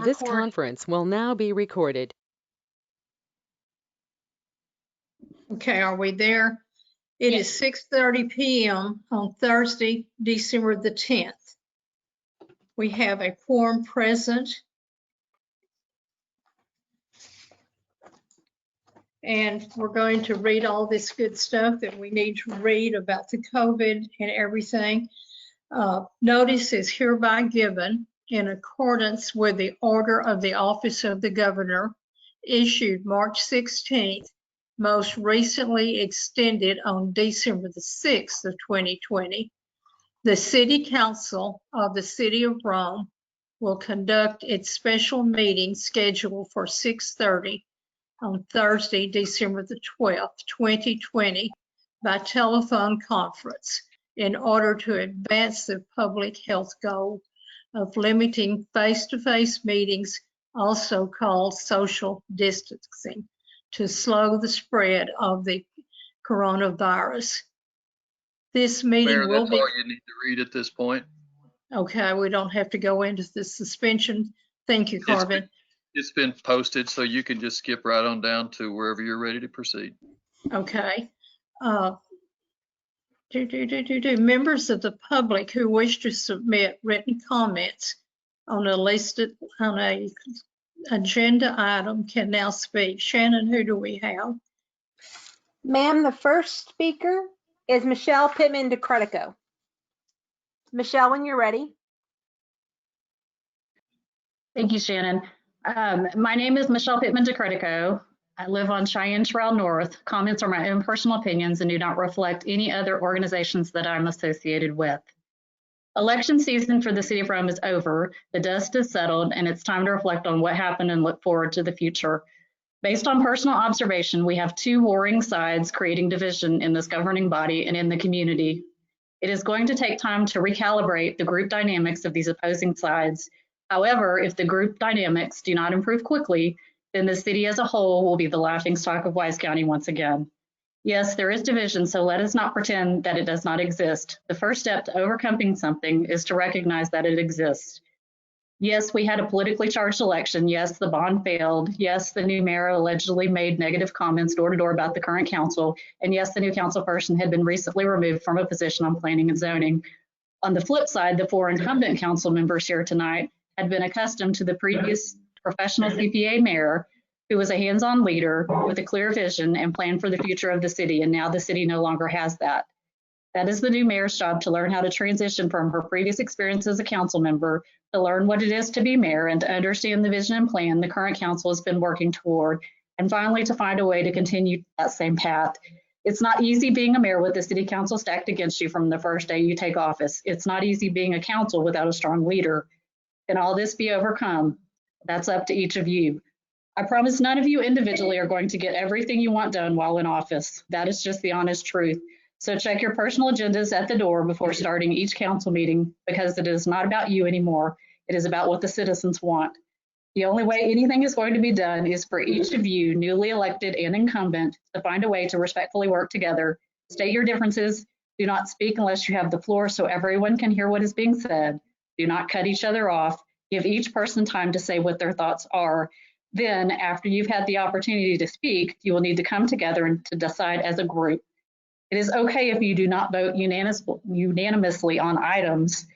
This conference will now be recorded. Okay, are we there? It is 6:30 p.m. on Thursday, December the 10th. We have a quorum present. And we're going to read all this good stuff that we need to read about the COVID and everything. Notice is hereby given in accordance with the order of the office of the governor issued March 16th, most recently extended on December the 6th of 2020. The City Council of the City of Rome will conduct its special meeting scheduled for 6:30 on Thursday, December the 12th, 2020, by telephone conference in order to advance the public health goal of limiting face-to-face meetings, also called social distancing, to slow the spread of the coronavirus. This meeting will be— That's all you need to read at this point. Okay, we don't have to go into the suspension. Thank you, Carvin. It's been posted, so you can just skip right on down to wherever you're ready to proceed. Okay. Members of the public who wish to submit written comments on a agenda item can now speak. Shannon, who do we have? Ma'am, the first speaker is Michelle Pittman DeCredico. Michelle, when you're ready. Thank you, Shannon. My name is Michelle Pittman DeCredico. I live on Cheyenne Trail North. Comments are my own personal opinions and do not reflect any other organizations that I'm associated with. Election season for the City of Rome is over. The dust is settled, and it's time to reflect on what happened and look forward to the future. Based on personal observation, we have two warring sides creating division in this governing body and in the community. It is going to take time to recalibrate the group dynamics of these opposing sides. However, if the group dynamics do not improve quickly, then the city as a whole will be the laughingstock of Wise County once again. Yes, there is division, so let us not pretend that it does not exist. The first step to overcoming something is to recognize that it exists. Yes, we had a politically charged election. Yes, the bond failed. Yes, the new mayor allegedly made negative comments door to door about the current council. And yes, the new council person had been recently removed from a position on planning and zoning. On the flip side, the four incumbent council members here tonight had been accustomed to the previous professional CPA mayor, who was a hands-on leader with a clear vision and plan for the future of the city, and now the city no longer has that. That is the new mayor's job, to learn how to transition from her previous experience as a council member, to learn what it is to be mayor, and to understand the vision and plan the current council has been working toward, and finally to find a way to continue that same path. It's not easy being a mayor with the city council stacked against you from the first day you take office. It's not easy being a council without a strong leader. Can all this be overcome? That's up to each of you. I promise none of you individually are going to get everything you want done while in office. That is just the honest truth. So check your personal agendas at the door before starting each council meeting, because it is not about you anymore. It is about what the citizens want. The only way anything is going to be done is for each of you, newly elected and incumbent, to find a way to respectfully work together. State your differences. Do not speak unless you have the floor so everyone can hear what is being said. Do not cut each other off. Give each person time to say what their thoughts are. Then, after you've had the opportunity to speak, you will need to come together and to decide as a group. It is okay if you do not vote unanimously on items,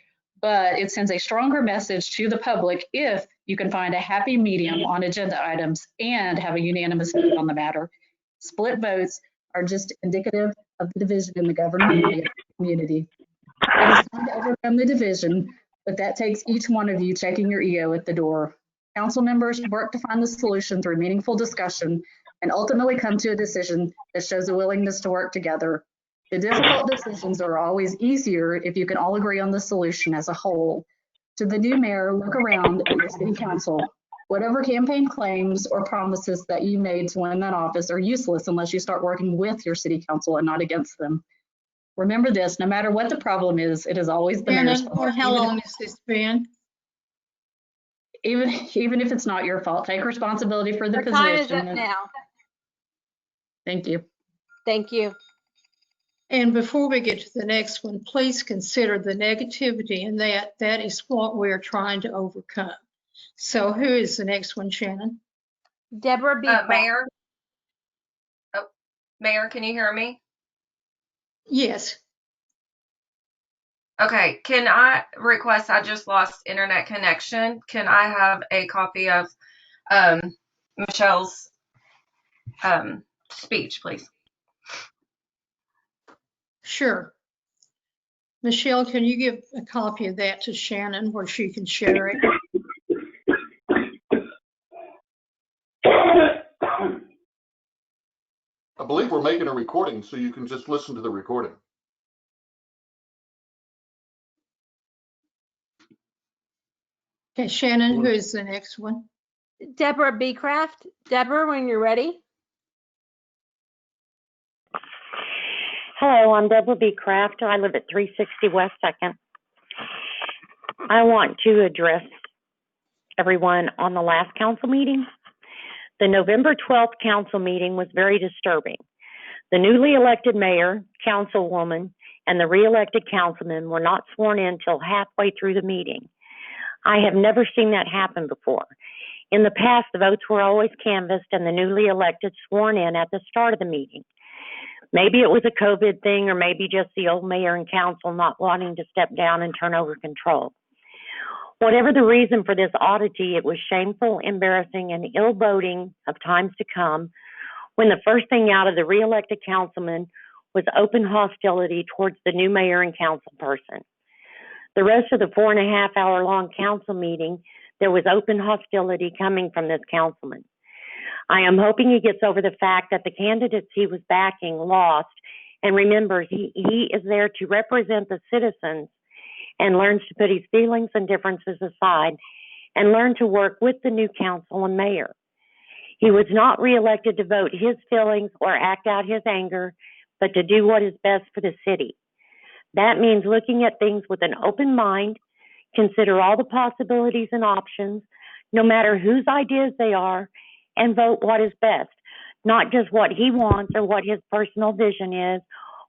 but it sends a stronger message to the public if you can find a happy medium on agenda items and have a unanimous vote on the matter. Split votes are just indicative of the division in the governing community. It is time to overcome the division, but that takes each one of you checking your ego at the door. Council members work to find the solution through meaningful discussion and ultimately come to a decision that shows a willingness to work together. The difficult decisions are always easier if you can all agree on the solution as a whole. To the new mayor, look around at your city council. Whatever campaign claims or promises that you made to win that office are useless unless you start working with your city council and not against them. Remember this, no matter what the problem is, it is always the mayor's fault. How long has this been? Even if it's not your fault, take responsibility for the position. Time is up now. Thank you. Thank you. And before we get to the next one, please consider the negativity, and that is what we're trying to overcome. So who is the next one, Shannon? Deborah B. Kraft. Mayor? Oh, Mayor, can you hear me? Yes. Okay, can I request, I just lost internet connection. Can I have a copy of Michelle's speech, please? Sure. Michelle, can you give a copy of that to Shannon where she can share it? I believe we're making a recording, so you can just listen to the recording. Okay, Shannon, who is the next one? Deborah B. Kraft. Deborah, when you're ready. Hello, I'm Deborah B. Kraft. I live at 360 West 2nd. I want to address everyone on the last council meeting. The November 12th council meeting was very disturbing. The newly elected mayor, councilwoman, and the re-elected councilman were not sworn in until halfway through the meeting. I have never seen that happen before. In the past, the votes were always canvassed and the newly elected sworn in at the start of the meeting. Maybe it was a COVID thing, or maybe just the old mayor and council not wanting to step down and turn over control. Whatever the reason for this oddity, it was shameful, embarrassing, and ill boding of times to come when the first thing out of the re-elected councilman was open hostility towards the new mayor and council person. The rest of the 4.5-hour long council meeting, there was open hostility coming from this councilman. I am hoping he gets over the fact that the candidates he was backing lost and remembers he is there to represent the citizens and learns to put his feelings and differences aside and learn to work with the new council and mayor. He was not reelected to vote his feelings or act out his anger, but to do what is best for the city. That means looking at things with an open mind, consider all the possibilities and options, no matter whose ideas they are, and vote what is best, not just what he wants or what his personal vision is,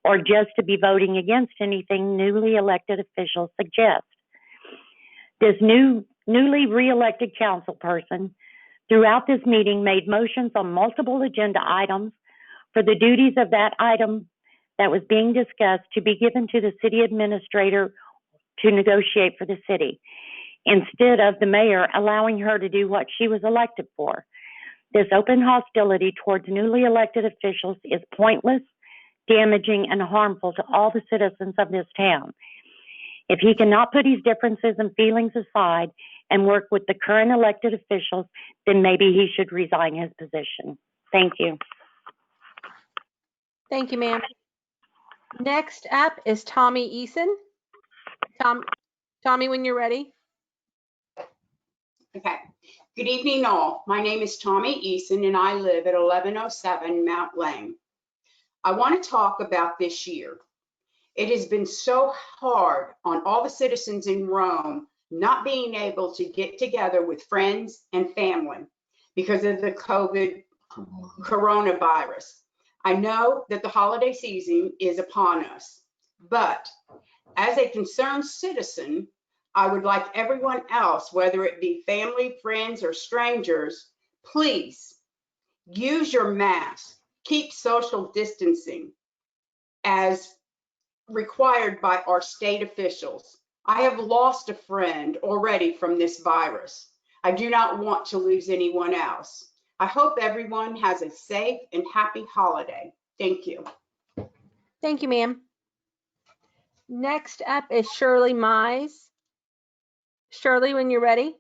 or just to be voting against anything newly elected officials suggest. This newly re-elected council person throughout this meeting made motions on multiple agenda items for the duties of that item that was being discussed to be given to the city administrator to negotiate for the city, instead of the mayor allowing her to do what she was elected for. This open hostility towards newly elected officials is pointless, damaging, and harmful to all the citizens of this town. If he cannot put his differences and feelings aside and work with the current elected officials, then maybe he should resign his position. Thank you. Thank you, ma'am. Next up is Tommy Eason. Tommy, when you're ready. Okay. Good evening, all. My name is Tommy Eason, and I live at 1107 Mount Lane. I want to talk about this year. It has been so hard on all the citizens in Rome not being able to get together with friends and family because of the coronavirus. I know that the holiday season is upon us, but as a concerned citizen, I would like everyone else, whether it be family, friends, or strangers, please use your mask, keep social distancing as required by our state officials. I have lost a friend already from this virus. I do not want to lose anyone else. I hope everyone has a safe and happy holiday. Thank you. Thank you, ma'am. Next up is Shirley Mize. Shirley, when you're ready.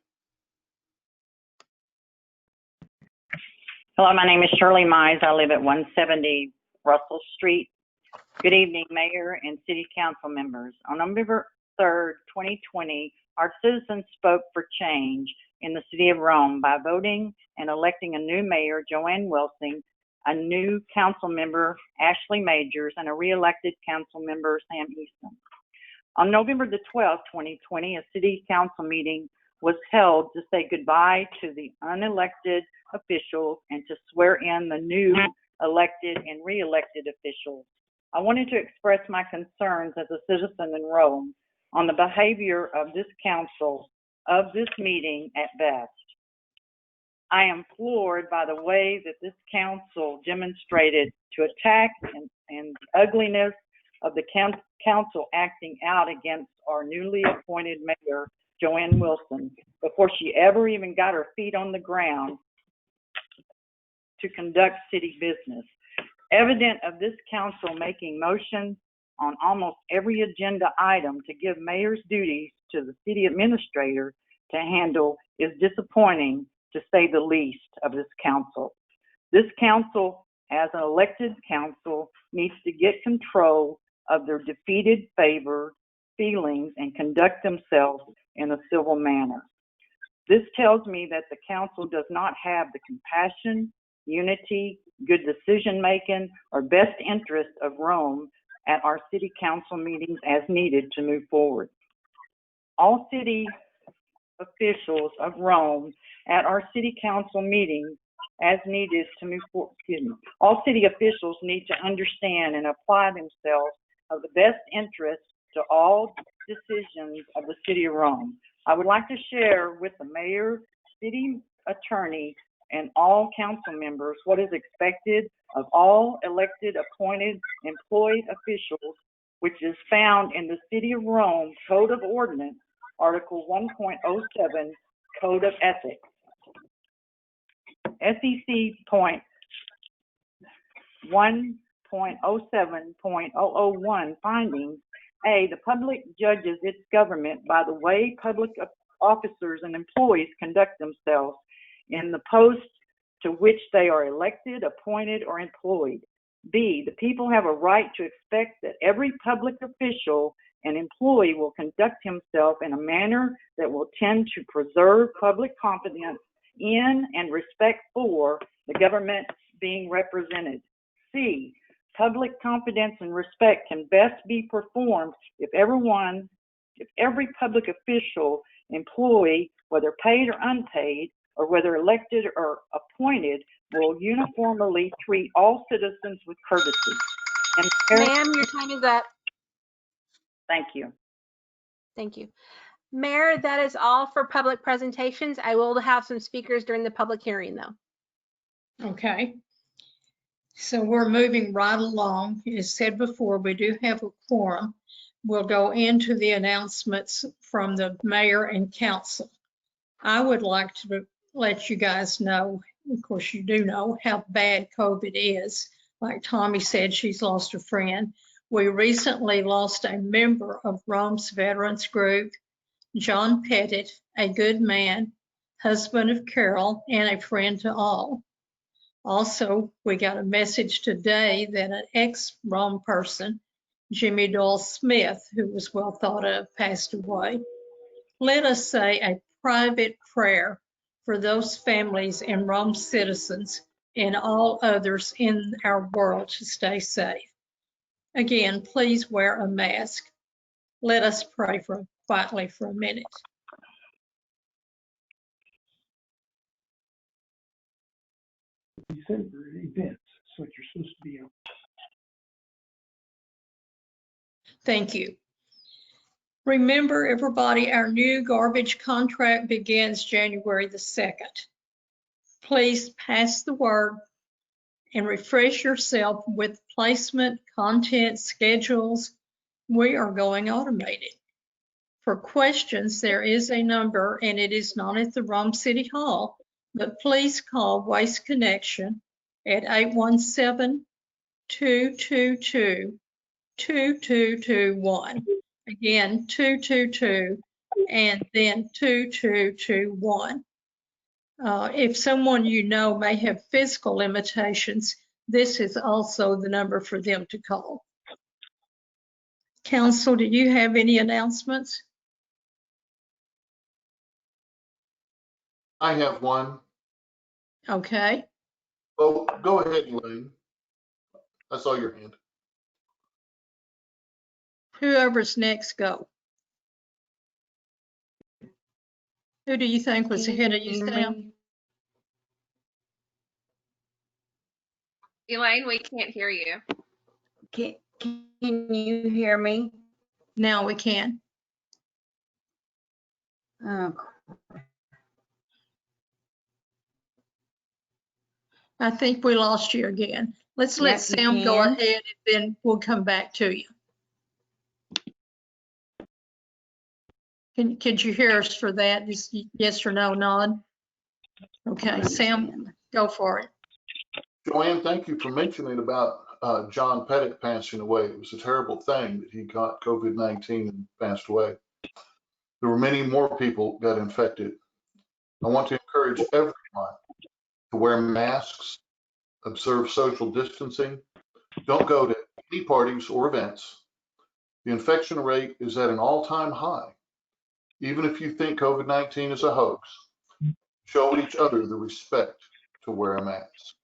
Hello, my name is Shirley Mize. I live at 170 Russell Street. Good evening, Mayor and City Council members. On November 3rd, 2020, our citizens spoke for change in the city of Rome by voting and electing a new mayor, Joanne Wilson, a new council member, Ashley Majors, and a re-elected council member, Sam Easton. On November the 12th, 2020, a city council meeting was held to say goodbye to the unelected officials and to swear in the new elected and re-elected officials. I wanted to express my concerns as a citizen in Rome on the behavior of this council of this meeting at best. I am floored by the way that this council demonstrated to attack and ugliness of the council acting out against our newly appointed mayor, Joanne Wilson, before she ever even got her feet on the ground to conduct city business. Evident of this council making motions on almost every agenda item to give mayor's duties to the city administrator to handle is disappointing, to say the least, of this council. This council, as an elected council, needs to get control of their defeated feelings and conduct themselves in a civil manner. This tells me that the council does not have the compassion, unity, good decision-making, or best interest of Rome at our city council meetings as needed to move forward. All city officials of Rome at our city council meetings as needed to move forward, all city officials need to understand and apply themselves of the best interest to all decisions of the city of Rome. I would like to share with the mayor, city attorney, and all council members what is expected of all elected, appointed, employed officials, which is found in the City of Rome Code of Ordinance, Article 1.07, Code of Ethics. SEC point 1.07.001 findings. A, the public judges its government by the way public officers and employees conduct themselves in the posts to which they are elected, appointed, or employed. B, the people have a right to expect that every public official and employee will conduct himself in a manner that will tend to preserve public confidence in and respect for the government being represented. C, public confidence and respect can best be performed if every public official, employee, whether paid or unpaid, or whether elected or appointed, will uniformly treat all citizens with courtesy. Ma'am, your time is up. Thank you. Thank you. Mayor, that is all for public presentations. I will have some speakers during the public hearing, though. Okay. So we're moving right along. As said before, we do have a quorum. We'll go into the announcements from the mayor and council. I would like to let you guys know, of course you do know, how bad COVID is. Like Tommy said, she's lost a friend. We recently lost a member of Rome's Veterans Group, John Pettit, a good man, husband of Carol, and a friend to all. Also, we got a message today that an ex-Rome person, Jimmy Doyle Smith, who was well thought of, passed away. Let us say a private prayer for those families and Rome citizens and all others in our world to stay safe. Again, please wear a mask. Let us pray quietly for a minute. December events. That's what you're supposed to be on. Thank you. Remember, everybody, our new garbage contract begins January the 2nd. Please pass the word and refresh yourself with placement, content, schedules. We are going automated. For questions, there is a number, and it is not at the Rome City Hall, but please call Waste Connection at 817-222-2221. Again, 222 and then 2221. If someone you know may have physical limitations, this is also the number for them to call. Council, do you have any announcements? I have one. Okay. Oh, go ahead, Elaine. I saw your hand. Whoever's next, go. Who do you think was ahead of you, Sam? Elaine, we can't hear you. Can you hear me? Now we can. Oh, I think we lost you again. Let's let Yep, you Sam go can. ahead and then we'll come back to you. Could you hear us for that? Just yes or no nod? Okay, Sam, go for it. Joanne, thank you for mentioning about John Pettit passing away. It was a terrible thing that he got COVID-19 and passed away. There were many more people got infected. I want to encourage everyone to wear masks, observe social distancing, don't go to any parties or events. The infection rate is at an all-time high. Even if you think COVID-19 is a hoax, show each other the respect to wear a mask.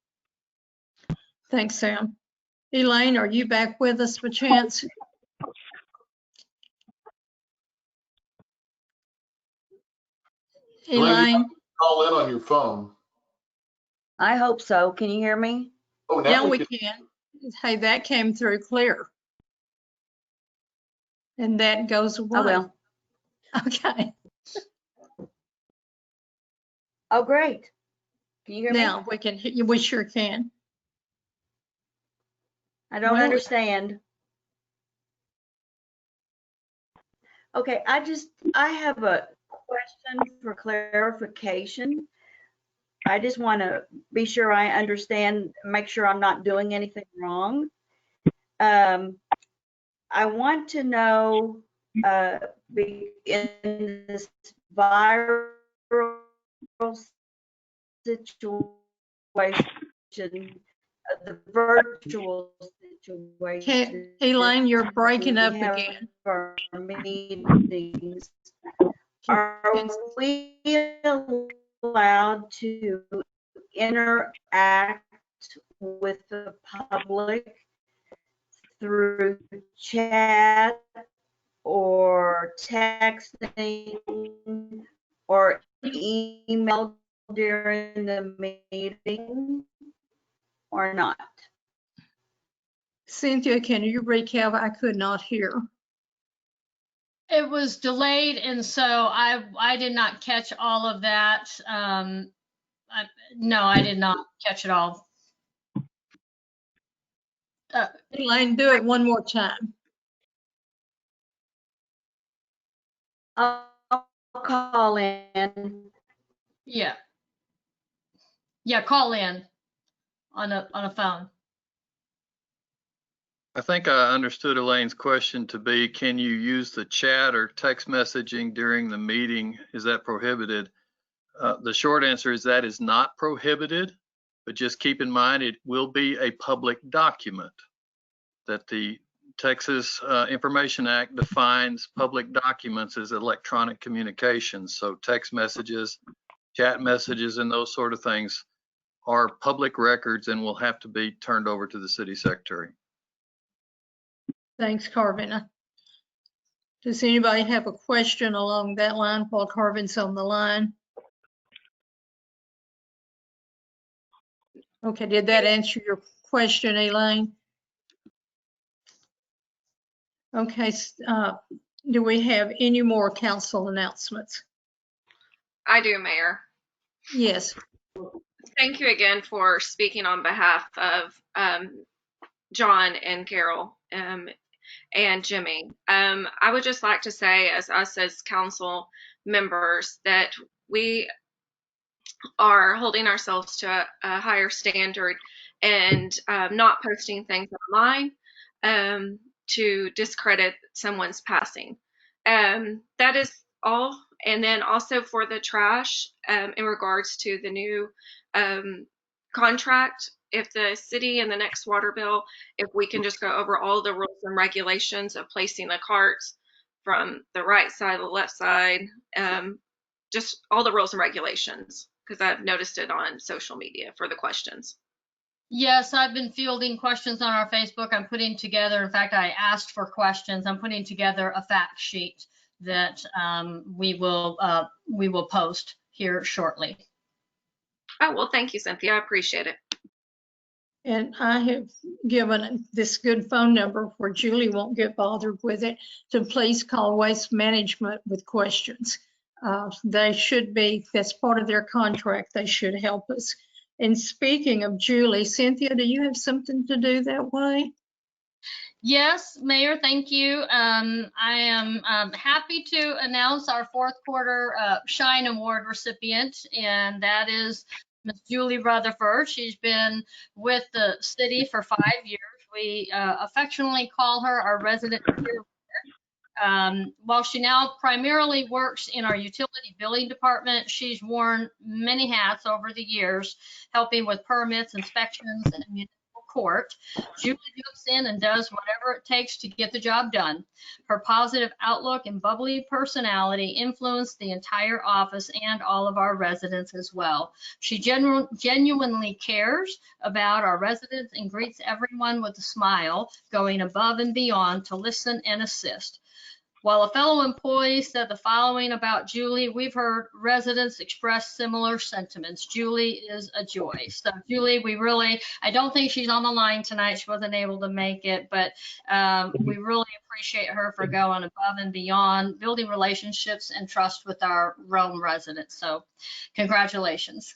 Thanks, Sam. Elaine, are you back with us by chance? Elaine? Call in on your phone. I hope so. Can you hear me? Oh, Yeah, we can. Hey, that came through clear. And that goes away. I will. Okay. Oh, great. Can you hear me? Now we can, we sure can. I don't Well, understand. Okay, I have a question for clarification. I just want to be sure I understand, make sure I'm not doing anything wrong. I want to know, in this viral situation, the virtual situation. Okay, Elaine, you're breaking up we have again. our meetings. Are we allowed to interact with the public through chat or texting or email during the meeting or not? Cynthia, can you recap? I could not hear. It was delayed, and so I did not catch all of that. No, I did not catch it all. Elaine, do it one more time. I'll call in. Yeah. Yeah, call in on a phone. I think I understood Elaine's question to be, can you use the chat or text messaging during the meeting? Is that prohibited? The short answer is that is not prohibited, but just keep in mind it will be a public document that the Texas Information Act defines public documents as electronic communications. So text messages, chat messages, and those sort of things are public records and will have to be turned over to the city secretary. Thanks, Carvin. Does anybody have a question along that line while Carvin's on the line? Okay, did that answer your question, Elaine? Okay, do we have any more council announcements? I do, Mayor. Yes. Thank you again for speaking on behalf of John and Carol and Jimmy. I would just like to say, as us as council members, that we are holding ourselves to a higher standard and not posting things online to discredit someone's passing. That is all. And then also for the trash, in regards to the new contract, if the city in the next water bill, if we can just go over all the rules and regulations of placing the carts from the right side, the left side, just all the rules and regulations, because I've noticed it on social media for the questions. Yes, I've been fielding questions on our Facebook. I'm putting together, in fact, I asked for questions. I'm putting together a fact sheet that we will post here shortly. Oh, well, thank you, Cynthia. I appreciate it. And I have given this good phone number where Julie won't get bothered with it, to please call Waste Management with questions. They should be, that's part of their contract. They should help us. And speaking of Julie, Cynthia, do you have something to do that way? Yes, Mayor, thank you. I am happy to announce our fourth quarter Shine Award recipient, and that is Miss Julie Rutherford. She's been with the city for 5 years. We affectionately call her our resident cheerleader. While she now primarily works in our utility billing department, she's worn many hats over the years, helping with permits, inspections, and municipal court. Julie jumps in and does whatever it takes to get the job done. Her positive outlook and bubbly personality influence the entire office and all of our residents as well. She genuinely cares about our residents and greets everyone with a smile, going above and beyond to listen and assist. While a fellow employee said the following about Julie, we've heard residents express similar sentiments. Julie is a joy. So Julie, I don't think she's on the line tonight. She wasn't able to make it, but we really appreciate her for going above and beyond, building relationships and trust with our Rhome residents. So congratulations.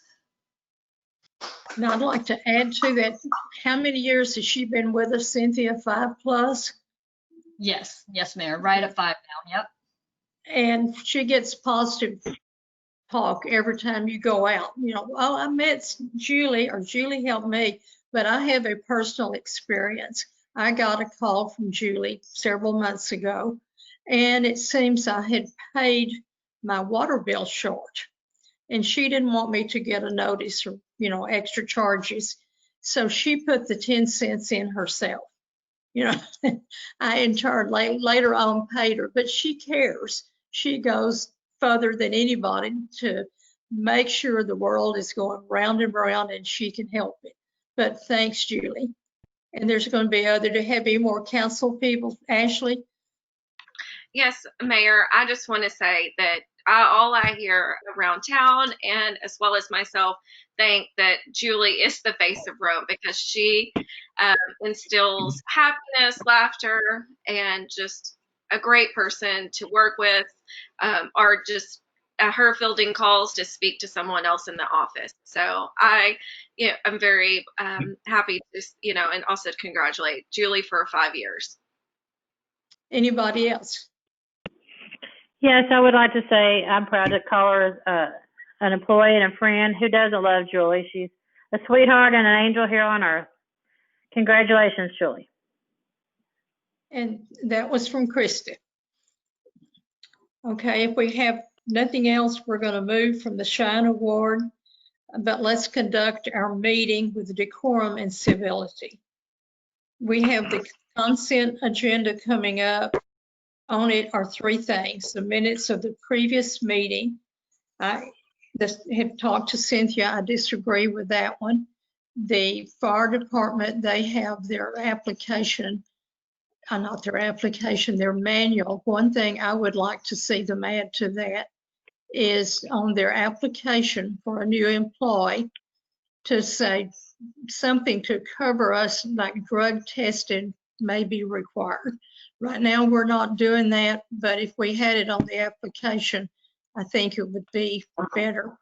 Now I'd like to add to that. How many years has she been with us, Cynthia? 5+? Yes, Mayor, right at 5 now, yep. And she gets positive talk every time you go out. You know, oh, I met Julie, or Julie helped me, but I have a personal experience. I got a call from Julie several months ago, and it seems I had paid my water bill short, and she didn't want me to get a notice or, you know, extra charges. So she put the 10 cents in herself. You know, I in turn later on paid her, but she cares. She goes further than anybody to make sure the world is going round and round and she can help it. But thanks, Julie. And there's going to be other, to have any more council people. Ashley? Yes, Mayor, I just want to say that all I hear around town, and as well as myself, think that Julie is the face of Rhome, because she instills happiness, laughter, and just a great person to work with, or just her fielding calls to speak to someone else in the office. So I'm very happy to, and also to congratulate Julie for 5 years. Anybody else? Yes, I would like to say I'm proud to call her an employee and a friend. Who doesn't love Julie? She's a sweetheart and an angel here on earth. Congratulations, Julie. And that was from Krista. Okay, if we have nothing else, we're going to move from the Shine Award, but let's conduct our meeting with decorum and civility. We have the consent agenda coming up. On it are 3 things: the minutes of the previous meeting. I have talked to Cynthia. I disagree with that one. The fire department, they have their application, not their application, their manual. One thing I would like to see them add to that is on their application for a new employee to say something to cover us, like drug testing may be required. Right now, we're not doing that, but if we had it on the application, I think it would be better.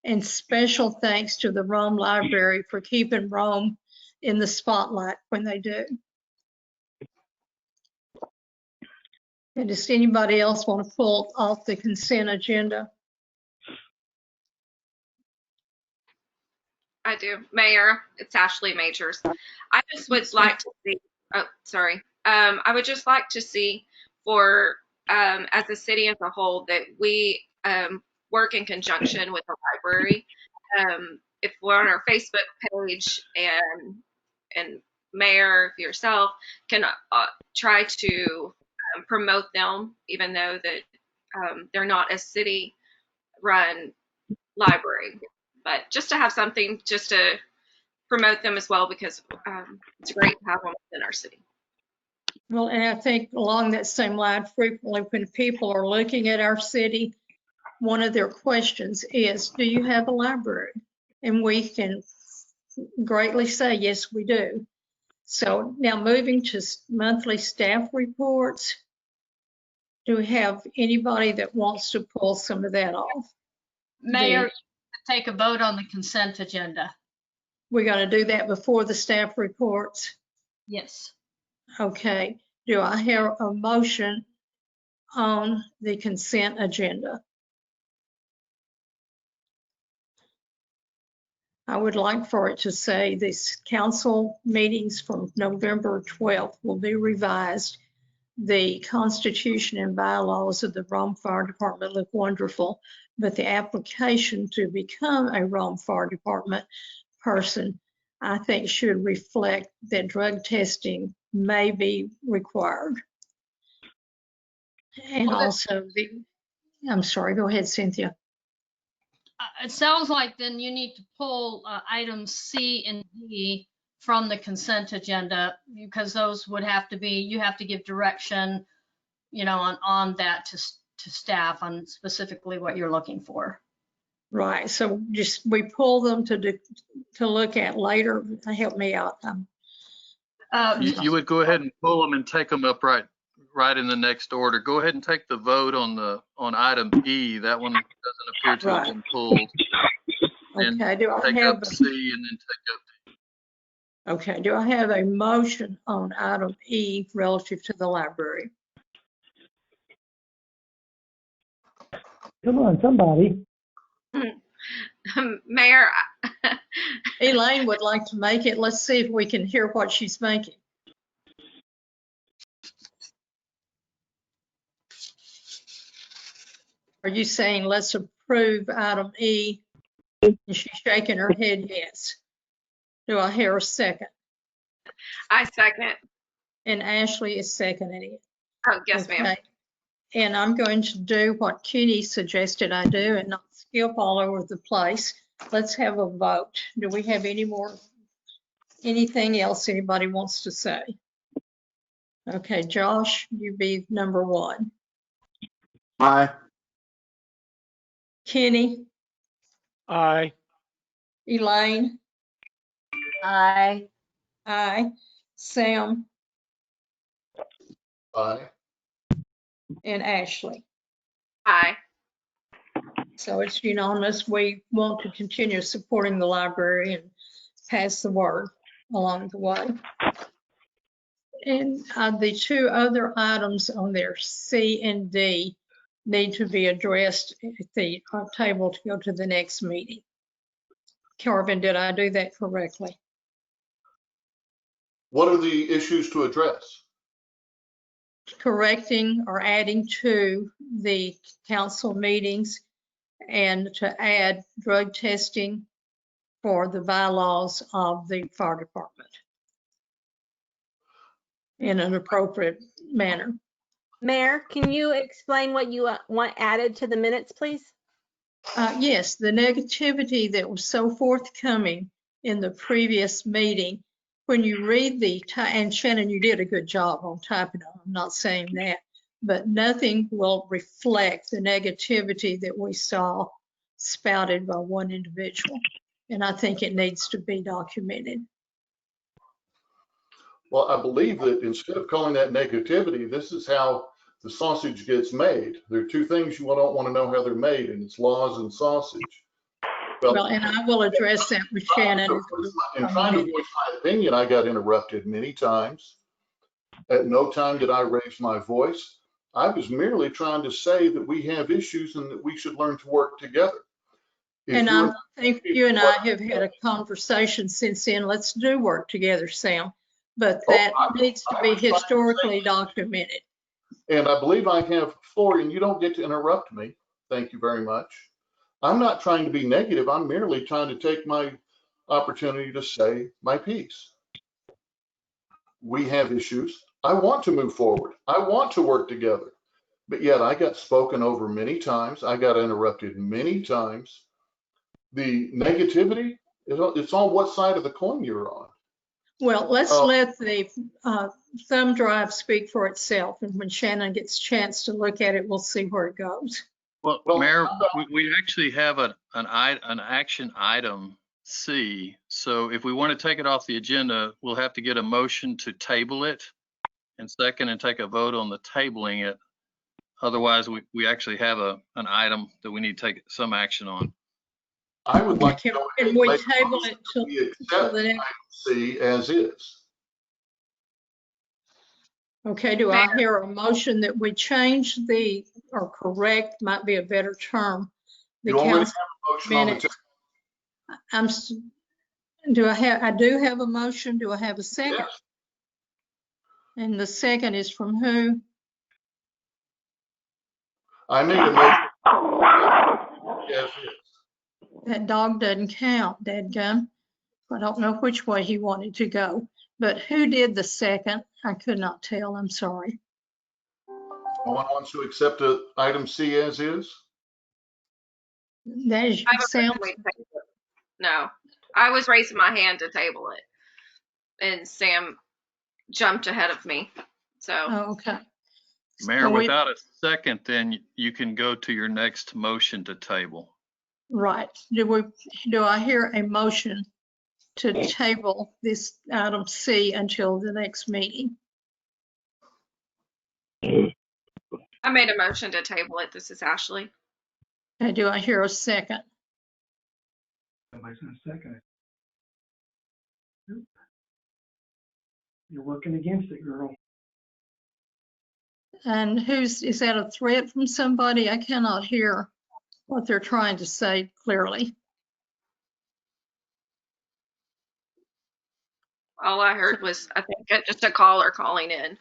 And special thanks to the Rhome Library for keeping Rhome in the spotlight when they do. And does anybody else want to pull off the consent agenda? I do. Mayor, it's Ashley Majors. I just would like to see, I would just like to see for, as a city as a whole, that we work in conjunction with the library. If we're on our Facebook page and Mayor, yourself, can try to promote them, even though that they're not a city-run library. But just to have something just to promote them as well, because it's great to have them in our city. Well, and I think along that same line, frequently when people are looking at our city, one of their questions is, do you have a library? And we can greatly say, yes, we do. So now moving to monthly staff reports. Do we have anybody that wants to pull some of that off? Mayor, take a vote on the consent agenda. We're going to do that before the staff reports. Yes. Okay. Do I hear a motion on the consent agenda? I would like for it to say this council meetings from November 12th will be revised. The constitution and bylaws of the Rome Fire Department look wonderful, but the application to become a Rome Fire Department person, I think, should reflect that drug testing may be required. And also I'm sorry, go ahead, Cynthia. It sounds like then you need to pull items C and D from the consent agenda, because those would have to be, you have to give direction, you know, on that to staff on specifically what you're looking for. Right, so just we pull them to look at later. Help me out. You would go ahead and pull them and take them up right in the next order. Go ahead and take the vote on item E. That one doesn't appear to have been pulled. And okay, do I take have up C and then take up D. Okay, do I have a motion on item E relative to the library? Come on, somebody. Mayor, Elaine would like to make it. Let's see if we can hear what she's making. Are you saying let's approve item E? And she's shaking her head yes. Do I hear a second? I second. And Ashley is seconding it. Oh, yes, ma'am. And I'm going to do what Kenny suggested I do and not skip all over the place. Let's have a vote. Do we have anything else anybody wants to say? Okay, Josh, you be number one. Aye. Kenny, Aye. Elaine, Aye. aye. Sam, Aye. and Ashley. Aye. So it's unanimous. We want to continue supporting the library and pass the word along the way. And the two other items on there, C and D, need to be addressed at the table to go to the next meeting. Carvin, did I do that correctly? What are the issues to address? Correcting or adding to the council meetings and to add drug testing for the bylaws of the fire department in an appropriate manner. Mayor, can you explain what you want added to the minutes, please? Yes, the negativity that was so forthcoming in the previous meeting, when you read and Shannon, you did a good job on typing it, I'm not saying that, but nothing will reflect the negativity that we saw spouted by one individual. And I think it needs to be documented. Well, I believe that instead of calling that negativity, this is how the sausage gets made. There are two things you don't want to know how they're made, and it's laws and sausage. Well, and I will address that with Shannon. In trying to voice my opinion, I got interrupted many times. At no time did I raise my voice. I was merely trying to say that we have issues and that we should learn to work together. And I think you and I have had a conversation since then. Let's do work together, Sam. But that needs to be historically documented. And I believe I have floor, and you don't get to interrupt me. Thank you very much. I'm not trying to be negative. I'm merely trying to take my opportunity to say my piece. We have issues. I want to move forward. I want to work together. But yet I got spoken over many times. I got interrupted many times. The negativity, it's on what side of the coin you're on. Well, let's let the thumb drive speak for itself. And when Shannon gets a chance to look at it, we'll see where it goes. Well, Mayor, we actually have an action item C. So if we want to take it off the agenda, we'll have to get a motion to table it and second and take a vote on the tabling it. Otherwise, we actually have an item that we need to take some action on. I would like to Can go ahead and we make a table motion it that till we till accept the item next? C as is. Okay, do I hear a motion that we change the, or correct, might be a better term, the You already council have a motion on the minutes? table. I do have a motion. Do I have a second? Yes. And the second is from who? I made a motion as is. That dog doesn't count, dadgum. I don't know which way he wanted to go, but who did the second? I could not tell. I'm sorry. No one wants to accept item C as is? That is, I have a sounds, motion to table it. No, I was raising my hand to table it, and Sam jumped ahead of me. So oh, okay. Mayor, So without a second, then you can go to your next motion to table. right. Do I hear a motion to table this item C until the next meeting? I made a motion to table it. This is Ashley. And do I hear a second? Somebody's gonna second it. Nope. You're working against it, girl. And is that a threat from somebody? I cannot hear what they're trying to say clearly. All I heard was, I think, just a caller calling in.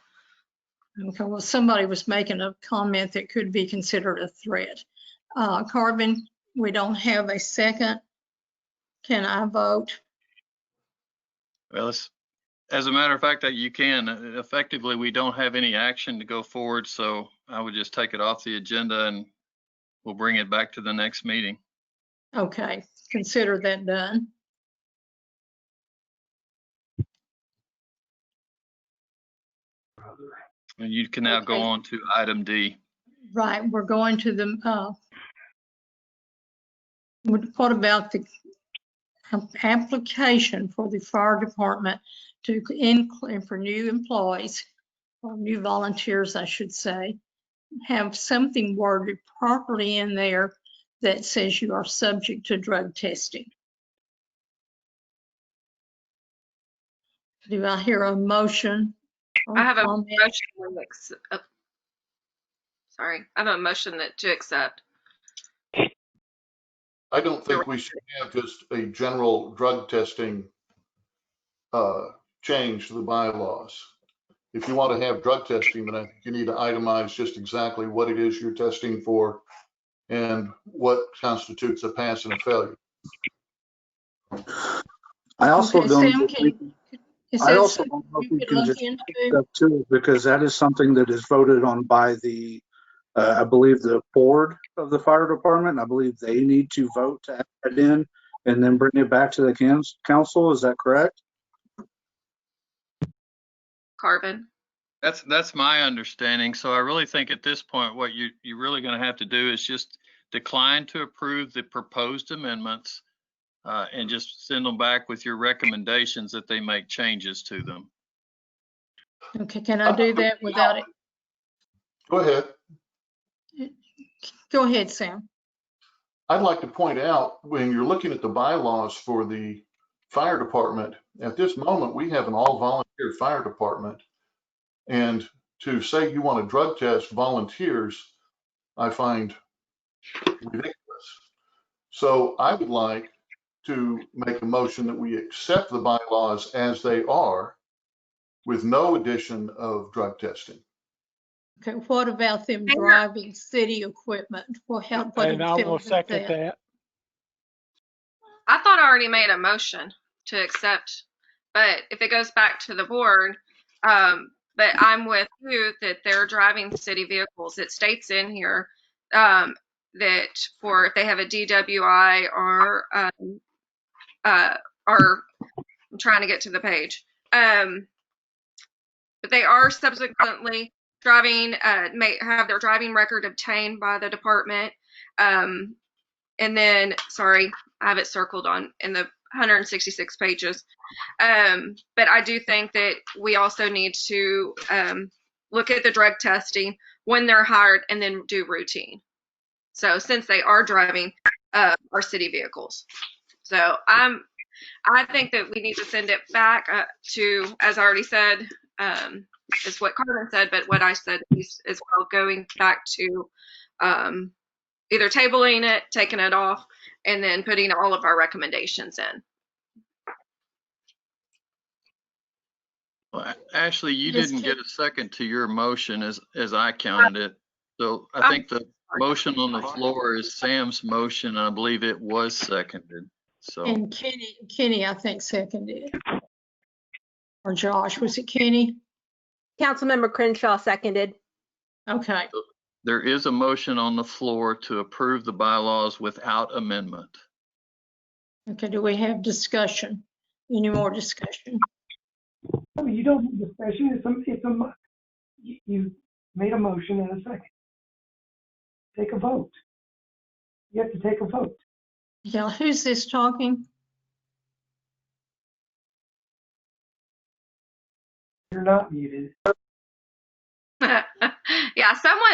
Okay, well, somebody was making a comment that could be considered a threat. Carvin, we don't have a second. Can I vote? Well, as a matter of fact, that you can. Effectively, we don't have any action to go forward, so I would just take it off the agenda and we'll bring it back to the next meeting. Okay, consider that done. And you can now go Okay. on to item D. Right, we're going to the, what about the application for the fire department to include for new employees or new volunteers, I should say, have something worded properly in there that says you are subject to drug testing. Do I hear a motion? I have a comment? motion. Sorry, I have a motion to accept. I don't think we should have just a general drug testing change to the bylaws. If you want to have drug testing, then I think you need to itemize just exactly what it is you're testing for and what constitutes a pass and a failure. I also Okay, don't. Sam, is I that also something don't know if you we could can look just into? take that too, because that is something that is voted on by the, I believe, the board of the fire department. I believe they need to vote to add it in and then bring it back to the council. Is that correct? Carvin. That's my understanding. So I really think at this point, what you're really going to have to do is just decline to approve the proposed amendments and just send them back with your recommendations that they make changes to them. Okay, can I do that without it? Go ahead. Go ahead, Sam. I'd like to point out, when you're looking at the bylaws for the fire department, at this moment, we have an all-volunteer fire department. And to say you want to drug test volunteers, I find ridiculous. So I would like to make a motion that we accept the bylaws as they are with no addition of drug testing. Okay, what about them driving city equipment? What do And you I feel will about second that? that. I thought I already made a motion to accept, but if it goes back to the board, but I'm with you that they're driving city vehicles. It states in here that for if they have a DWI or I'm trying to get to the page, but they are subsequently driving, may have their driving record obtained by the department. And then, sorry, I have it circled on in the 166 pages. But I do think that we also need to look at the drug testing when they're hired, and then do routine. So since they are driving our city vehicles. So I think that we need to send it back to, as I already said, is what Carmen said, but what I said is as well, going back to either tabling it, taking it off, and then putting all of our recommendations in. Well, Ashley, you Yes, didn't get a second to your motion as I counted it. So I think the motion on the floor is Sam's motion, and I believe it was seconded. So And Kenny, I think seconded. Or Josh, was it Kenny? Councilmember Crenshaw seconded. Okay, there is a motion on the floor to approve the bylaws without amendment. okay, do we have discussion? Any more discussion? I mean, you don't need discussion. You made a motion and a second. Take a vote. You have to take a vote. Yeah, who's this talking? You're not muted. Yeah,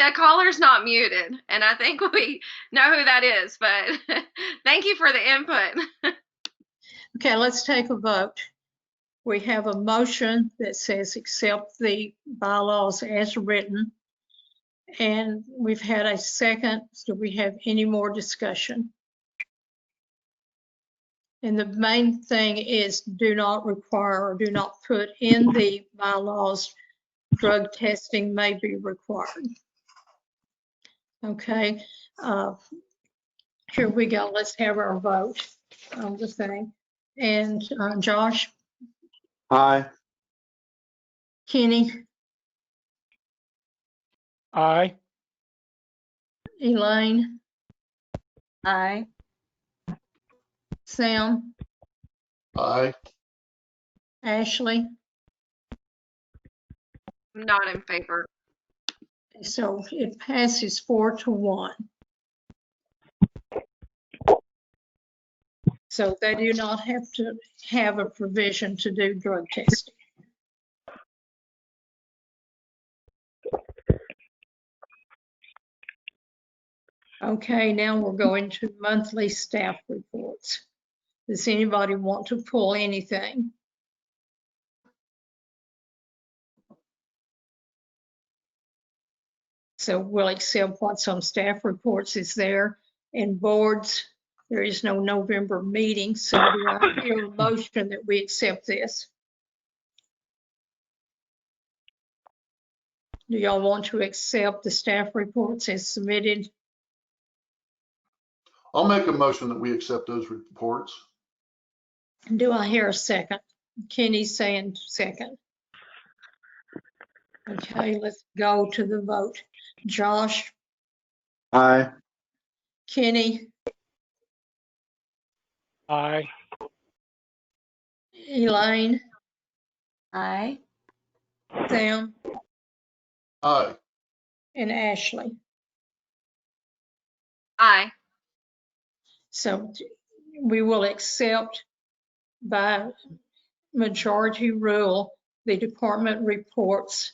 a caller's not muted, and I think we know who that is, but thank you for the input. Okay, let's take a vote. We have a motion that says accept the bylaws as written. And we've had a second. Do we have any more discussion? And the main thing is do not require or do not put in the bylaws drug testing may be required. Okay, here we go. Let's have our vote on the thing. And Josh? Aye. Kenny? Aye. Elaine? Aye. Sam? Aye. Ashley? I'm not in favor. So it passes 4-1. So they do not have to have a provision to do drug testing. Okay, now we're going to monthly staff reports. Does anybody want to pull anything? So we'll accept what's on staff reports is there. And boards, there is no November meeting, so do I hear a motion that we accept this? Do y'all want to accept the staff reports as submitted? I'll make a motion that we accept those reports. Do I hear a second? Kenny's saying second. Okay, let's go to the vote. Josh? Aye. Kenny? Aye. Elaine? Aye. Sam? Aye. And Ashley? Aye. So we will accept by majority rule the department reports,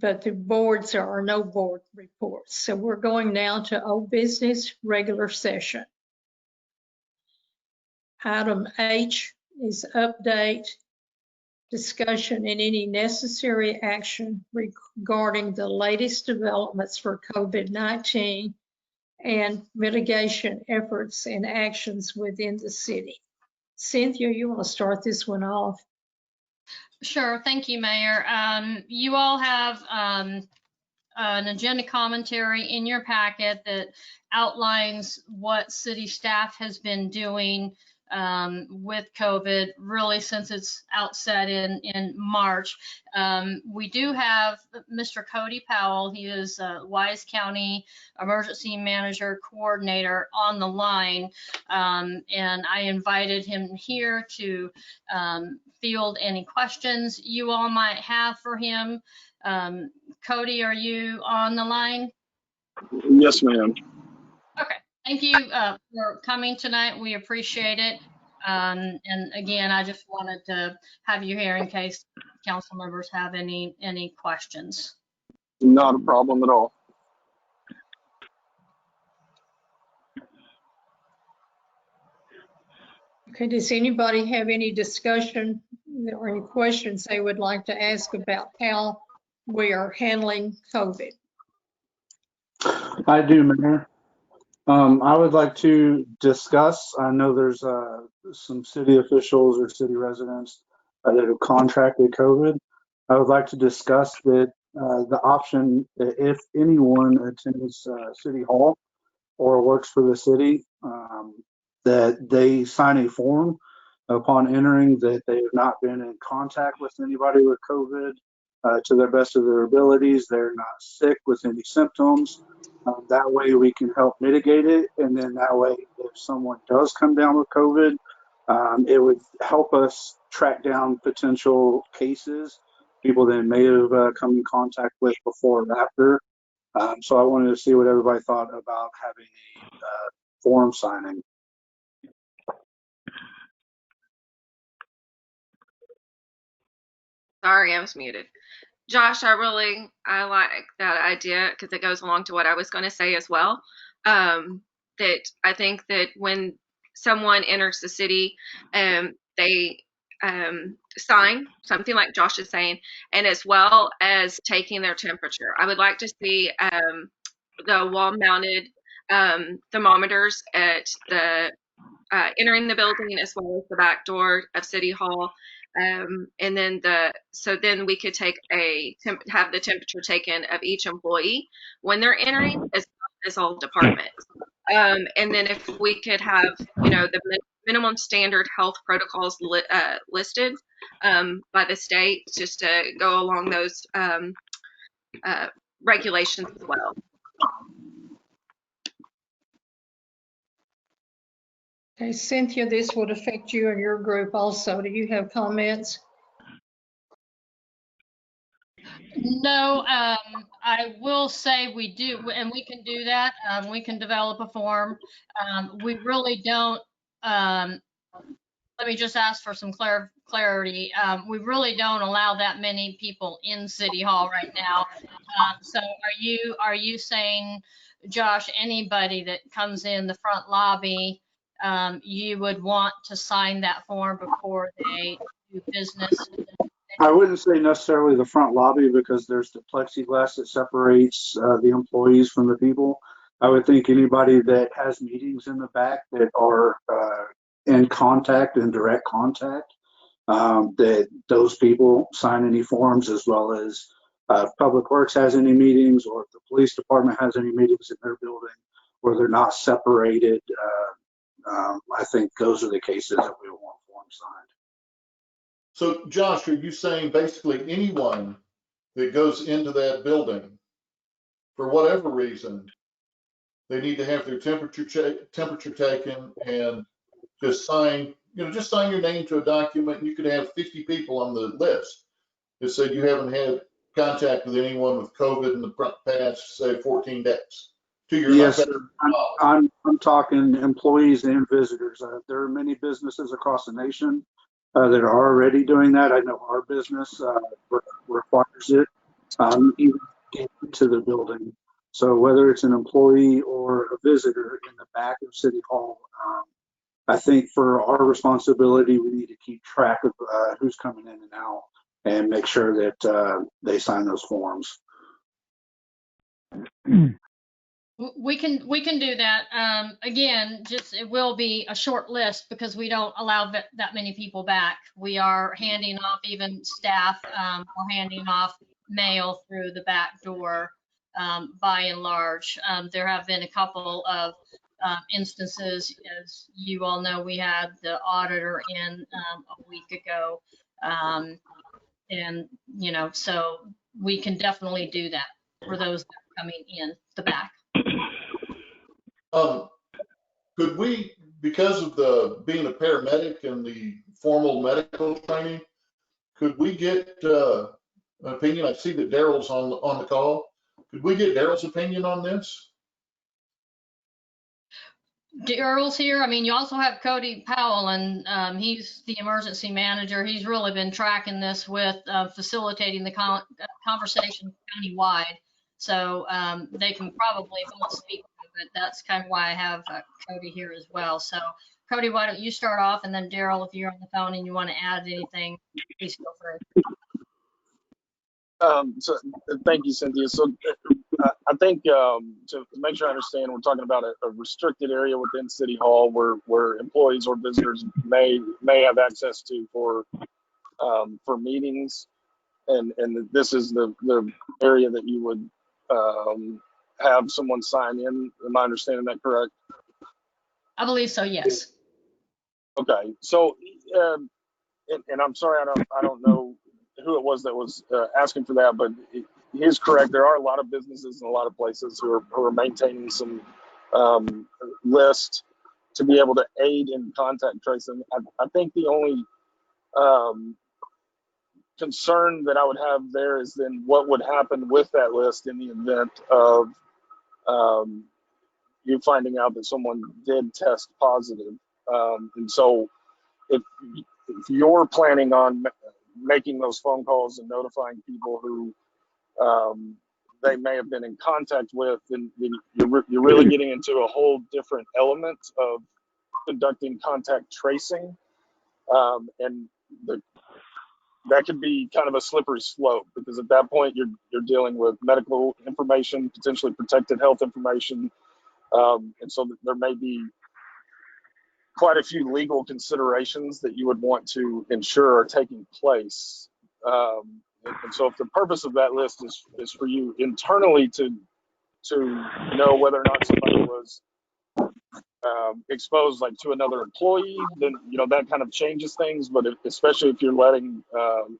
but the boards are no board reports. So we're going now to old business regular session. Item H is update, discussion, and any necessary action regarding the latest developments for COVID-19 and mitigation efforts and actions within the city. Cynthia, you want to start this one off? Sure, thank you, Mayor. You all have an agenda commentary in your packet that outlines what city staff has been doing with COVID, really since its outset in March. We do have Mr. Cody Powell. He is Wise County Emergency Manager Coordinator on the line, and I invited him here to field any questions you all might have for him. Cody, are you on the line? Yes, ma'am. Okay, thank you for coming tonight. We appreciate it. And again, I just wanted to have you here in case council members have any questions. Not a problem at all. Okay, does anybody have any discussion or any questions they would like to ask about how we are handling COVID? I do, Mayor. I would like to discuss, I know there's some city officials or city residents that have contracted COVID. I would like to discuss that the option, if anyone attends City Hall or works for the city, that they sign a form upon entering that they have not been in contact with anybody with COVID to the best of their abilities. They're not sick with any symptoms. That way we can help mitigate it. And then that way, if someone does come down with COVID, it would help us track down potential cases, people that may have come in contact with before or after. So I wanted to see what everybody thought about having a form signing. Sorry, I was muted. Josh, I like that idea because it goes along to what I was going to say as well. That I think that when someone enters the city, they sign something like Josh is saying, and as well as taking their temperature. I would like to see the wall-mounted thermometers at the entering the building as well as the back door of City Hall. And then then we could take have the temperature taken of each employee when they're entering, as well as all departments. And then if we could have, the minimum standard health protocols listed by the state, just to go along those regulations as well. Okay, Cynthia, this would affect you and your group also. Do you have comments? No, I will say we do, and we can do that. We can develop a form. We really don't, let me just ask for some clarity. We really don't allow that many people in City Hall right now. So are you saying, Josh, anybody that comes in the front lobby, you would want to sign that form before they do business? I wouldn't say necessarily the front lobby because there's the plexiglass that separates the employees from the people. I would think anybody that has meetings in the back that are in contact, in direct contact, that those people sign any forms, as well as Public Works has any meetings, or if the police department has any meetings in their building where they're not separated. I think those are the cases that we want forms signed. So Josh, are you saying basically anyone that goes into that building, for whatever reason, they need to have their temperature taken and just sign, just sign your name to a document, and you could have 50 people on the list that said you haven't had contact with anyone with COVID in the past, say, 14 days. Yes, sir. I'm talking employees and visitors. There are many businesses across the nation that are already doing that. I know our business requires it, even get into the building. So whether it's an employee or a visitor in the back of City Hall, I think for our responsibility, we need to keep track of who's coming in and out and make sure that they sign those forms. We can do that. Again, just it will be a short list because we don't allow that many people back. We are handing off even staff, we're handing off mail through the back door by and large. There have been a couple of instances, as you all know, we had the auditor in a week ago. And, so we can definitely do that for those that are coming in the back. Could we, because of being a paramedic and the formal medical training, could we get an opinion? I see that Daryl's on the call. Could we get Daryl's opinion on this? Daryl's here. I mean, you also have Cody Powell, and he's the emergency manager. He's really been tracking this with facilitating the conversation countywide. So they can probably both speak to it. That's kind of why I have Cody here as well. So Cody, why don't you start off, and then Daryl, if you're on the phone and you want to add anything, please feel free. So thank you, Cynthia. So I think to make sure I understand, we're talking about a restricted area within City Hall where employees or visitors may have access to for meetings, and this is the area that you would have someone sign in. Am I understanding that correct? I believe so. Yes. Okay. So, and I'm sorry, I don't know who it was that was asking for that, but he is correct. There are a lot of businesses and a lot of places who are maintaining some list to be able to aid in contact tracing. I think the only concern that I would have there is then what would happen with that list in the event of you finding out that someone did test positive. And so if you're planning on making those phone calls and notifying people who they may have been in contact with, then you're really getting into a whole different element of conducting contact tracing. And that could be kind of a slippery slope, because at that point you're dealing with medical information, potentially protected health information. And so there may be quite a few legal considerations that you would want to ensure are taking place. And so if the purpose of that list is for you internally to know whether or not somebody was exposed like to another employee, then that kind of changes things. But especially if you're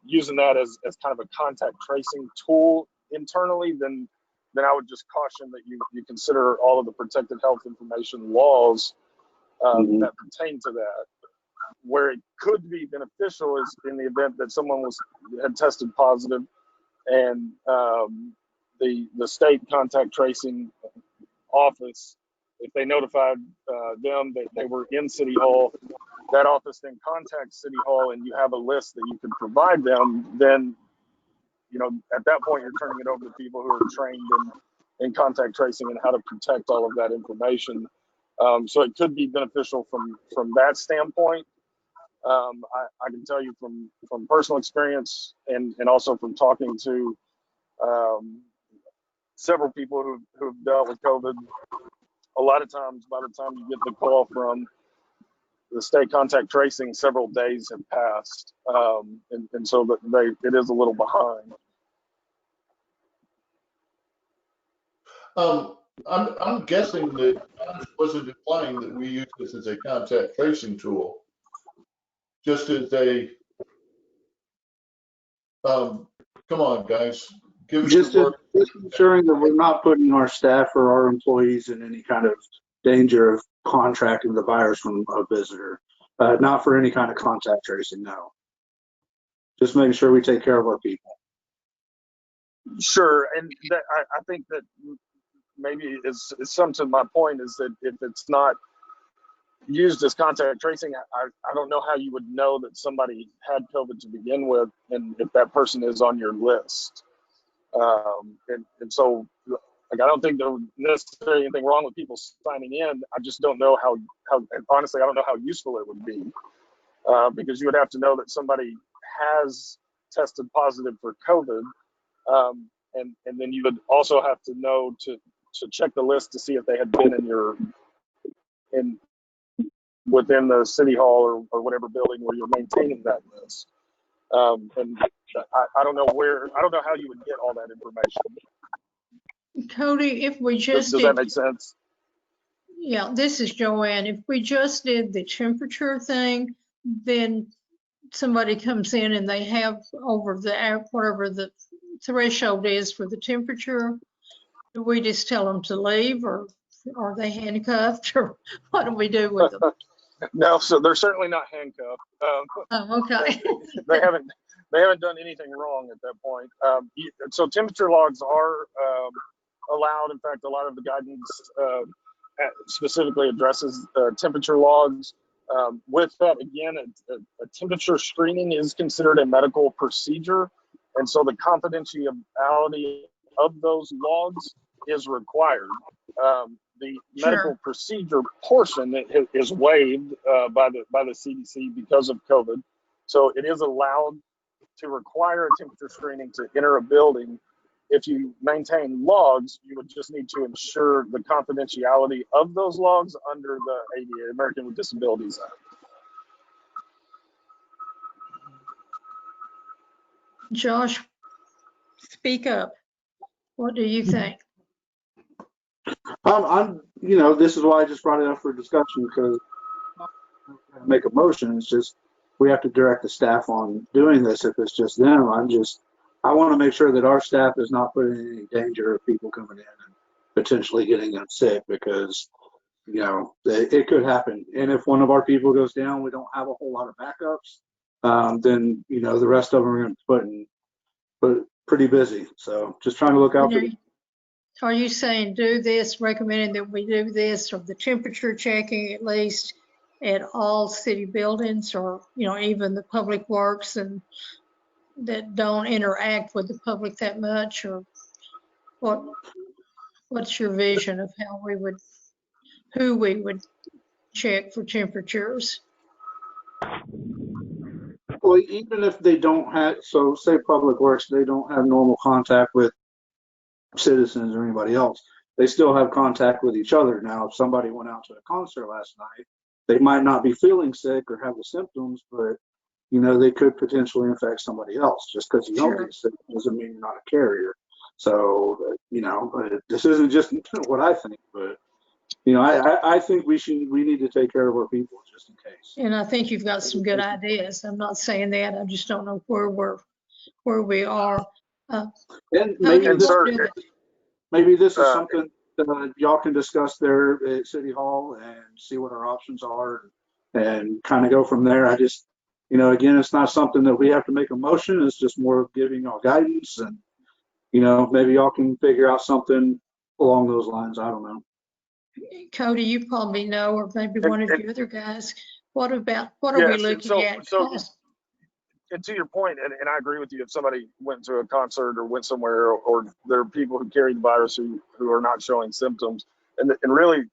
using that as kind of a contact tracing tool internally, then I would just caution that you consider all of the protected health information laws that pertain to that. Where it could be beneficial is in the event that someone had tested positive, and the state contact tracing office, if they notified them that they were in City Hall, that office then contacts City Hall, and you have a list that you could provide them. Then, at that point, you're turning it over to people who are trained in contact tracing and how to protect all of that information. So it could be beneficial from that standpoint. I can tell you from personal experience and also from talking to several people who've dealt with COVID, a lot of times by the time you get the call from the state contact tracing, several days have passed, and so that it is a little behind. I'm guessing that I wasn't implying that we use this as a contact tracing tool, just as a come on, guys, give us Just your word. ensuring that we're not putting our staff or our employees in any kind of danger of contracting the virus from a visitor. Not for any kind of contact tracing, no. Just making sure we take care of our people. Sure, and that, I think that maybe is some to my point is that if it's not used as contact tracing, I don't know how you would know that somebody had COVID to begin with, and if that person is on your list. And so, like, I don't think there would necessarily anything wrong with people signing in. I just don't know how honestly, I don't know how useful it would be, because you would have to know that somebody has tested positive for COVID, and then you would also have to know to check the list to see if they had been within the City Hall or whatever building where you're maintaining that list. And I don't know how you would get all that information. Cody, if we just Does that make sense? Yeah, this is Joanne. If we just did the temperature thing, then somebody comes in and they have over whatever the threshold is for the temperature, do we just tell them to leave, or are they handcuffed, or what do we do with them? No, so they're certainly not handcuffed. Oh, okay. They haven't done anything wrong at that point. So temperature logs are allowed. In fact, a lot of the guidance specifically addresses temperature logs. With that, again, a temperature screening is considered a medical procedure, and so the confidentiality of those logs is required. The medical procedure portion is waived by the CDC because of COVID, so it is allowed to require a temperature screening to enter a building. If you maintain logs, you would just need to ensure the confidentiality of those logs under the ADA, American with Disabilities Act. Josh, speak up. What do you think? This is why I just brought it up for discussion, because make a motion. It's just we have to direct the staff on doing this. If it's just them, I want to make sure that our staff is not putting in any danger of people coming in and potentially getting them sick, because it could happen. And if one of our people goes down, we don't have a whole lot of backups. Then the rest of them are going to be put pretty busy. So just trying to look out for. Are you saying do this, recommending that we do this, or the temperature checking at least at all city buildings, or even the public works and that don't interact with the public that much? Or what's your vision of how who we would check for temperatures? Well, even if they don't have, so say public works, they don't have normal contact with citizens or anybody else, they still have contact with each other. Now, if somebody went out to a concert last night, they might not be feeling sick or have the symptoms, but they could potentially infect somebody else. Just because you don't get sick doesn't mean you're not a carrier. So, this isn't just what I think, but I think we need to take care of our people just in case. And I think you've got some good ideas. I'm not saying that. I just don't know where we are. And maybe this is something that y'all can discuss there at City Hall and see what our options are and kind of go from there. I just, again, it's not something that we have to make a motion. It's just more of giving y'all guidance, and, maybe y'all can figure out something along those lines. I don't know. Cody, you probably know, or maybe one of the other guys. What are we looking at? And to your point, and I agree with you, if somebody went to a concert or went somewhere, or there are people who carry the virus who are not showing symptoms, and really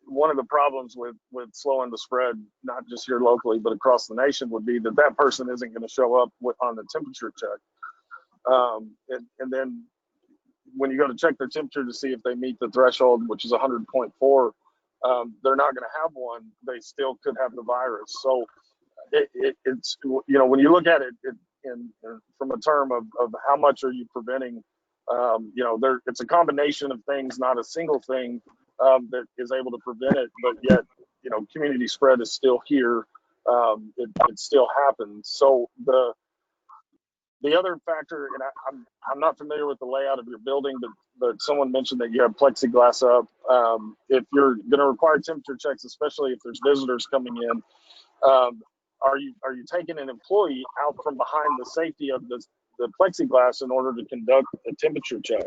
one of the problems with slowing the spread, not just here locally, but across the nation, would be that person isn't going to show up on the temperature check. And then when you go to check their temperature to see if they meet the threshold, which is 100.4, they're not going to have one. They still could have the virus. So it's when you look at it from a term of how much are you preventing, it's a combination of things, not a single thing that is able to prevent it, but yet community spread is still here. It still happens. So the other factor, and I'm not familiar with the layout of your building, but someone mentioned that you have plexiglass up. If you're going to require temperature checks, especially if there's visitors coming in, are you taking an employee out from behind the safety of the plexiglass in order to conduct a temperature check?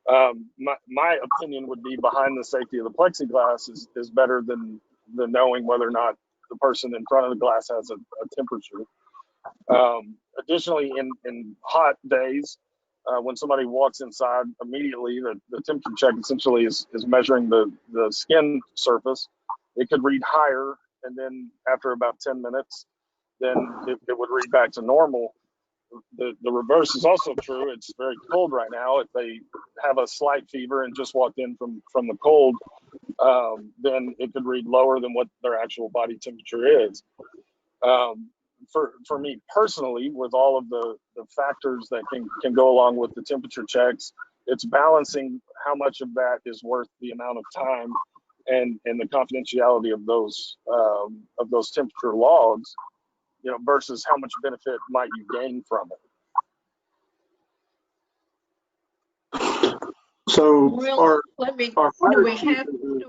My opinion would be behind the safety of the plexiglass is better than knowing whether or not the person in front of the glass has a temperature. Additionally, in hot days, when somebody walks inside, immediately the temperature check essentially is measuring the skin surface. It could read higher, and then after about 10 minutes, then it would read back to normal. The reverse is also true. It's very cold right now. If they have a slight fever and just walked in from the cold, then it could read lower than what their actual body temperature is. For me personally, with all of the factors that can go along with the temperature checks, it's balancing how much of that is worth the amount of time and the confidentiality of those temperature logs, versus how much benefit might you gain from it. So, well, do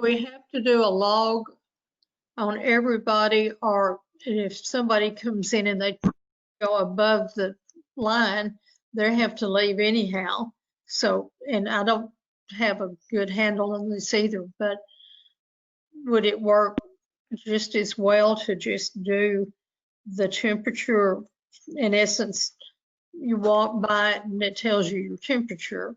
we have to do a log on everybody, or if somebody comes in and they go above the line, they have to leave anyhow? So, and I don't have a good handle on this either, but would it work just as well to just do the temperature? In essence, you walk by it and it tells you your temperature.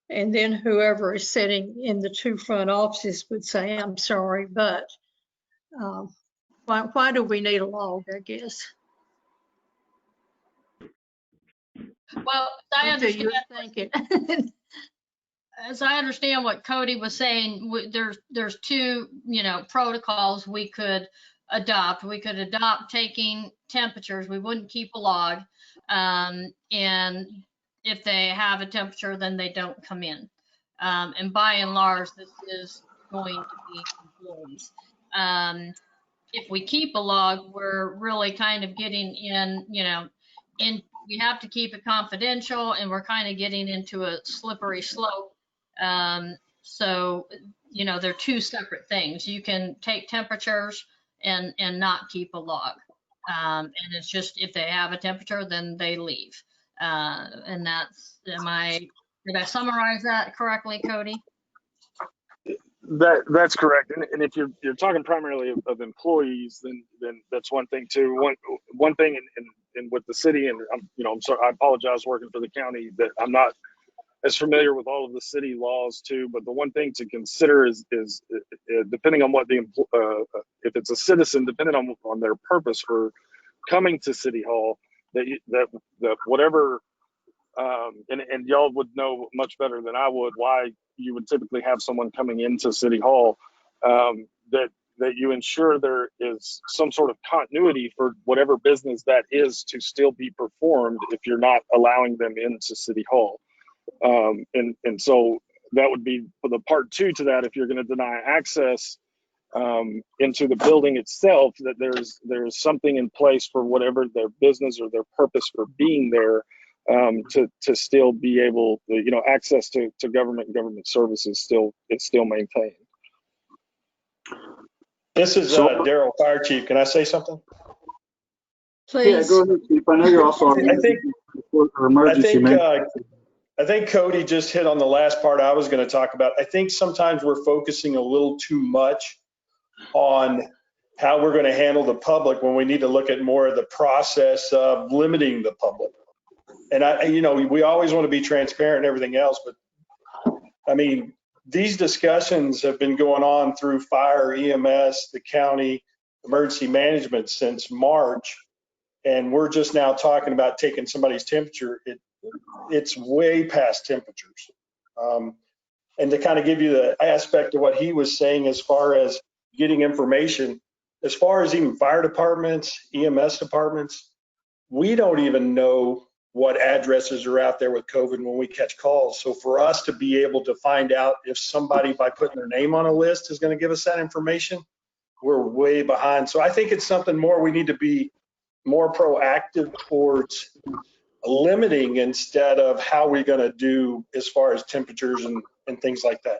And then whoever is sitting in the two front offices would say, I'm sorry, but why do we need a log, I guess? Well, I What do understand. you think? As I understand what Cody was saying, there's two, protocols we could adopt. We could adopt taking temperatures. We wouldn't keep a log. And if they have a temperature, then they don't come in. And by and large, this is going to be employees. If we keep a log, we're really kind of getting in, we have to keep it confidential, and we're kind of getting into a slippery slope. So, they're two separate things. You can take temperatures and not keep a log. And it's just if they have a temperature, then they leave. And did I summarize that correctly, Cody? That's correct. And if you're talking primarily of employees, then that's one thing too. One thing and with the city, and I'm sorry, I apologize working for the county that I'm not as familiar with all of the city laws too. But the one thing to consider is depending on what if it's a citizen, depending on their purpose for coming to City Hall, that whatever. And y'all would know much better than I would why you would typically have someone coming into City Hall, that you ensure there is some sort of continuity for whatever business that is to still be performed if you're not allowing them into City Hall. And so that would be for the part two to that. If you're going to deny access into the building itself, that there's something in place for whatever their business or their purpose for being there, to still be able, access to government and government services it's still maintained. This is Daryl, Fire Chief. Can I say something? Please. Yeah, go ahead, Chief. I know you're also on I think Cody just hit on the last part I was going to talk about. I think sometimes we're focusing a little too much on how we're going to handle the public when we need to look at more of the process of limiting the public. And we always want to be transparent and everything else, but I mean, these discussions have been going on through fire, EMS, the county, emergency management since March, and we're just now talking about taking somebody's temperature. It's way past temperatures. And to kind of give you the aspect of what he was saying as far as getting information, as far as even fire departments, EMS departments, we don't even know what addresses are out there with COVID when we catch calls. So for us to be able to find out if somebody by putting their name on a list is going to give us that information, we're way behind. So I think it's something more we need to be more proactive towards limiting instead of how we're going to do as far as temperatures and things like that.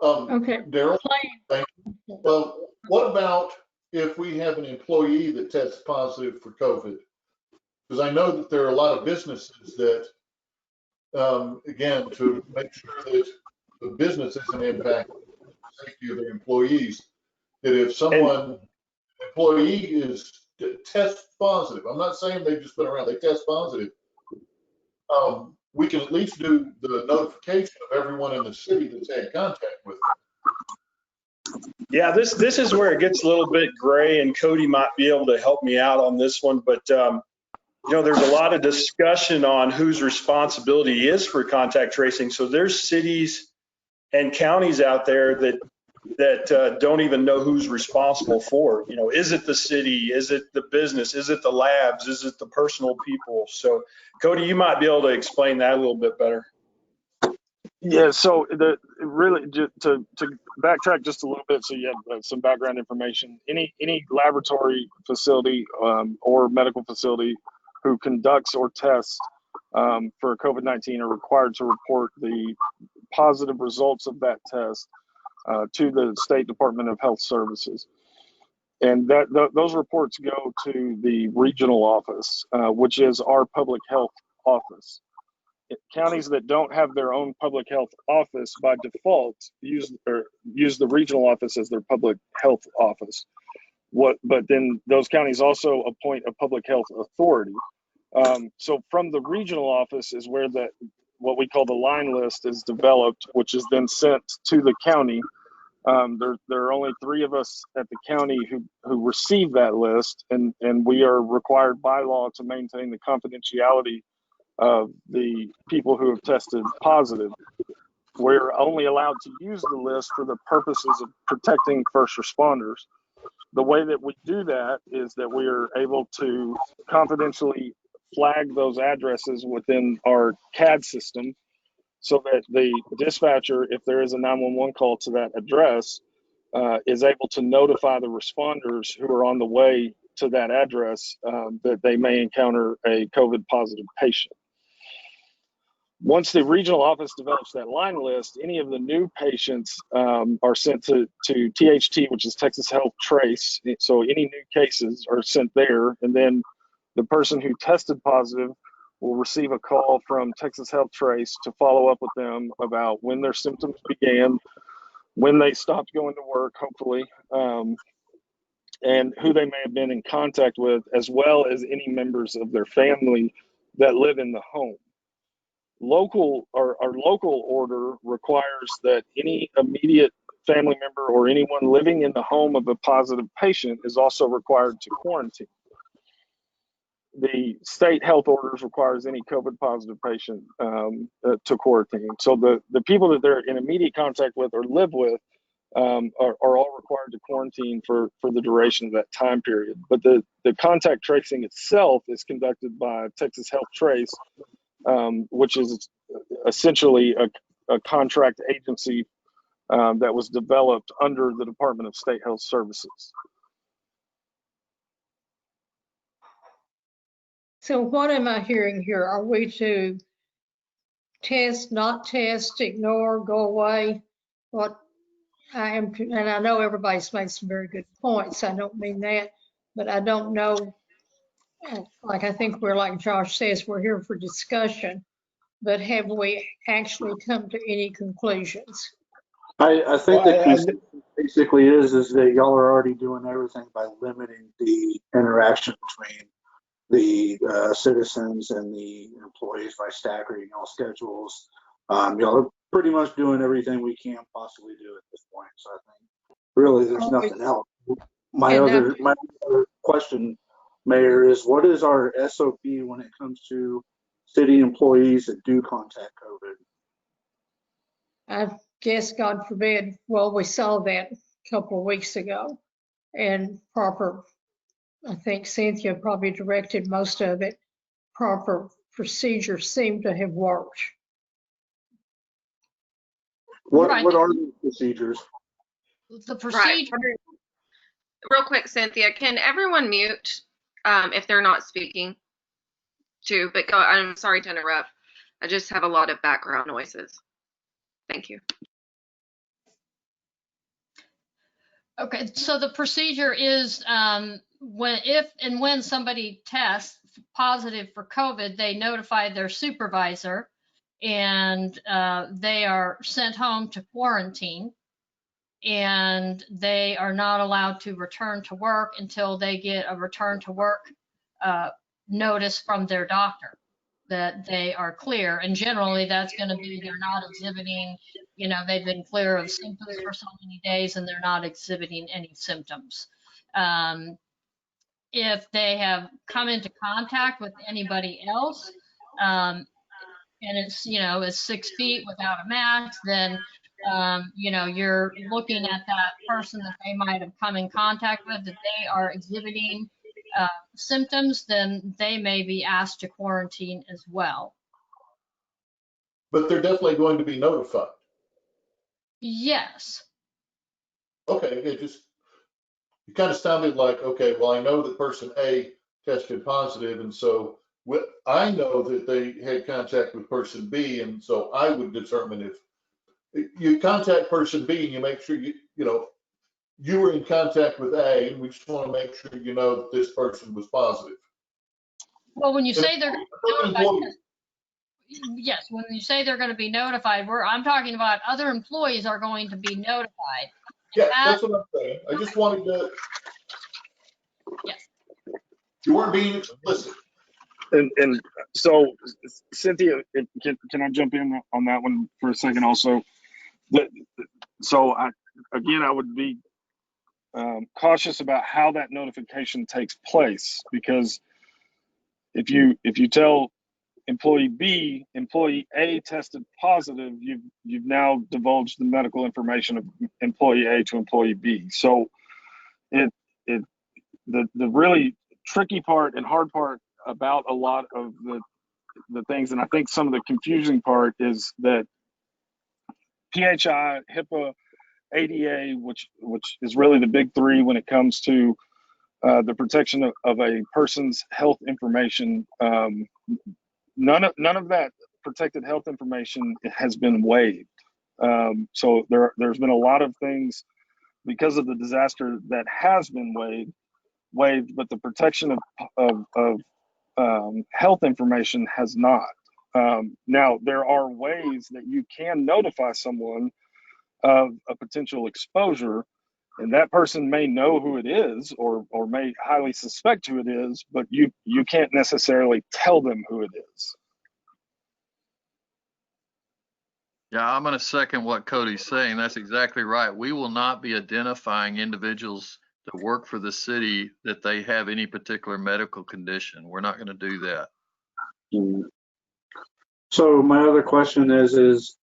Okay. Daryl, thank you. Well, what about if we have an employee that tests positive for COVID? Because I know that there are a lot of businesses that, again, to make sure that the business isn't impacted, the safety of their employees, that if employee tests positive, I'm not saying they've just been around, they test positive, we can at least do the notification of everyone in the city that's had contact with them. Yeah, this is where it gets a little bit gray, and Cody might be able to help me out on this one. But there's a lot of discussion on whose responsibility is for contact tracing. So there's cities and counties out there that don't even know who's responsible for it. Is it the city? Is it the business? Is it the labs? Is it the personal people? So Cody, you might be able to explain that a little bit better. Yeah, so really to backtrack just a little bit, so you have some background information. Any laboratory facility or medical facility who conducts or tests for COVID-19 are required to report the positive results of that test to the State Department of Health Services, and those reports go to the regional office, which is our public health office. counties that don't have their own public health office by default use the regional office as their public health office. But then those counties also appoint a public health authority. So from the regional office is where what we call the line list is developed, which is then sent to the county. There are only 3 of us at the county who receive that list, and we are required by law to maintain the confidentiality of the people who have tested positive. We're only allowed to use the list for the purposes of protecting first responders. The way that we do that is that we are able to confidentially flag those addresses within our CAD system so that the dispatcher, if there is a 911 call to that address, is able to notify the responders who are on the way to that address that they may encounter a COVID positive patient. Once the regional office develops that line list, any of the new patients are sent to THT, which is Texas Health Trace. So any new cases are sent there, and then the person who tested positive will receive a call from Texas Health Trace to follow up with them about when their symptoms began, when they stopped going to work, hopefully, and who they may have been in contact with, as well as any members of their family that live in the home. Our local order requires that any immediate family member or anyone living in the home of a positive patient is also required to quarantine. The state health orders requires any COVID positive patient to quarantine. So the people that they're in immediate contact with or live with are all required to quarantine for the duration of that time period. But the contact tracing itself is conducted by Texas Health Trace, which is essentially a contract agency that was developed under the Department of State Health Services. So what am I hearing here? Are we to test, not test, ignore, go away? What I am, and I know everybody's made some very good points. I don't mean that, but I don't know. Like, I think we're, like Josh says, we're here for discussion, but have we actually come to any conclusions? I think the consensus basically is that y'all are already doing everything by limiting the interaction between the citizens and the employees by staggering y'all schedules. Y'all are pretty much doing everything we can possibly do at this point. So I think really there's nothing else. My other question, Mayor, is what is our SOP when it comes to city employees that do contact COVID? I guess, God forbid, well, we saw that a couple of weeks ago, and I think Cynthia probably directed most of it, proper procedures seem to have worked. What are the procedures? The procedure. Right. Real quick, Cynthia, can everyone mute if they're not speaking too? But I'm sorry to interrupt. I just have a lot of background noises. Thank you. Okay, so the procedure is when somebody tests positive for COVID, they notify their supervisor, and they are sent home to quarantine, and they are not allowed to return to work until they get a return to work notice from their doctor that they are clear. And generally that's going to be they're not exhibiting, they've been clear of symptoms for so many days and they're not exhibiting any symptoms. If they have come into contact with anybody else, and it's, is 6 feet without a mask, then, you're looking at that person that they might have come in contact with, that they are exhibiting symptoms, then they may be asked to quarantine as well. But they're definitely going to be notified. Yes. Okay, it kind of sounded like, okay, well, I know that person A tested positive, and so I know that they had contact with person B, and so I would determine if you contact person B and you make sure you were in contact with A, and we just want to make sure you know that this person was positive. Well, when you say they're notified, yes, when you say they're going to be notified, I'm talking about other employees are going to be notified. Yeah, that's what I'm saying. I just wanted to. Yes. You weren't being explicit. And so, Cynthia, can I jump in on that one for a second also? So I would be cautious about how that notification takes place, because if you tell employee B, employee A tested positive, you've now divulged the medical information of employee A to employee B. So the really tricky part and hard part about a lot of the things, and I think some of the confusing part, is that PHI, HIPAA, ADA, which is really the big three when it comes to the protection of a person's health information. None of that protected health information has been waived. So there's been a lot of things because of the disaster that has been waived, but the protection of health information has not. Now, there are ways that you can notify someone of a potential exposure, and that person may know who it is or may highly suspect who it is, but you can't necessarily tell them who it is. Yeah, I'm going to second what Cody's saying. That's exactly right. We will not be identifying individuals that work for the city that they have any particular medical condition. We're not going to do that. So my other question is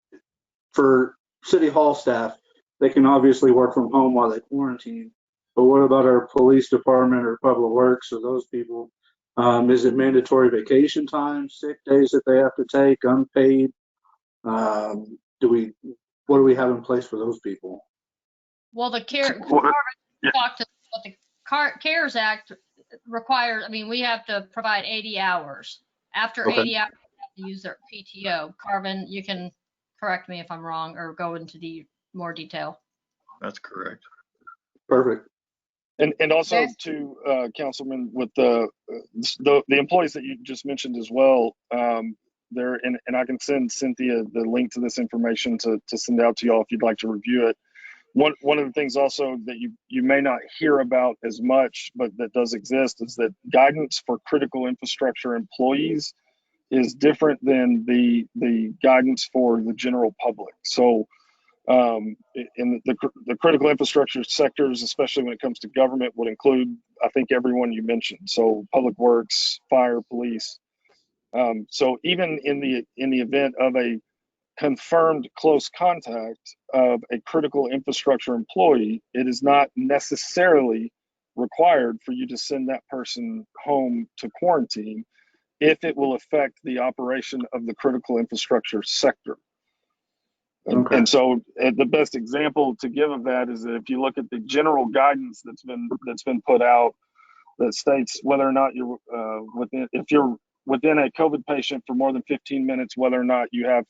for City Hall staff, they can obviously work from home while they quarantine, but what about our police department or public works or those people? Is it mandatory vacation time, sick days that they have to take, unpaid? What do we have in place for those people? Well, the CARES Act requires, I mean, we have to provide 80 hours. After Okay. 80 hours, they have to use their PTO. Carvin, you can correct me if I'm wrong or go into the more detail. That's correct. Perfect. And also to Councilman, with the employees that you just mentioned as well, there, and I can send Cynthia the link to this information to send out to y'all if you'd like to review it. One of the things also that you may not hear about as much, but that does exist, is that guidance for critical infrastructure employees is different than the guidance for the general public. So in the critical infrastructure sectors, especially when it comes to government, would include, I think, everyone you mentioned. So public works, fire, police. So even in the event of a confirmed close contact of a critical infrastructure employee, it is not necessarily required for you to send that person home to quarantine if it will affect the operation of the critical infrastructure sector. Okay. And so the best example to give of that is that if you look at the general guidance that's been put out that states whether or not you're if you're within a COVID patient for more than 15 minutes, whether or not you have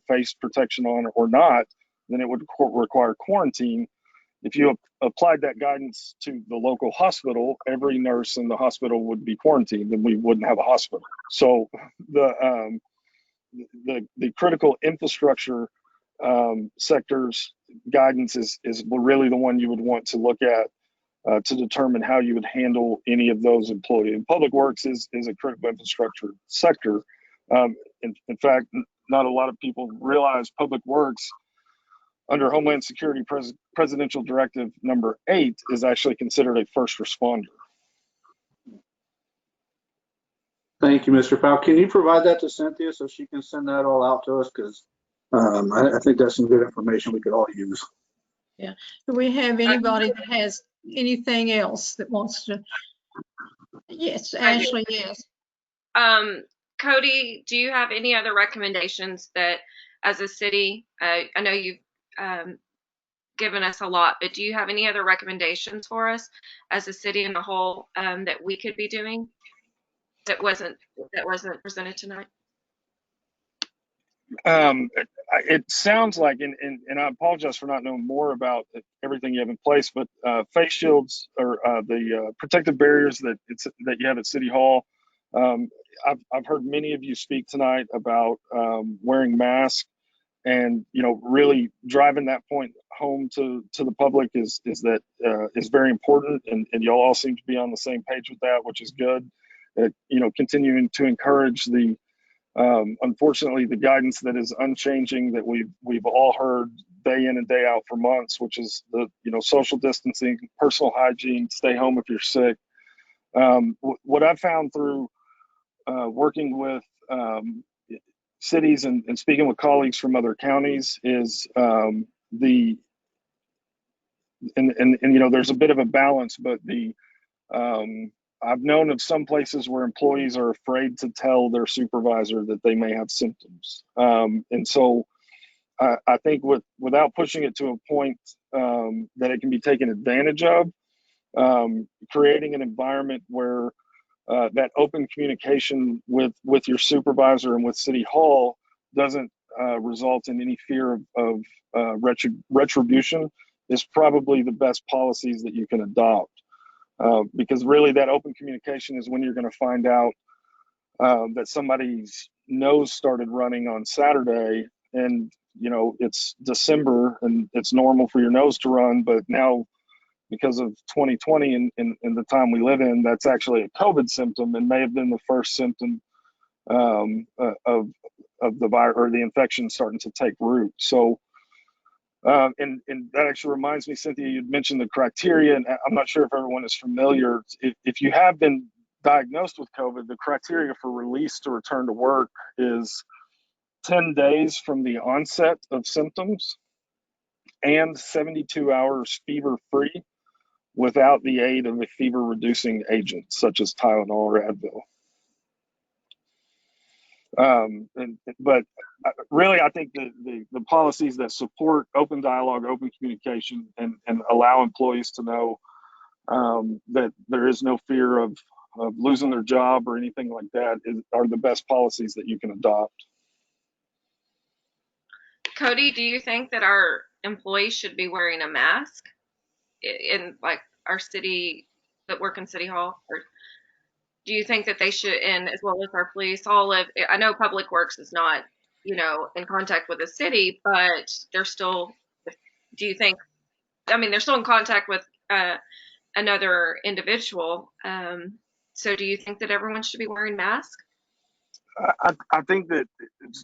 face protection on or not, then it would require quarantine. If you applied that guidance to the local hospital, every nurse in the hospital would be quarantined, and we wouldn't have a hospital. So the critical infrastructure sector's guidance is really the one you would want to look at to determine how you would handle any of those employees. And public works is a critical infrastructure sector. In fact, not a lot of people realize public works under Homeland Security Presidential Directive number 8 is actually considered a first responder. Thank you, Mr. Powell. Can you provide that to Cynthia so she can send that all out to us? Because I think that's some good information we could all use. Yeah. Do we have anybody that has anything else that wants to? Yes, Ashley, yes. Cody, do you have any other recommendations that as a city, I know you've given us a lot, but do you have any other recommendations for us as a city in a whole that we could be doing that wasn't presented tonight? It sounds like, and I apologize for not knowing more about everything you have in place, but face shields or the protective barriers that you have at City Hall. I've heard many of you speak tonight about wearing masks, and really driving that point home to the public is that is very important, and y'all all seem to be on the same page with that, which is good. Continuing to encourage the unfortunately the guidance that is unchanging, that we've all heard day in and day out for months, which is the social distancing, personal hygiene, stay home if you're sick. What I've found through working with cities and speaking with colleagues from other counties is there's a bit of a balance, but I've known of some places where employees are afraid to tell their supervisor that they may have symptoms. And so I think without pushing it to a point that it can be taken advantage of, creating an environment where that open communication with your supervisor and with City Hall doesn't result in any fear of retribution is probably the best policies that you can adopt. Because really that open communication is when you're going to find out that somebody's nose started running on Saturday, and it's December and it's normal for your nose to run, but now because of 2020 and the time we live in, that's actually a COVID symptom and may have been the first symptom of the virus or the infection starting to take root. So and that actually reminds me, Cynthia, you'd mentioned the criteria, and I'm not sure if everyone is familiar. If you have been diagnosed with COVID, the criteria for release to return to work is 10 days from the onset of symptoms and 72 hours fever-free without the aid of a fever-reducing agent, such as Tylenol or Advil. But really, I think the policies that support open dialogue, open communication, and allow employees to know that there is no fear of losing their job or anything like that are the best policies that you can adopt. Cody, do you think that our employees should be wearing a mask in like our city that work in City Hall? Or do you think that they should, and as well as our police, all of, I know Public Works is not, in contact with the city, but they're still, do you think, they're still in contact with another individual. So do you think that everyone should be wearing masks? I think that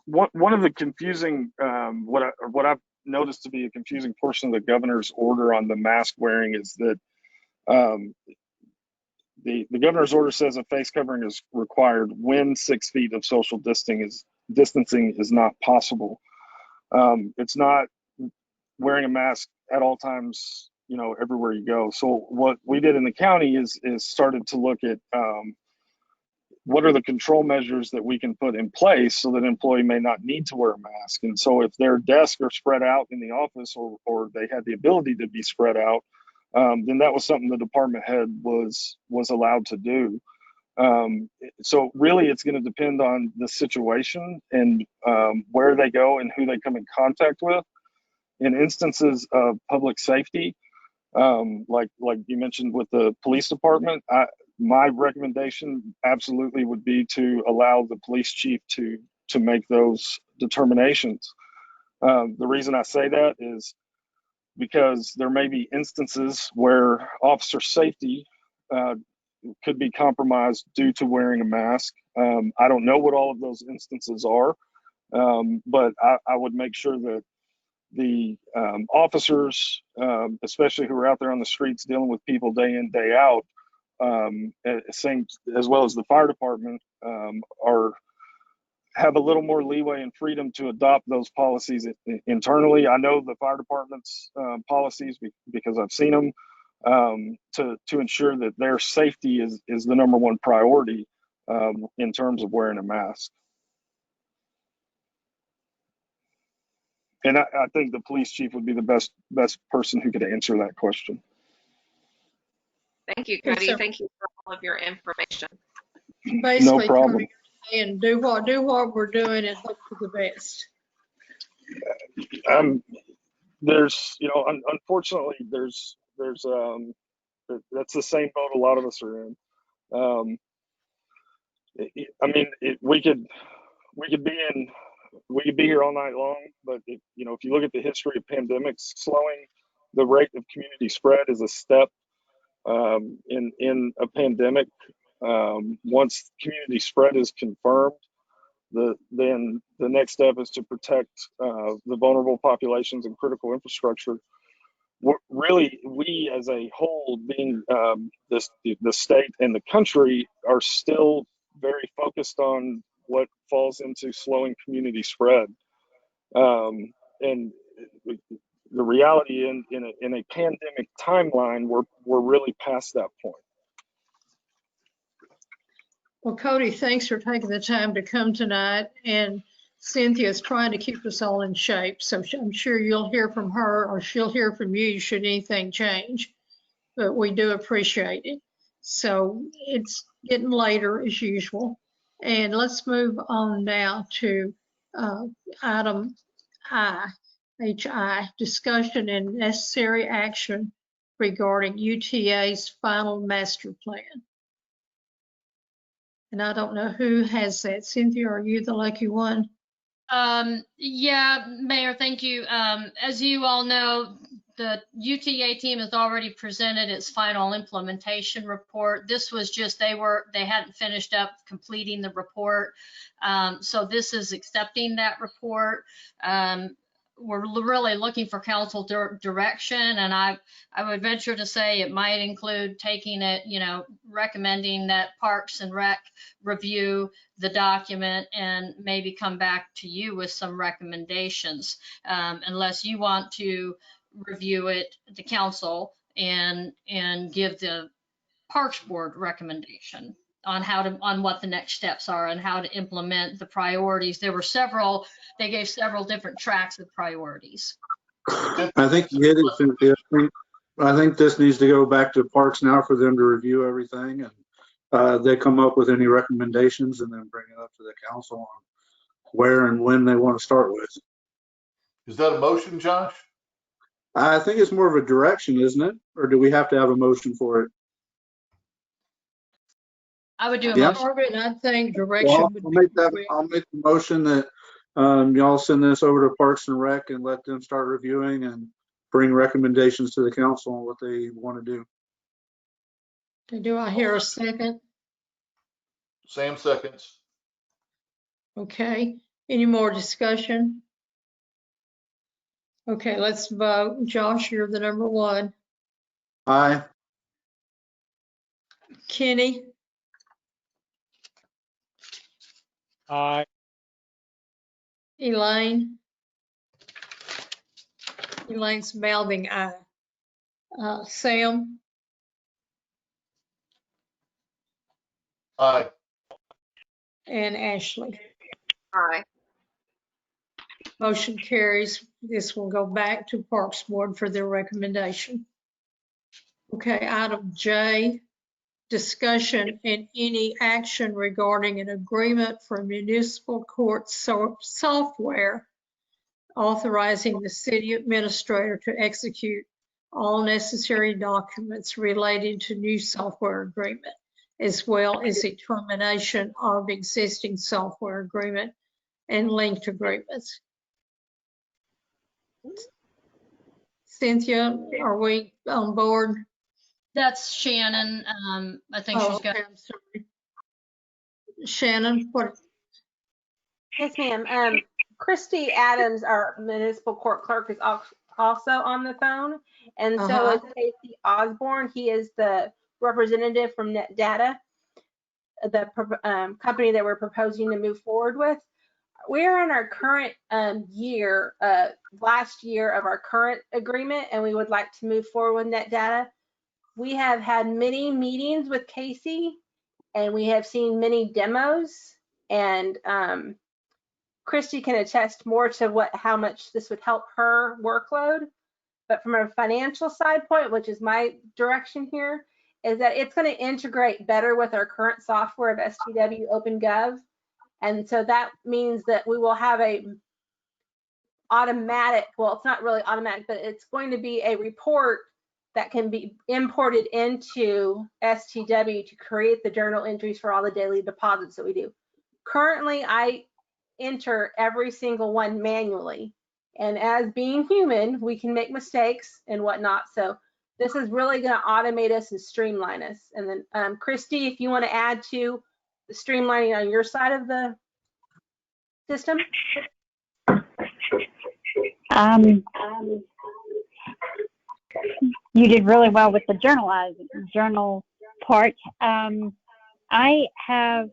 one of the confusing, what I've noticed to be a confusing portion of the governor's order on the mask wearing is that the governor's order says a face covering is required when 6 feet of social distancing is not possible. It's not wearing a mask at all times, everywhere you go. So what we did in the county is started to look at what are the control measures that we can put in place so that an employee may not need to wear a mask. And so if their desks are spread out in the office or they had the ability to be spread out, then that was something the department head was allowed to do. So really it's going to depend on the situation and where they go and who they come in contact with. In instances of public safety, like you mentioned with the police department, my recommendation absolutely would be to allow the police chief to make those determinations. The reason I say that is because there may be instances where officer safety could be compromised due to wearing a mask. I don't know what all of those instances are, but I would make sure that the officers, especially who are out there on the streets dealing with people day in, day out, same as well as the fire department, have a little more leeway and freedom to adopt those policies internally. I know the fire department's policies because I've seen them to ensure that their safety is the number one priority in terms of wearing a mask. And I think the police chief would be the best person who could answer that question. Thank you, Cody. Thank you for all of your information. Basically, no problem. And do what we're doing and hope for the best. There's, unfortunately, there's that's the same boat a lot of us are in. I mean, we could be here all night long, but if you look at the history of pandemics, slowing the rate of community spread is a step in a pandemic. Once community spread is confirmed, then the next step is to protect the vulnerable populations and critical infrastructure. Really, we as a whole, being the state and the country, are still very focused on what falls into slowing community spread. And the reality in a pandemic timeline, we're really past that point. Well, Cody, thanks for taking the time to come tonight. And Cynthia's trying to keep us all in shape. So I'm sure you'll hear from her or she'll hear from you should anything change. But we do appreciate it. So it's getting later as usual. And let's move on now to item I, HI, discussion and necessary action regarding UTA's final master plan. And I don't know who has that. Cynthia, are you the lucky one? Yeah, Mayor, thank you. As you all know, the UTA team has already presented its final implementation report. This was just, they hadn't finished up completing the report. So this is accepting that report. We're really looking for council direction, and I would venture to say it might include taking it, recommending that Parks and Rec review the document and maybe come back to you with some recommendations, unless you want to review it, the council, and give the Parks Board recommendation on what the next steps are and how to implement the priorities. There were they gave several different tracks of priorities. I think you hit it, Cynthia. I think this needs to go back to Parks now for them to review everything, and they come up with any recommendations and then bring it up to the council on where and when they want to start with. Is that a motion, Josh? I think it's more of a direction, isn't it? Or do we have to have a motion for it? I would do a Yeah. motion. I think direction Well, would I'll be make that. great. I'll make the motion that y'all send this over to Parks and Rec and let them start reviewing and bring recommendations to the council on what they want to do. Okay, do I hear a second? Sam seconds. Okay, any more discussion? Okay, let's vote. Josh, you're the number one. Aye. Kenny? Aye. Elaine? Elaine's mouthing aye. Sam? Aye. And Ashley? Aye. Motion carries. This will go back to Parks Board for their recommendation. Okay, item J, discussion and any action regarding an agreement for municipal court software authorizing the city administrator to execute all necessary documents relating to new software agreement, as well as a termination of existing software agreement and linked agreements. Cynthia, are we on board? That's Shannon. I think she's got. Okay, I'm sorry. Shannon, what? Yes, ma'am. Christy Adams, our municipal court clerk, is also on the phone, and so is Casey Osborne. He is the representative from Net Data, the company that we're proposing to move forward with. We're in our current year, last year of our current agreement, and we would like to move forward with Net Data. We have had many meetings with Casey, and we have seen many demos, and Christy can attest more to how much this would help her workload. But from a financial side point, which is my direction here, is that it's going to integrate better with our current software of STW OpenGov. And so that means that we will have a automatic, well, it's not really automatic, but it's going to be a report that can be imported into STW to create the journal entries for all the daily deposits that we do. Currently, I enter every single one manually. And as being human, we can make mistakes and whatnot. So this is really going to automate us and streamline us. And then Christy, if you want to add to the streamlining on your side of the system. You did really well with the journal part. I have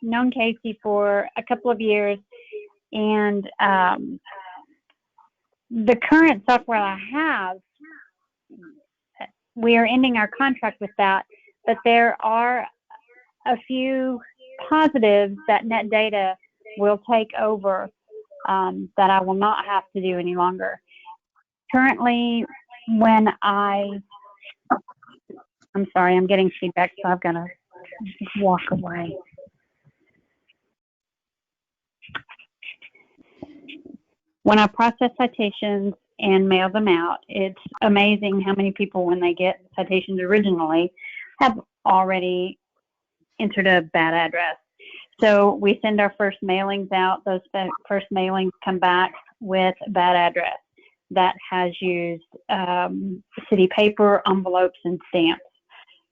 known Casey for a couple of years, and the current software I have, we are ending our contract with that, but there are a few positives that Net Data will take over that I will not have to do any longer. Currently, when I'm sorry, I'm getting feedback, so I've got to walk away. When I process citations and mail them out, it's amazing how many people, when they get citations originally, have already entered a bad address. So we send our first mailings out. Those first mailings come back with a bad address that has used city paper, envelopes, and stamps,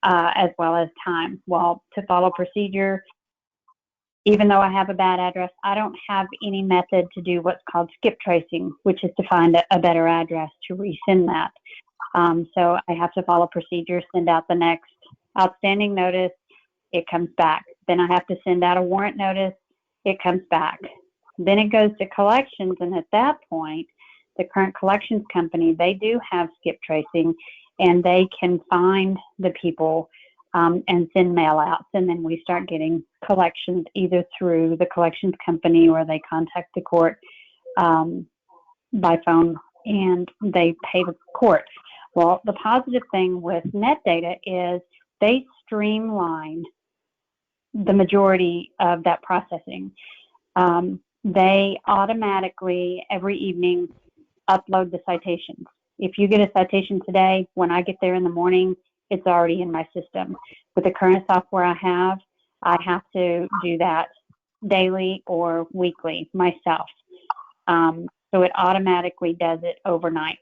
as well as time. Well, to follow procedure, even though I have a bad address, I don't have any method to do what's called skip tracing, which is to find a better address to resend that. So I have to follow procedure, send out the next outstanding notice, it comes back. Then I have to send out a warrant notice, it comes back. Then it goes to collections, and at that point, the current collections company, they do have skip tracing, and they can find the people and send mail outs, and then we start getting collections either through the collections company or they contact the court by phone and they pay the court. Well, the positive thing with Net Data is they streamline the majority of that processing. They automatically every evening upload the citations. If you get a citation today, when I get there in the morning, it's already in my system. With the current software I have to do that daily or weekly myself. So it automatically does it overnight.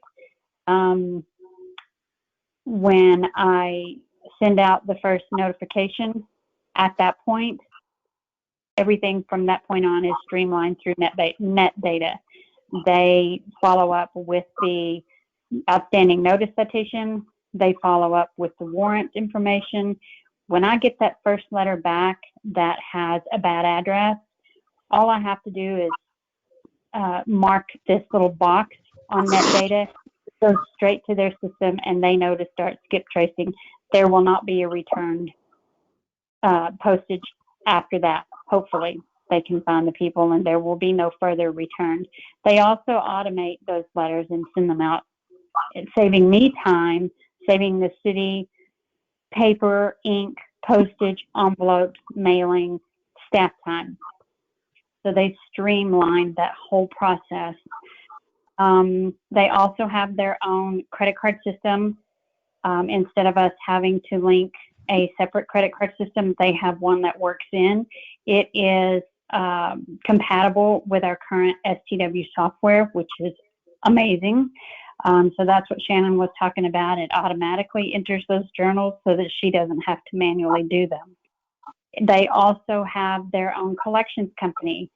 When I send out the first notification, at that point, everything from that point on is streamlined through Net Data. They follow up with the outstanding notice citation. They follow up with the warrant information. When I get that first letter back that has a bad address, all I have to do is mark this little box on Net Data, goes straight to their system, and they know to start skip tracing. There will not be a returned postage after that. Hopefully, they can find the people, and there will be no further returns. They also automate those letters and send them out, saving me time, saving the city paper, ink, postage, envelopes, mailing, staff time. So they streamlined that whole process. They also have their own credit card system. Instead of us having to link a separate credit card system, they have one that works in. It is compatible with our current STW software, which is amazing. So that's what Shannon was talking about. It automatically enters those journals so that she doesn't have to manually do them. They also have their own collections company.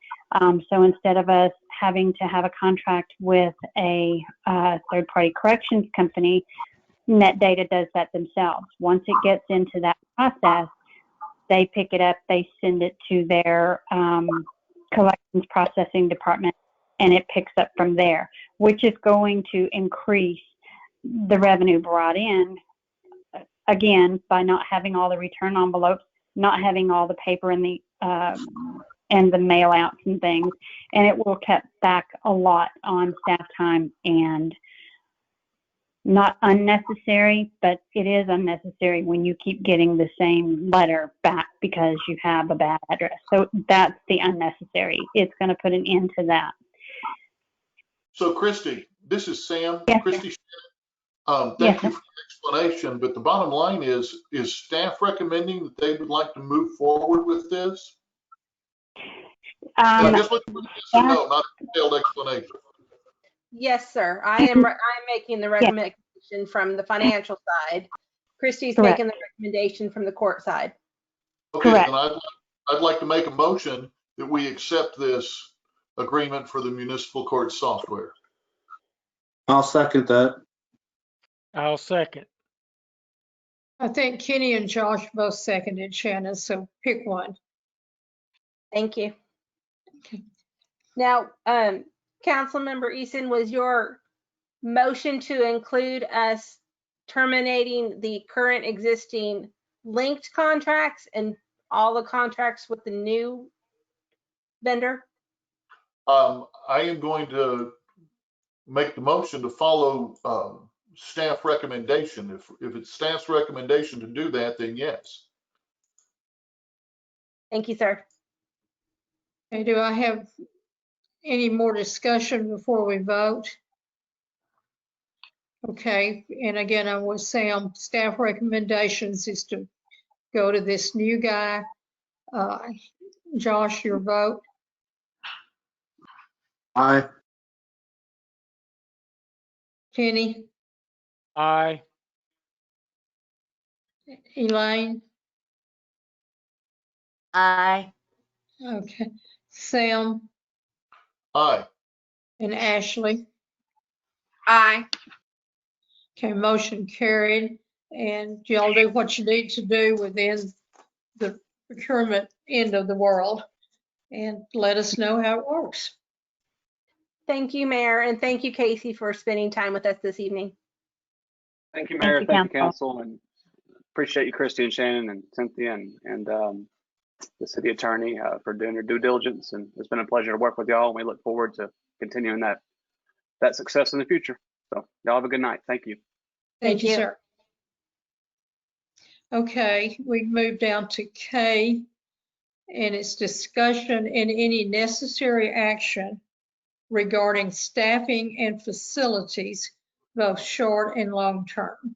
So instead of us having to have a contract with a third-party corrections company, Net Data does that themselves. Once it gets into that process, they pick it up, they send it to their collections processing department, and it picks up from there, which is going to increase the revenue brought in, again, by not having all the return envelopes, not having all the paper and the mail outs and things, and it will cut back a lot on staff time, and not unnecessary, but it is unnecessary when you keep getting the same letter back because you have a bad address. So that's the unnecessary. It's going to put an end to that. So Christy, this is Sam. Yes, Christy, Yes, thank you for explanation, but the bottom line is staff recommending that they would like to move forward with this? I'm just looking for a yes or no, not a detailed explanation. Yes, sir. I'm making the recommendation from the financial side. Christy's Correct. making the recommendation from the court side. Okay, Correct. then I'd like to make a motion that we accept this agreement for the municipal court software. I'll second that. I'll second. I think Kenny and Josh both seconded, Shannon, so pick one. Thank you. Okay. Now, Councilmember Eason, was your motion to include us terminating the current existing linked contracts and all the contracts with the new vendor? I am going to make the motion to follow staff recommendation. If it's staff's recommendation to do that, then yes. Thank you, sir. Okay, do I have any more discussion before we vote? Okay, and again, I will say staff recommendations is to go to this new guy. Josh, your vote? Aye. Kenny? Aye. Elaine? Aye. Okay. Sam? Aye. And Ashley? Aye. Okay, motion carried. And y'all do what you need to do within the procurement end of the world and let us know how it works. Thank you, Mayor, and thank you, Casey, for spending time with us this evening. Thank you, Mayor. Thank Thank you, you, Council, and appreciate you, Christy and Shannon and Cynthia and the city attorney for doing your due diligence. And it's been a pleasure to work with y'all. And we look forward to continuing that success in the future. So y'all have a good night. Thank you. Thank you, sir. Okay, we move down to K, and it's discussion and any necessary action regarding staffing and facilities, both short and long term.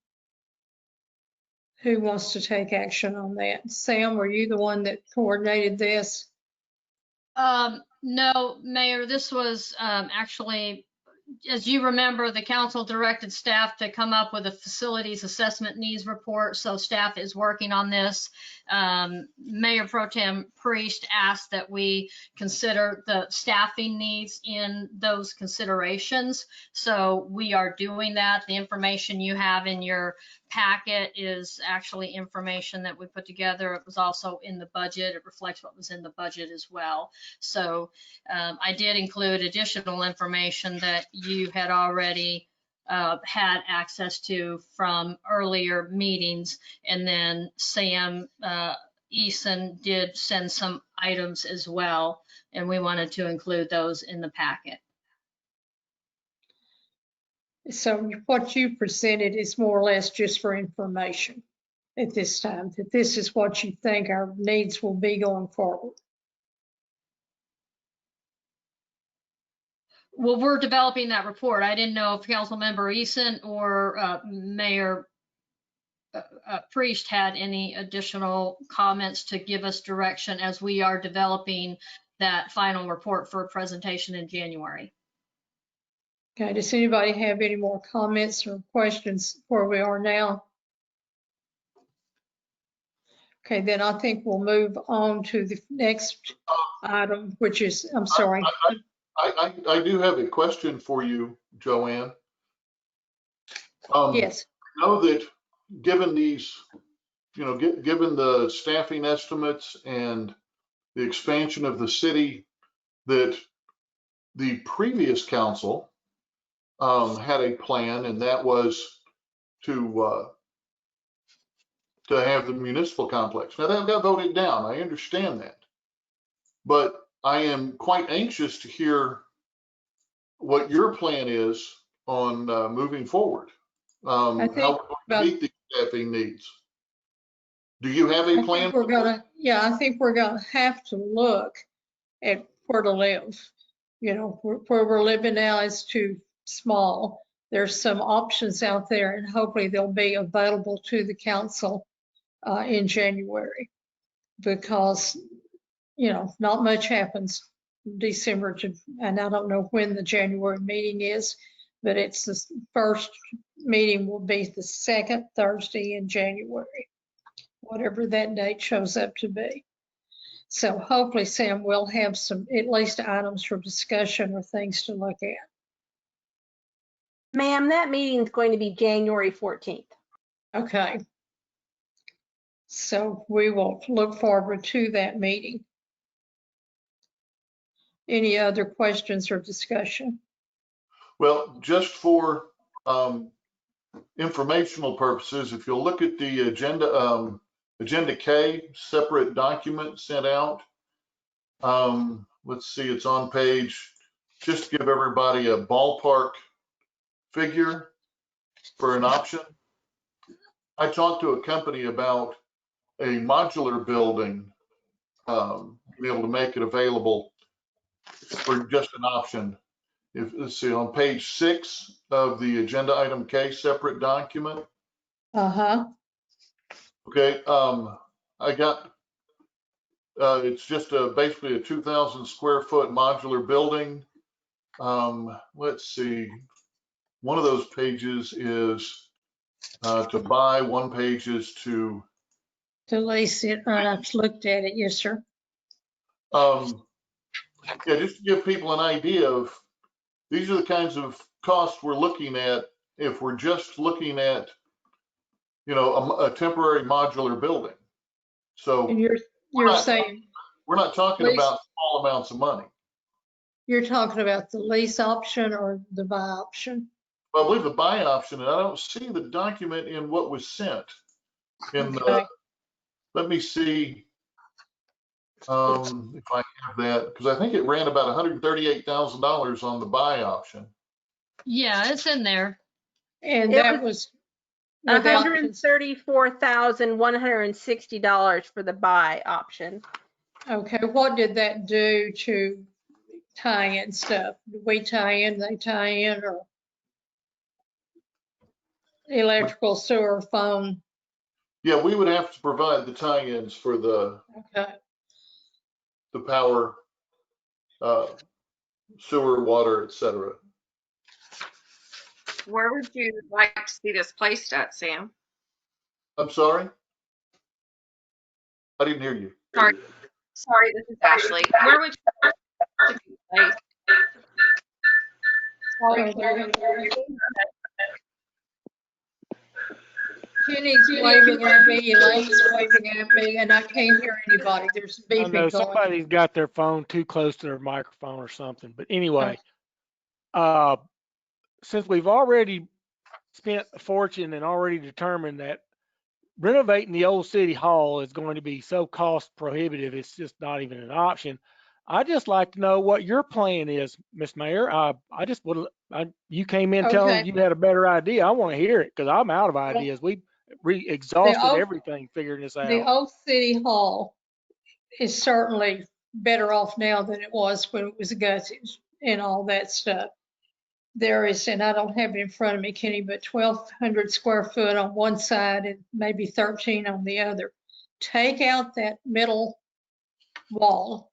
Who wants to take action on that? Sam, were you the one that coordinated this? No, Mayor, this was actually, as you remember, the council directed staff to come up with a facilities assessment needs report. So staff is working on this. Mayor Pro Tem Priest asked that we consider the staffing needs in those considerations. So we are doing that. The information you have in your packet is actually information that we put together. It was also in the budget. It reflects what was in the budget as well. So I did include additional information that you had already had access to from earlier meetings. And then Sam Eason did send some items as well, and we wanted to include those in the packet. So what you presented is more or less just for information at this time, that this is what you think our needs will be going forward. Well, we're developing that report. I didn't know if Councilmember Eason or Mayor Priest had any additional comments to give us direction as we are developing that final report for presentation in January. Okay, does anybody have any more comments or questions where we are now? Okay, then I think we'll move on to the next item, which is, I'm sorry. I do have a question for you, Joanne. Yes. I know that given these, given the staffing estimates and the expansion of the city, that the previous council had a plan, and that was to have the municipal complex. Now that got voted down. I understand that, but I am quite anxious to hear what your plan is on moving forward. How we're going to meet these staffing needs. Do you have a plan? I think we're gonna have to look at where to live. Where we're living now is too small. there's some options out there, and hopefully they'll be available to the council in January, because, you know, not much happens December to, and I don't know when the January meeting is, but it's the first meeting will be the second Thursday in January, whatever that date shows up to be. So hopefully, Sam, we'll have some, at least items for discussion or things to look at. Ma'am, that meeting is going to be January 14th. Okay. So we will look forward to that meeting. Any other questions or discussion? Well, just for informational purposes, if you'll look at the agenda, Agenda K, separate document sent out. Let's see, it's on page, just to give everybody a ballpark figure for an option. I talked to a company about a modular building, being able to make it available for just an option. Let's see, on page 6 of the agenda item K, separate document. Okay, I got, it's just basically a 2,000 square foot modular building. Let's see, one of those pages is to buy, one page is to lease it. I've looked at it, yes, sir. Yeah, just to give people an idea of, these are the kinds of costs we're looking at if we're just looking at, you know, a temporary modular building. So And you're saying we're not talking lease, about small amounts of money. you're talking about the lease option or the buy option? Well, I believe the buy option, and I don't see the document in what was sent. In Okay. Let me see if I have that, because I think it ran about $138,000 on the buy option. Yeah, it's in there. And It that was without $134,160 for the buy option. Okay, what did that do to tie-in stuff? Did we tie in, they tie in, or electrical, sewer, phone? Yeah, we would have to provide the tie-ins for the power, sewer, water, etc. Where would you like to see this placed at, Sam? I'm sorry? I didn't hear you. Sorry, this is Ashley. Where would you like to be placed? Sorry, Kenny's waving at me, Elaine's waving at me, and I can't hear anybody. There's I beeping know going. somebody's got their phone too close to their microphone or something. But anyway, since we've already spent a fortune and already determined that renovating the old city hall is going to be so cost prohibitive, it's just not even an option. I just like to know what your plan is, Miss Mayor. I just would. You came in telling you had a better idea. I want to hear it because I'm out of ideas. We exhausted everything figuring this out. The old city hall is certainly better off now than it was when it was gutted and all that stuff. There is, and I don't have it in front of me, Kenny, but 1,200 square foot on one side and maybe 13 on the other. Take out that middle wall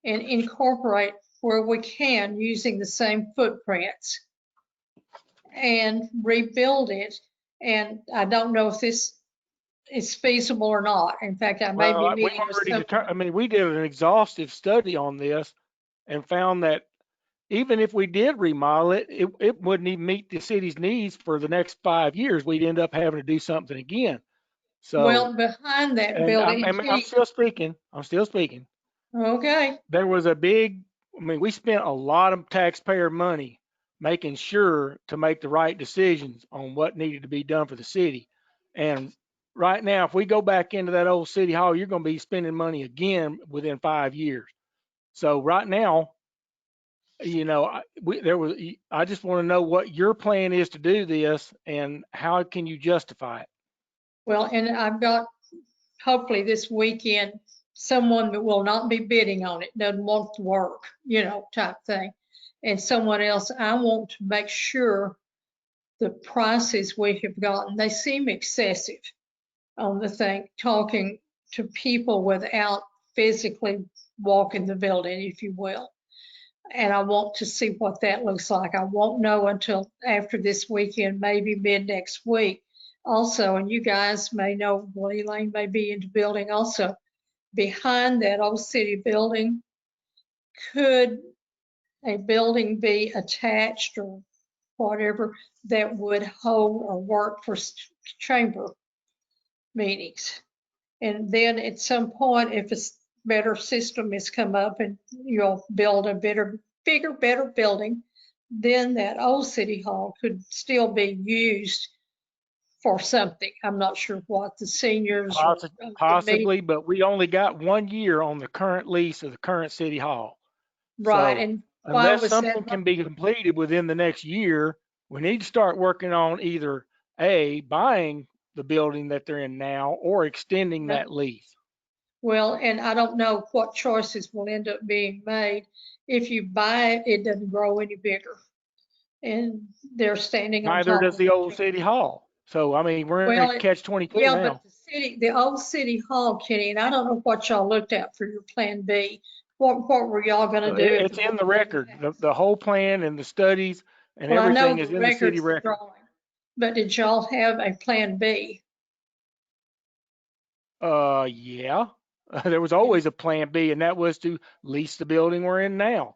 and incorporate where we can using the same footprints and rebuild it. And I don't know if this is feasible or not. In fact, I may be meeting with some. We did an exhaustive study on this and found that even if we did remodel it, it wouldn't even meet the city's needs for the next 5 years. We'd end up having to do something again. So, well, behind that building, I'm still speaking. Okay. There was a big, we spent a lot of taxpayer money making sure to make the right decisions on what needed to be done for the city. And right now, if we go back into that old city hall, you're going to be spending money again within 5 years. So right now, you know, I just want to know what your plan is to do this and how can you justify it? Well, and I've got, hopefully this weekend, someone that will not be bidding on it, doesn't want to work, you know, type thing. And someone else, I want to make sure the prices we have gotten, they seem excessive on the thing, talking to people without physically walking the building, if you will. And I want to see what that looks like. I won't know until after this weekend, maybe mid next week. Also, and you guys may know, well, Elaine may be into building also, behind that old city building, could a building be attached or whatever that would hold or work for chamber meetings? And then at some point, if a better system has come up and you'll build a bigger, better building, then that old city hall could still be used for something. I'm not sure what the seniors or Possibly, but we only got 1 year on the current lease of the current city hall. Right. So And why unless was something that? can be completed within the next year, we need to start working on either buying the building that they're in now or extending that lease. Well, and I don't know what choices will end up being made. If you buy it, it doesn't grow any bigger. And they're standing on Neither top does of the each old other. city hall. So, I mean, we're in Well, a catch-22 yeah, now. but the old city hall, Kenny, and I don't know what y'all looked at for your plan B. What were y'all gonna do? It's in the record, the whole plan and the studies and Well, I know everything is the in the city record's the record. drawing, but did y'all have a plan B? Yeah. There was always a plan B, and that was to lease the building we're in now.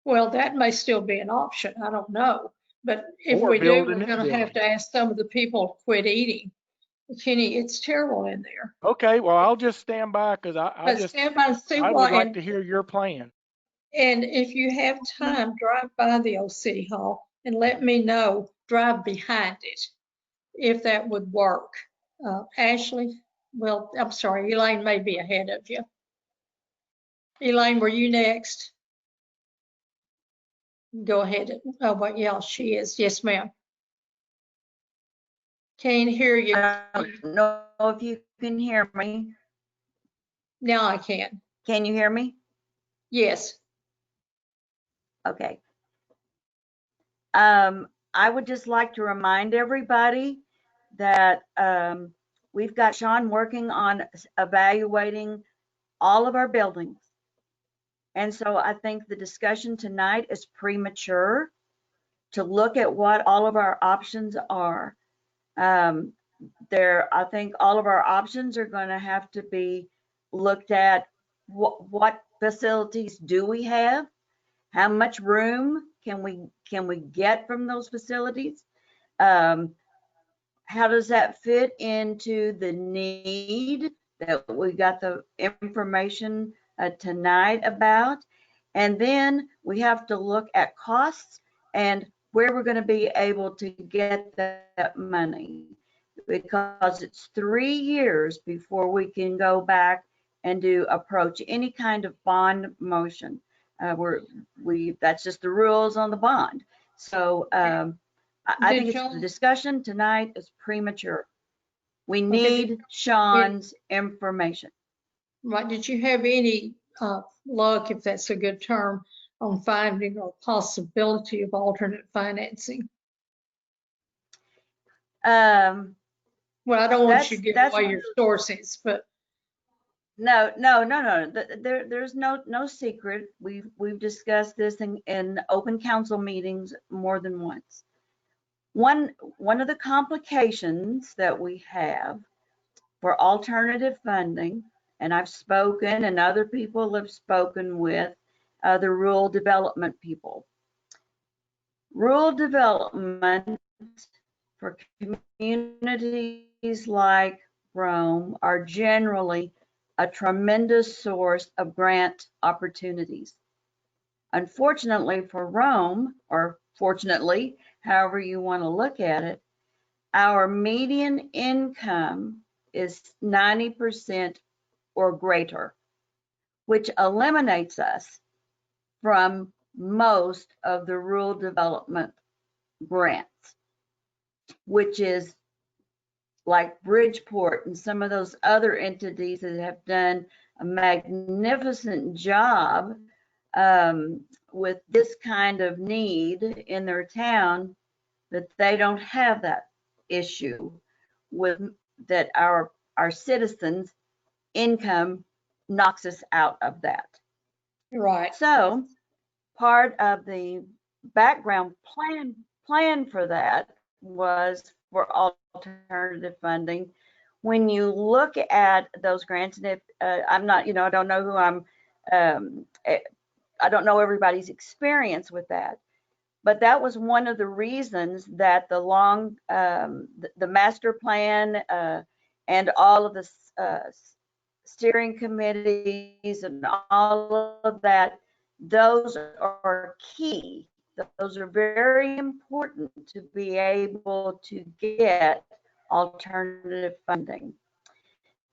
Well, that may still be an option. I don't know. But if Or we do, build a we're new gonna have building. to ask some of the people to quit eating. Kenny, it's terrible in there. Okay, well, I'll just stand by because But stand by and see I what, would like to hear your plan. and if you have time, drive by the old city hall and let me know, drive behind it, if that would work. Ashley, well, I'm sorry, Elaine may be ahead of you. Elaine, were you next? Go ahead. Oh, but yeah, she is. Yes, ma'am. Can't hear you. I don't know if you can hear me. Now I can. Can you hear me? Yes. Okay. I would just like to remind everybody that we've got Sean working on evaluating all of our buildings. And so I think the discussion tonight is premature to look at what all of our options are. I think all of our options are going to have to be looked at. What facilities do we have? How much room can we get from those facilities? How does that fit into the need that we got the information tonight about? And then we have to look at costs and where we're going to be able to get that money, because it's 3 years before we can go back and approach any kind of bond motion. That's just the rules on the bond. So I think the discussion tonight is premature. We need Sean's information. Right. Did you have any luck, if that's a good term, on finding a possibility of alternate financing? Well, I don't want you to give away your sources, but no. There's no secret. We've discussed this in open council meetings more than once. One of the complications that we have for alternative funding, and I've spoken and other people have spoken with the rural development people. Rural development for communities like Rhome are generally a tremendous source of grant opportunities. Unfortunately for Rhome, or fortunately, however you want to look at it, our median income is 90% or greater, which eliminates us from most of the rural development grants, which is like Bridgeport and some of those other entities that have done a magnificent job with this kind of need in their town. but they don't have that issue with that our citizens' income knocks us out of that. Right. So part of the background plan for that was for alternative funding. When you look at those grants, and if I'm not, I don't know who I don't know everybody's experience with that, but that was one of the reasons that the master plan and all of the steering committees and all of that, those are key. Those are very important to be able to get alternative funding.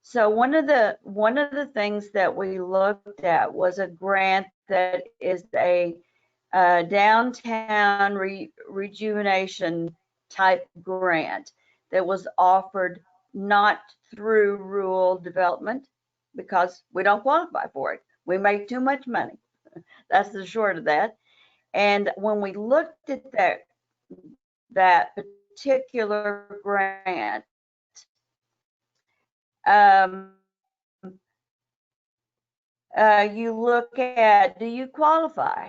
So one of the things that we looked at was a grant that is a downtown rejuvenation type grant that was offered not through rural development because we don't qualify for it. We make too much money. That's the short of that. And when we looked at that particular grant, you look at, do you qualify?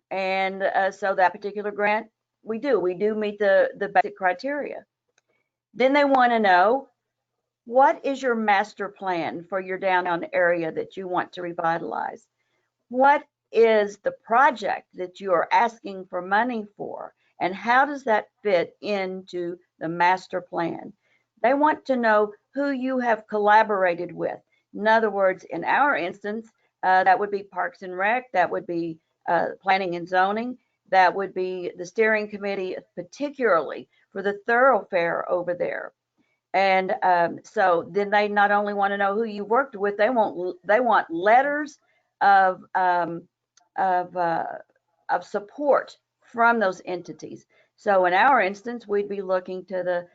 And so that particular grant, we do meet the basic criteria. Then they want to know, what is your master plan for your downtown area that you want to revitalize? What is the project that you are asking for money for? And how does that fit into the master plan? They want to know who you have collaborated with. In other words, in our instance, that would be Parks and Rec, that would be Planning and Zoning, that would be the steering committee, particularly for the thoroughfare over there. And so then they not only want to know who you worked with, they want letters of support from those entities. So in our instance, we'd be looking to the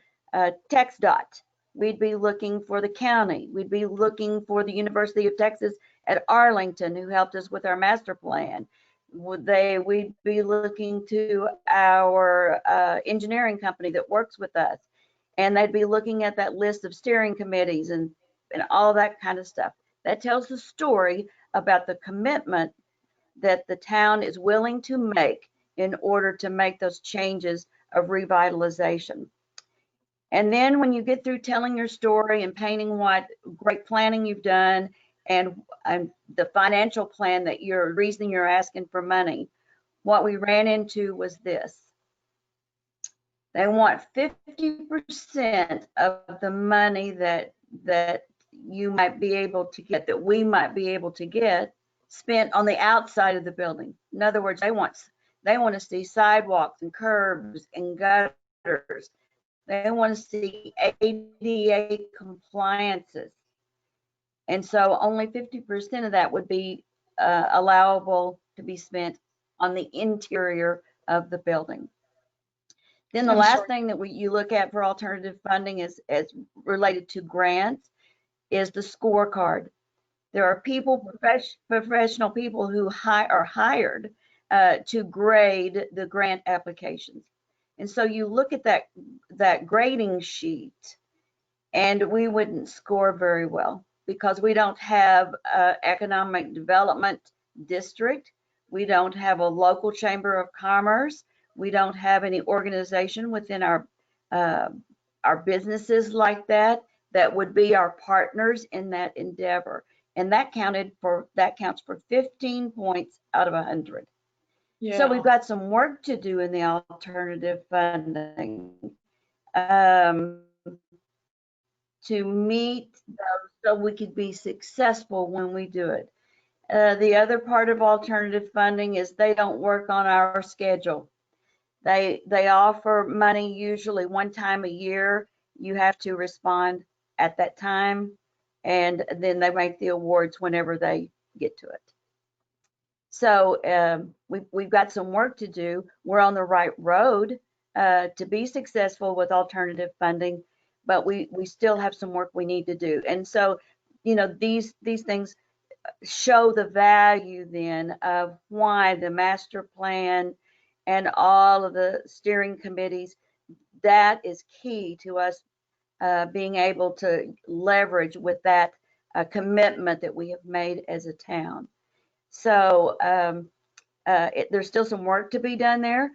TxDOT. We'd be looking for the county. We'd be looking for the University of Texas at Arlington, who helped us with our master plan. We'd be looking to our engineering company that works with us. And they'd be looking at that list of steering committees and all that kind of stuff. That tells the story about the commitment that the town is willing to make in order to make those changes of revitalization. And then when you get through telling your story and painting what great planning you've done and the financial plan that reason you're asking for money, what we ran into was this. They want 50% of the money that you might be able to get, that we might be able to get, spent on the outside of the building. In other words, they want to see sidewalks and curbs and gutters. They want to see ADA compliances. And so only 50% of that would be allowable to be spent on the interior of the building. Then the last thing that you look at for alternative funding is related to grants is the scorecard. There are professional people who are hired to grade the grant applications. And so you look at that grading sheet and we wouldn't score very well because we don't have economic development district. We don't have a local chamber of commerce. We don't have any organization within our businesses like that would be our partners in that endeavor. And that counts for 15 points out of 100. Yeah. So we've got some work to do in the alternative funding to meet those so we could be successful when we do it. The other part of alternative funding is they don't work on our schedule. They offer money usually one time a year. You have to respond at that time, and then they make the awards whenever they get to it. So we've got some work to do. We're on the right road to be successful with alternative funding, but we still have some work we need to do. And so, these things show the value then of why the master plan and all of the steering committees. That is key to us being able to leverage with that commitment that we have made as a town. So there's still some work to be done there.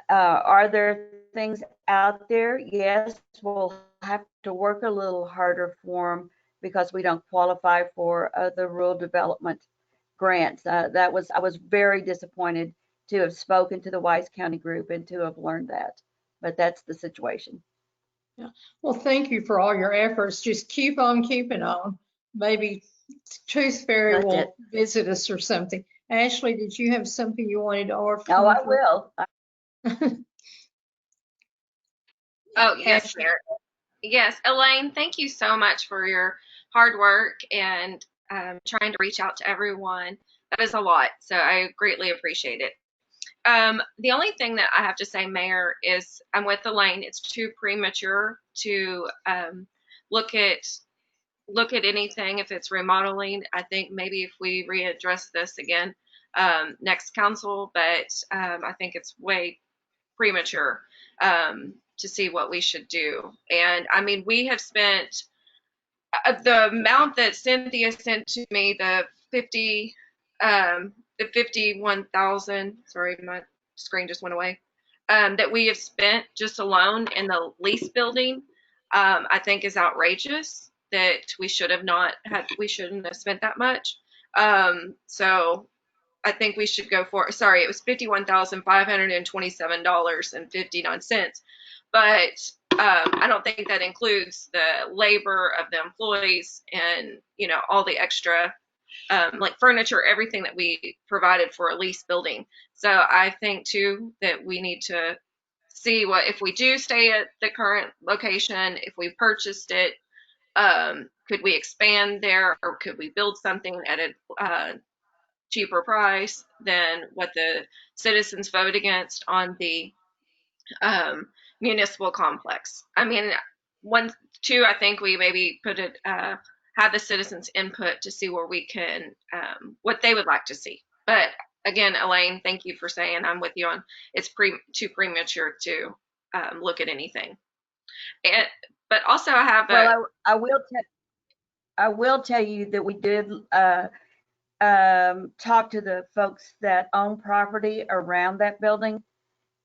Are there things out there? Yes, we'll have to work a little harder for them because we don't qualify for the rural development grants. I was very disappointed to have spoken to the Wise County group and to have learned that, but that's the situation. Yeah. Well, thank you for all your efforts. Just keep on keeping on. Maybe Tooth Fairy That's will it. visit us or something. Ashley, did you have something you wanted to offer? Oh, I will. Oh, yes, Ashley. Mayor. Yes, Elaine, thank you so much for your hard work and trying to reach out to everyone. That is a lot, so I greatly appreciate it. The only thing that I have to say, Mayor, is I'm with Elaine. It's too premature to look at anything if it's remodeling. I think maybe if we readdress this again next council, but I think it's way premature to see what we should do. And I mean, we have spent the amount that Cynthia sent to me, the 51,000, sorry, my screen just went away, that we have spent just alone in the lease building, I think is outrageous, that we shouldn't have spent that much. So I think we should go for, sorry, it was $51,527.59. But I don't think that includes the labor of the employees and, all the extra, like furniture, everything that we provided for a lease building. So I think too that we need to see what, if we do stay at the current location, if we purchased it, could we expand there, or could we build something at a cheaper price than what the citizens vote against on the municipal complex. I mean, two, I think we maybe put it, have the citizens input to see where we can, what they would like to see. But again, Elaine, thank you for saying I'm with you on it's too premature to look at anything. But also I have Well, I will tell you that we did talk to the folks that own property around that building,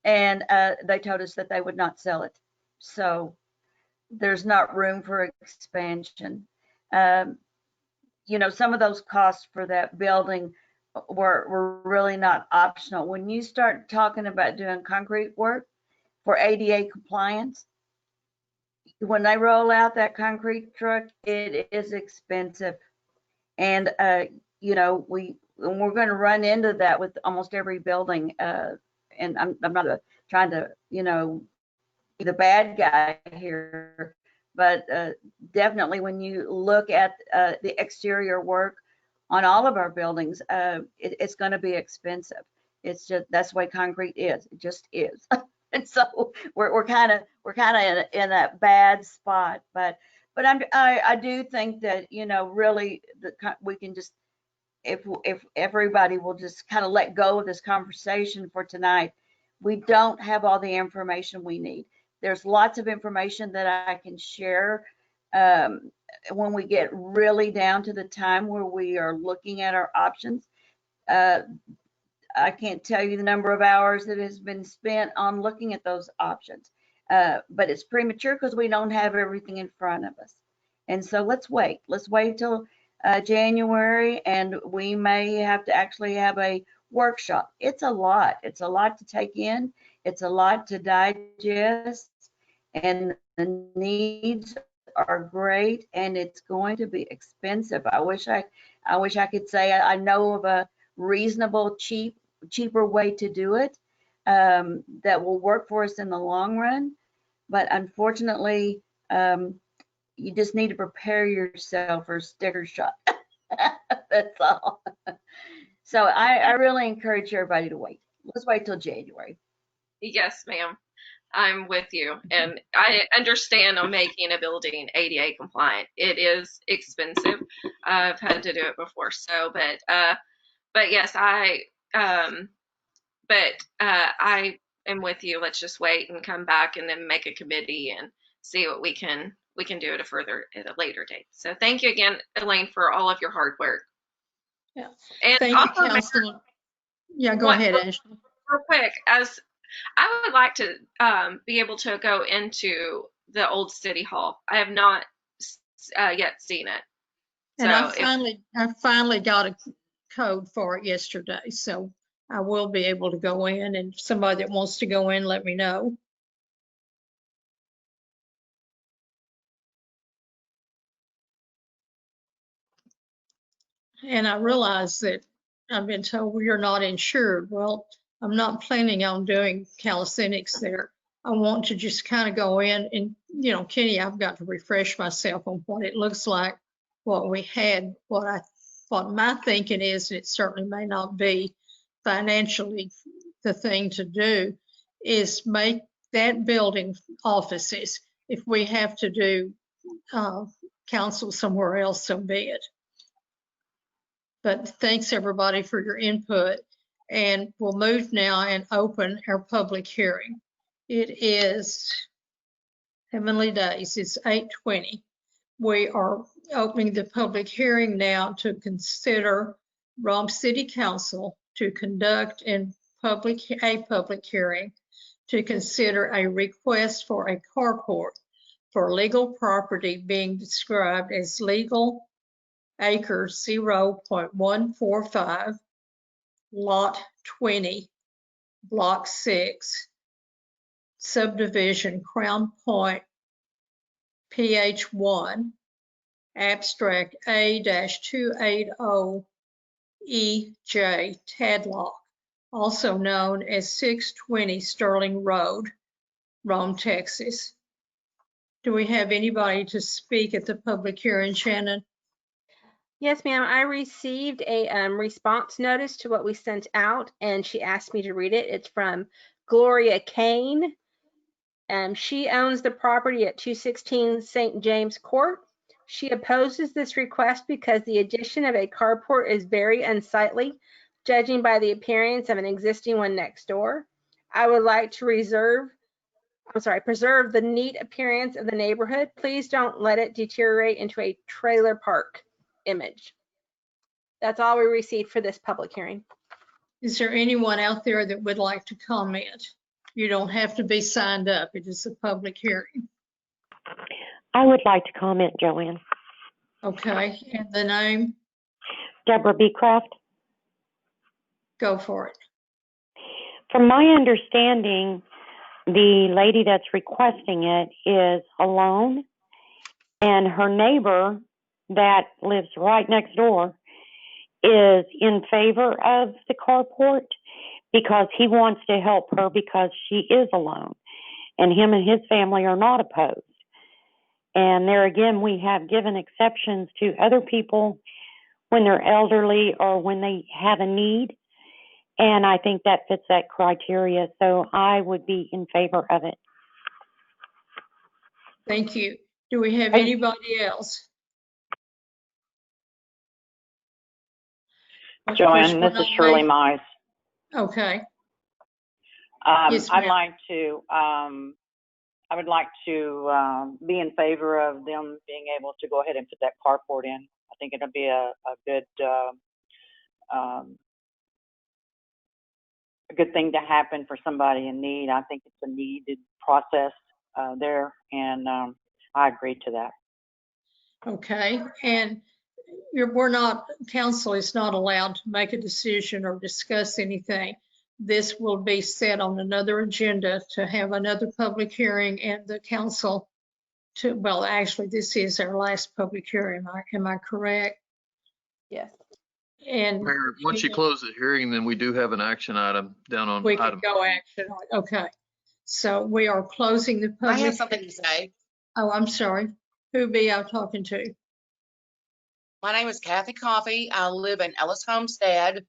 and they told us that they would not sell it. So there's not room for expansion. Some of those costs for that building were really not optional. When you start talking about doing concrete work for ADA compliance, when they roll out that concrete truck, it is expensive. And, we're going to run into that with almost every building. And I'm not trying to, be the bad guy here, but definitely when you look at the exterior work on all of our buildings, it's going to be expensive. It's just, that's the way concrete is. It just is. And so we're kind of in a bad spot, but I do think that, really we can just, if everybody will just kind of let go of this conversation for tonight. We don't have all the information we need. There's lots of information that I can share when we get really down to the time where we are looking at our options. I can't tell you the number of hours that has been spent on looking at those options, but it's premature because we don't have everything in front of us. And so let's wait till January, and we may have to actually have a workshop. It's a lot to take in. It's a lot to digest, and the needs are great, and it's going to be expensive. I wish I could say I know of a reasonable, cheaper way to do it that will work for us in the long run. But unfortunately, you just need to prepare yourself for sticker shock. That's all. So I really encourage everybody to wait. Let's wait till January. Yes, ma'am. I'm with you. And I understand on making a building ADA compliant. It is expensive. I've had to do it before. So, but yes, But I am with you. Let's just wait and come back and then make a committee and see what we can do at a later date. So thank you again, Elaine, for all of your hard work. Yeah. And Thank you, also, Councilor. Yeah, go ahead, Ashley. real quick, as I would like to be able to go into the old city hall. I have not yet seen it. And So I finally got a code for it yesterday, so I will be able to go in, and somebody that wants to go in, let me know. And I realize that I've been told we are not insured. Well, I'm not planning on doing calisthenics there. I want to just kind of go in and, you know, Kenny, I've got to refresh myself on what it looks like, what we had, what my thinking is, and it certainly may not be financially the thing to do, is make that building offices. If we have to do council somewhere else, so be it. But thanks everybody for your input, and we'll move now and open our public hearing. It is Heavenly Days, it's 8:20. We are opening the public hearing now to consider Rhome City Council to conduct a public hearing to consider a request for a carport for legal property being described as legal acre 0.145, lot 20, block 6, subdivision Crown Point, PH1, abstract A-280EJ, Tadlock, also known as 620 Sterling Road, Rome, Texas. Do we have anybody to speak at the public hearing, Shannon? Yes, ma'am. I received a response notice to what we sent out, and she asked me to read it. It's from Gloria Kane. She owns the property at 216 St. James Court. She opposes this request because the addition of a carport is very unsightly, judging by the appearance of an existing one next door. I would like to preserve the neat appearance of the neighborhood. Please don't let it deteriorate into a trailer park image. That's all we received for this public hearing. Is there anyone out there that would like to comment? You don't have to be signed up. It is a public hearing. I would like to comment, Joanne. Okay, and the name? Deborah Beecroft. Go for it. From my understanding, the lady that's requesting it is alone, and her neighbor that lives right next door is in favor of the carport because he wants to help her because she is alone, and him and his family are not opposed. And there again, we have given exceptions to other people when they're elderly or when they have a need. And I think that fits that criteria. So I would be in favor of it. Thank you. Do we have anybody else? Joanne, this is Shirley Mize. Okay. Yes, I would like to be in favor of them being able to go ahead and put that carport in. I think it'll be a good thing to happen for somebody in need. I think it's a needed process there, and I agree to that. Okay, and council is not allowed to make a decision or discuss anything. This will be set on another agenda to have another public hearing, and the council well, actually, this is our last public hearing. Am I correct? Yes. And Mayor, once you close the hearing, then we do have an action item down on we can item. go action. Okay. So we are closing the public. I have something to say. Oh, I'm sorry. Who be I talking to? My name is Kathy Coffey. I live in Ellis Homestead.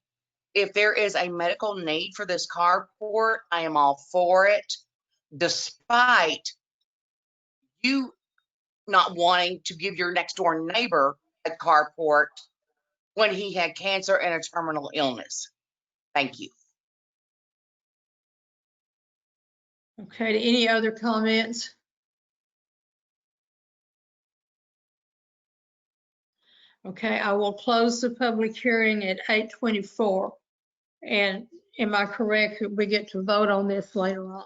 If there is a medical need for this carport, I am all for it, despite you not wanting to give your next door neighbor a carport when he had cancer and a terminal illness. Thank you. Okay, any other comments? Okay, I will close the public hearing at 8:24. And am I correct that we get to vote on this later on?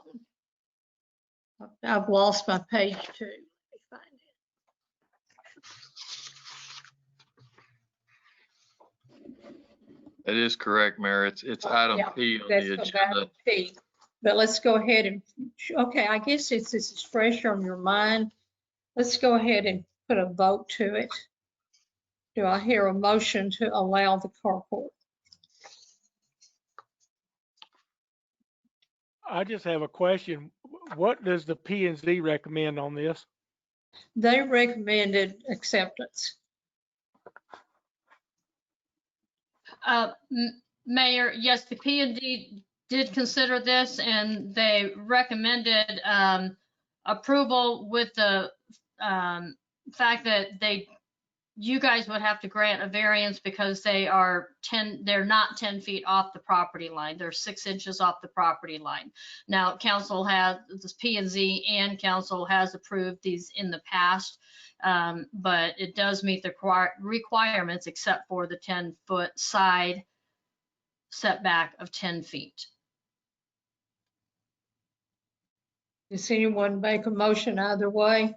I've lost my page too. Let me find it. That is correct, Mayor. It's item Yeah, P on that's the about agenda. P. But let's go ahead and, okay, I guess since this is fresh on your mind, let's go ahead and put a vote to it. Do I hear a motion to allow the carport? I just have a question. What does the P and Z recommend on this? They recommended acceptance. Mayor, yes, the P&D did consider this and they recommended approval with the fact that you guys would have to grant a variance because they're not 10 feet off the property line. They're 6 inches off the property line. Now, council has, this P&Z and council has approved these in the past, but it does meet the requirements except for the 10-foot side setback of 10 feet. Does anyone make a motion either way?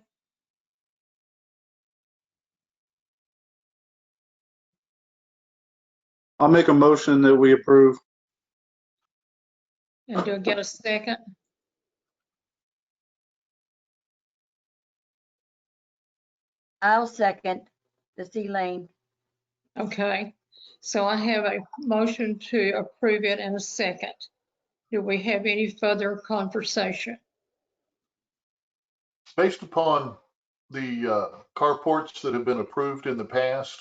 I'll make a motion that we approve. And do I get a second? I'll second this, Elaine. Okay, so I have a motion to approve it and a second. Do we have any further conversation? Based upon the carports that have been approved in the past,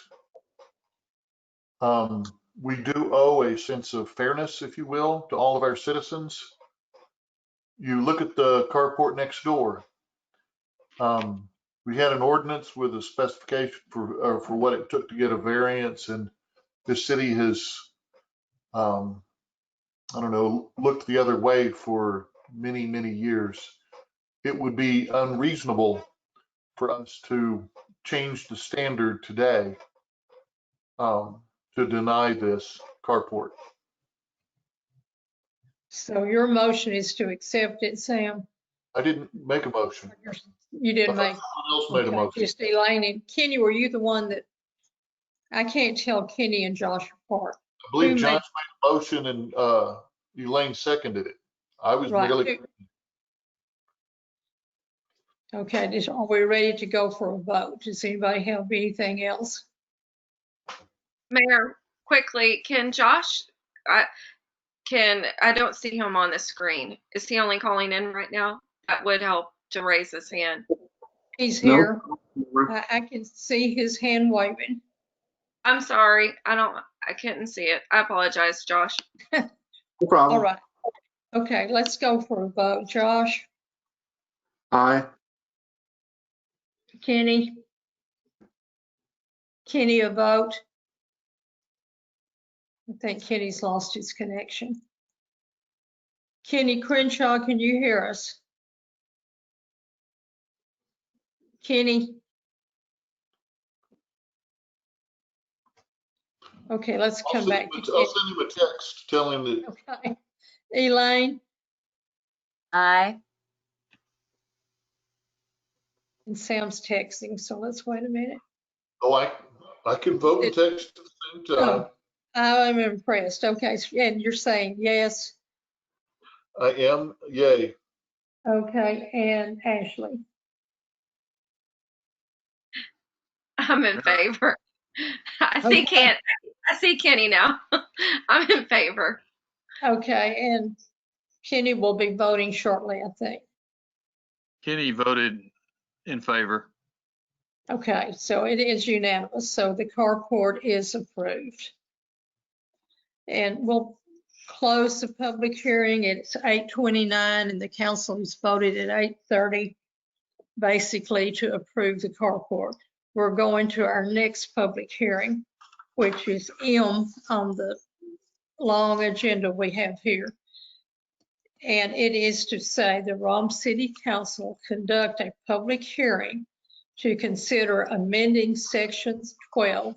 we do owe a sense of fairness, if you will, to all of our citizens. You look at the carport next door. We had an ordinance with a specification for what it took to get a variance, and the city has, I don't know, looked the other way for many, many years. It would be unreasonable for us to change the standard today to deny this carport. So your motion is to accept it, Sam? I didn't make a motion. You didn't make. Someone else made a motion. Just Elaine and Kenny, were you the one that, I can't tell Kenny and Josh apart. I believe Josh made a motion and Elaine seconded it. I was merely. Okay, are we ready to go for a vote? Does anybody have anything else? Mayor, quickly, can Josh, I don't see him on the screen. Is he only calling in right now? That would help to raise his hand. He's here. I can see his hand waving. I'm sorry. I couldn't see it. I apologize, Josh. No problem. All right. Okay, let's go for a vote. Josh? Aye. Kenny? Kenny, a vote? I think Kenny's lost his connection. Kenny Crenshaw, can you hear us? Kenny? Okay, let's come back to Kenny. I'll send him a text telling him that. Okay. Elaine? Aye. And Sam's texting, so let's wait a minute. Oh, I can vote and text at the same time. I'm impressed. Okay, and you're saying yes? I am, yay. Okay, and Ashley? I'm in favor. I see Kenny now. I'm in favor. Okay, and Kenny will be voting shortly, I think. Kenny voted in favor. Okay, so it is unanimous. So the carport is approved. And we'll close the public hearing. It's 8:29 and the council has voted at 8:30 basically to approve the carport. We're going to our next public hearing, which is M on the long agenda we have here. And it is to say the Rome City Council conduct a public hearing to consider amending sections 12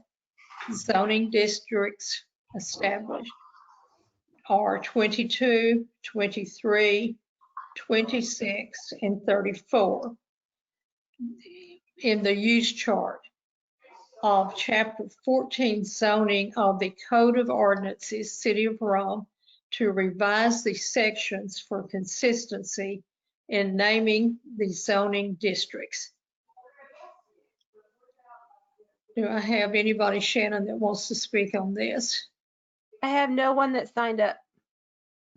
zoning districts established are 22, 23, 26, and 34 in the use chart of Chapter 14 zoning of the Code of Ordinances, City of Rome, to revise the sections for consistency in naming the zoning districts. Do I have anybody, Shannon, that wants to speak on this? I have no one that signed up.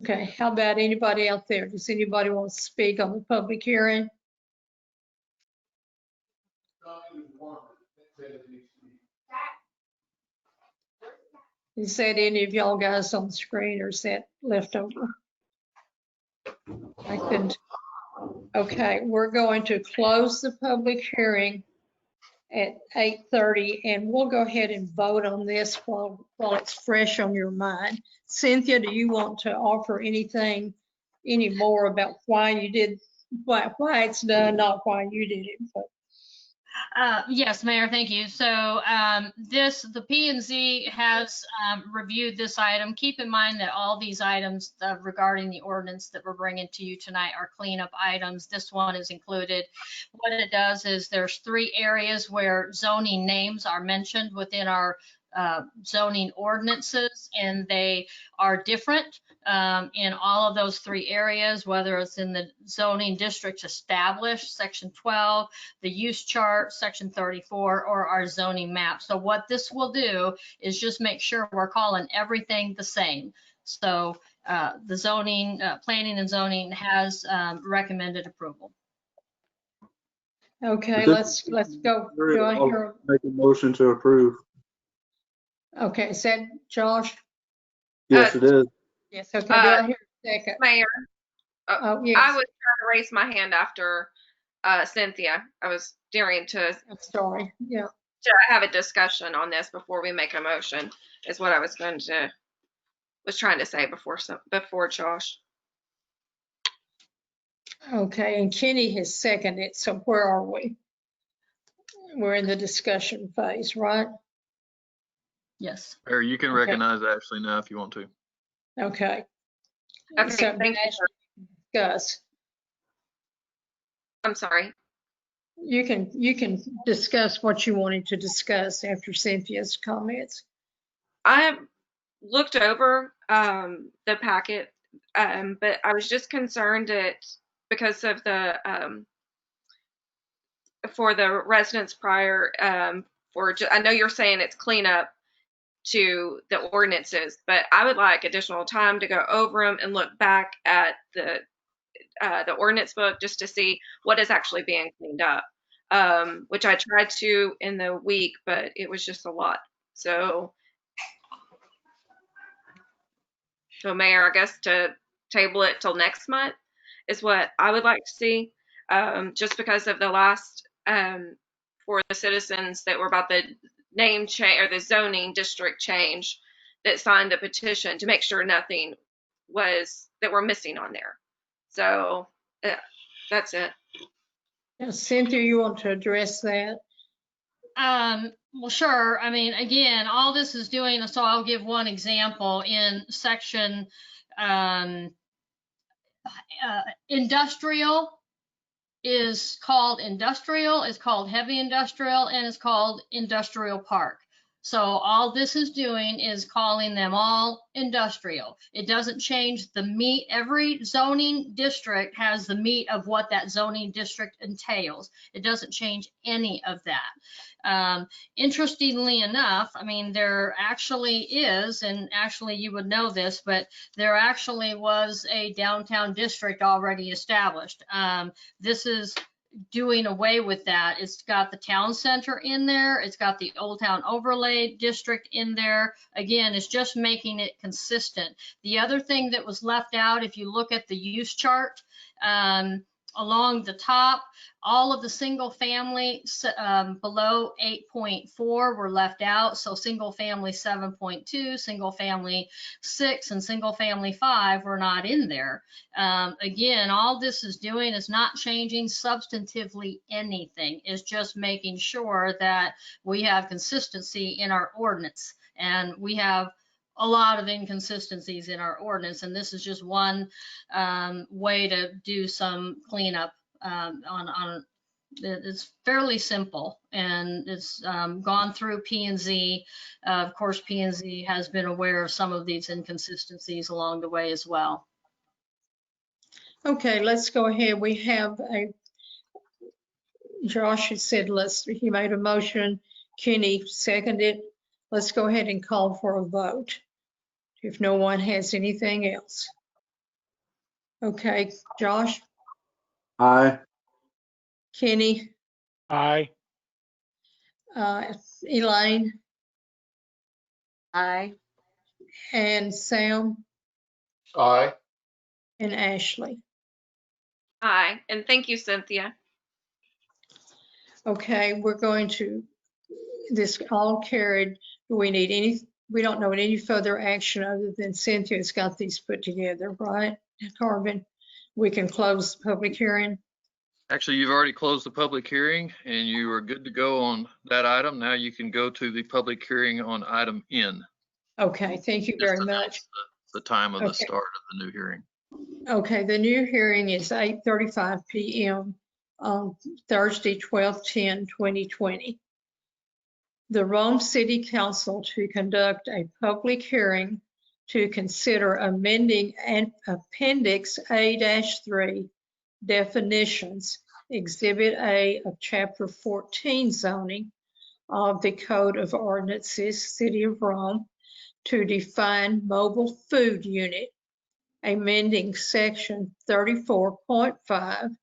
Okay, how about anybody out there? Does anybody want to speak on the public hearing? Is that any of y'all guys on the screen, or is that left over? I couldn't. Okay, we're going to close the public hearing at 8:30, and we'll go ahead and vote on this while it's fresh on your mind. Cynthia, do you want to offer anything any more about why you did, why it's done, not why you did it? But Yes, Mayor, thank you. So the P&Z has reviewed this item. Keep in mind that all these items regarding the ordinance that we're bringing to you tonight are cleanup items. This one is included. What it does is there's 3 areas where zoning names are mentioned within our zoning ordinances, and they are different in all of those 3 areas, whether it's in the zoning districts established, section 12, the use chart, section 34, or our zoning map. So what this will do is just make sure we're calling everything the same. So the zoning, planning and zoning has recommended approval. okay, let's go. Do I hear? Make a motion to approve. Okay, is that Josh? Yes, it is. Yes, okay, do I hear a second? Mayor, Oh, yes. I was trying to raise my hand after Cynthia. I was daring to I'm sorry, yeah. have a discussion on this before we make a motion, is what I was trying to say before Josh. Okay, and Kenny has seconded, so where are we? We're in the discussion phase, right? Yes. Or you can Okay. recognize Ashley now if you want to. Okay. Okay, So thank you. discuss. I'm sorry. You can discuss what you wanted to discuss after Cynthia's comments. I looked over the packet, but I was just concerned that because of the for the residents prior, I know you're saying it's cleanup to the ordinances, but I would like additional time to go over them and look back at the ordinance book just to see what is actually being cleaned up, which I tried to in the week, but it was just a lot. So Mayor, I guess to table it till next month is what I would like to see, just because of the last, for the citizens that were about the name change or the zoning district change that signed the petition to make sure nothing that we're missing on there. So that's it. Now, Cynthia, you want to address that? Well, sure. I mean, again, all this is doing, so I'll give one example in section industrial is called industrial, is called heavy industrial, and is called industrial park. So all this is doing is calling them all industrial. It doesn't change the meat. Every zoning district has the meat of what that zoning district entails. It doesn't change any of that. Interestingly enough, I mean, there actually is, and actually you would know this, but there actually was a downtown district already established. This is doing away with that. It's got the town center in there. It's got the Old Town Overlay District in there. Again, it's just making it consistent. The other thing that was left out, if you look at the use chart, along the top, all of the single family below 8.4 were left out. So single family 7.2, single family 6, and single family 5 were not in there. Again, all this is doing is not changing substantively anything. It's just making sure that we have consistency in our ordinance. And we have a lot of inconsistencies in our ordinance, and this is just one way to do some cleanup on it's fairly simple, and it's gone through P&Z. Of course, P&Z has been aware of some of these inconsistencies along the way as well. Okay, let's go ahead. We have Josh had said, he made a motion. Kenny seconded. Let's go ahead and call for a vote if no one has anything else. Okay, Josh? Aye. Kenny? Aye. Elaine? Aye. And Sam? Aye. And Ashley? Aye, and thank you, Cynthia. Okay, we're going to, this all carried. Do we need any, we don't know any further action other than Cynthia's got these put together, right, Carvin? We can close the public hearing. Actually, you've already closed the public hearing and you are good to go on that item. Now you can go to the public hearing on item N. Okay, thank you very much. The time of the Okay. start of the new hearing. Okay, the new hearing is 8:35 p.m. on Thursday, 12/10/2020. The Rome City Council to conduct a public hearing to consider amending Appendix A-3 definitions, Exhibit A of Chapter 14 zoning of the Code of Ordinances, City of Rome, to define mobile food unit, amending Section 34.5,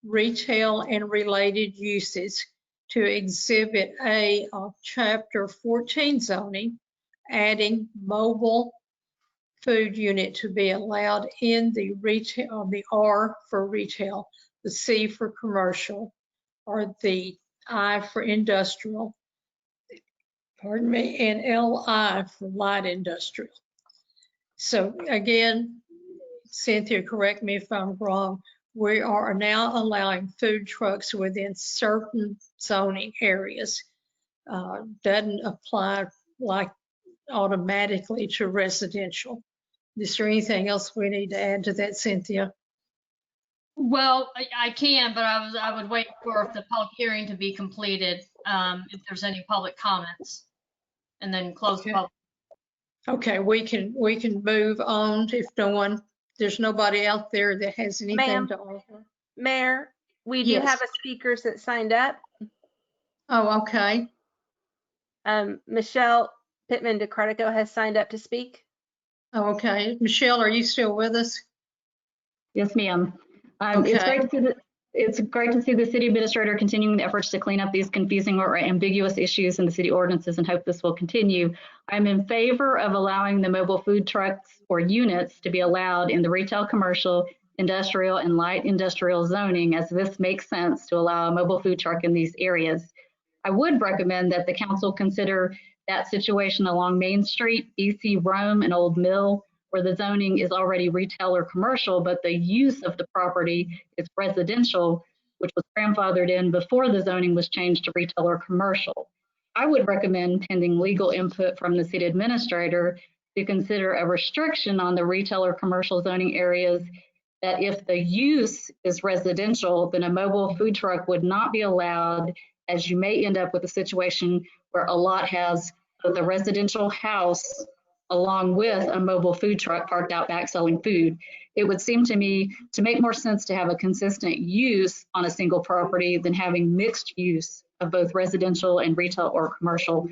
retail and related uses, to Exhibit A of Chapter 14 zoning, adding mobile food unit to be allowed in the retail, the R for retail, the C for commercial, or the I for industrial, pardon me, and LI for light industrial. So again, Cynthia, correct me if I'm wrong, we are now allowing food trucks within certain zoning areas. Doesn't apply like automatically to residential. Is there anything else we need to add to that, Cynthia? Well, I can, but I would wait for the public hearing to be completed, if there's any public comments, and then close the public. Okay, we can move on if there's nobody out there that has anything to offer. Mayor, we do Yes. have a speaker that signed up. Oh, okay. Michelle Pittman DeCredico has signed up to speak. Oh, okay. Michelle, are you still with us? Yes, ma'am. Okay. It's great to see the city administrator continuing the efforts to clean up these confusing or ambiguous issues in the city ordinances, and hope this will continue. I'm in favor of allowing the mobile food trucks or units to be allowed in the retail, commercial, industrial, and light industrial zoning, as this makes sense to allow a mobile food truck in these areas. I would recommend that the council consider that situation along Main Street, EC Rome, and Old Mill, where the zoning is already retail or commercial, but the use of the property is residential, which was grandfathered in before the zoning was changed to retail or commercial. I would recommend, pending legal input from the city administrator, to consider a restriction on the retail or commercial zoning areas, that if the use is residential, then a mobile food truck would not be allowed, as you may end up with a situation where a lot has both a residential house along with a mobile food truck parked out back selling food. It would seem to me to make more sense to have a consistent use on a single property than having mixed use of both residential and retail or commercial.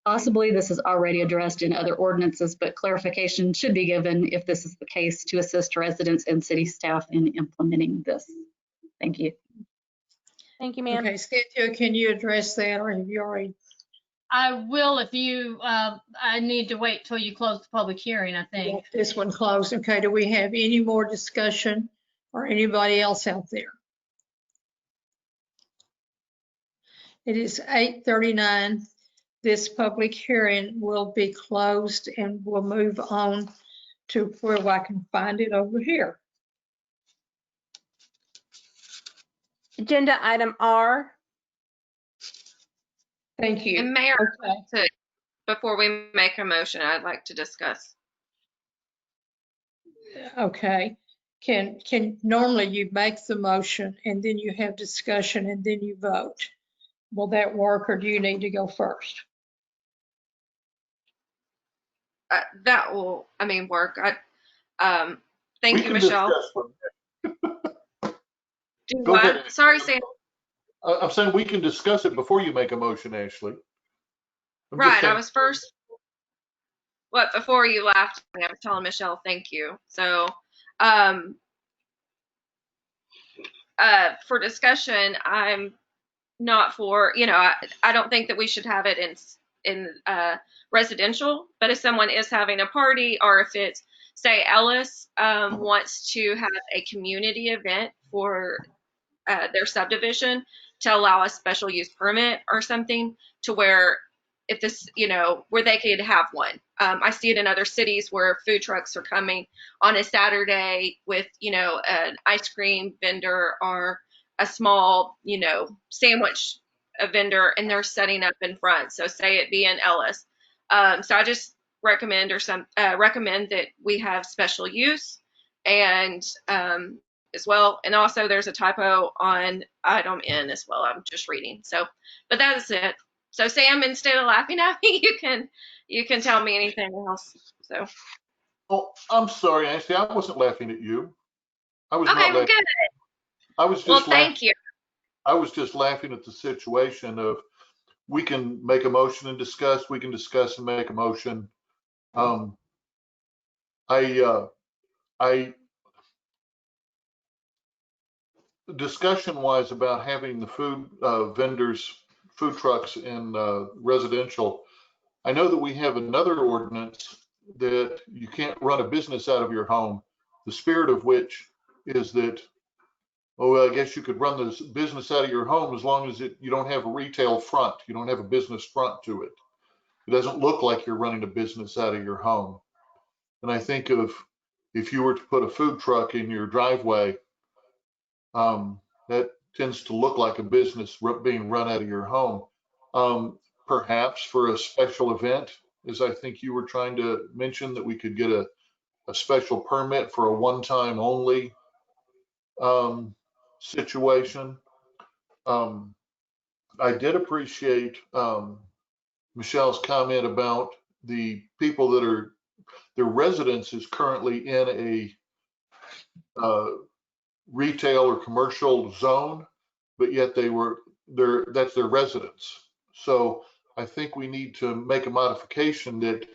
Possibly this is already addressed in other ordinances, but clarification should be given if this is the case to assist residents and city staff in implementing this. Thank you. Thank you, ma'am. Okay, Cynthia, can you address that, or have you already? I will if you, I need to wait till you close the public hearing, I think. This one closed. Okay, do we have any more discussion or anybody else out there? It is 8:39. This public hearing will be closed and we'll move on to where I can find it over here. Agenda item R. Thank you. And Mayor, Okay. before we make a motion, I'd like to discuss. Okay. Can normally you make the motion and then you have discussion and then you vote. Will that work, or do you need to go first? That will, work. Thank you, Michelle. Do Go what? ahead. Sorry, Sam. I'm saying we can discuss it before you make a motion, Ashley. I'm just Right, I saying- was first. What, before you laughed, I was telling Michelle, thank you. So, for discussion, I'm not for, I don't think that we should have it in residential, but if someone is having a party, or if it's, say, Ellis wants to have a community event for their subdivision to allow a special use permit or something, to where if this, where they could have one. I see it in other cities where food trucks are coming on a Saturday with, an ice cream vendor or a small, sandwich vendor, and they're setting up in front. So say it be in Ellis. So I just recommend recommend that we have special use, and as well. And also there's a typo on item N as well. I'm just reading. So, but that is it. So Sam, instead of laughing at me, you can tell me anything else. So. Oh, I'm sorry, Ashley. I wasn't laughing at you. I was Okay, not well, laughing. good. I was just Well, thank you. I was just laughing at the situation of, we can make a motion and discuss. We can discuss and make a motion. I discussion wise about having the food vendors, food trucks in residential. I know that we have another ordinance that you can't run a business out of your home, the spirit of which is that, oh, well, I guess you could run this business out of your home as long as you don't have a retail front. You don't have a business front to it. It doesn't look like you're running a business out of your home. And I think if you were to put a food truck in your driveway, that tends to look like a business being run out of your home. Perhaps for a special event, as I think you were trying to mention, that we could get a special permit for a one-time only situation. I did appreciate Michelle's comment about the people that are, their residence is currently in a retail or commercial zone, but yet that's their residence. So I think we need to make a modification that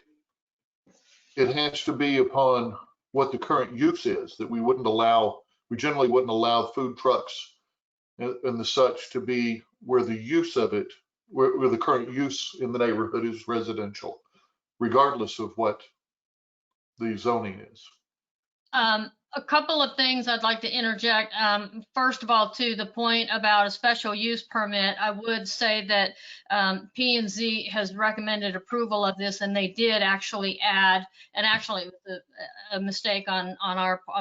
it has to be upon what the current use is, that we generally wouldn't allow food trucks and the such to be where the use of it, where the current use in the neighborhood is residential, regardless of what the zoning is. A couple of things I'd like to interject. First of all, to the point about a special use permit, I would say that P&Z has recommended approval of this, and they did actually add, and actually it was a mistake on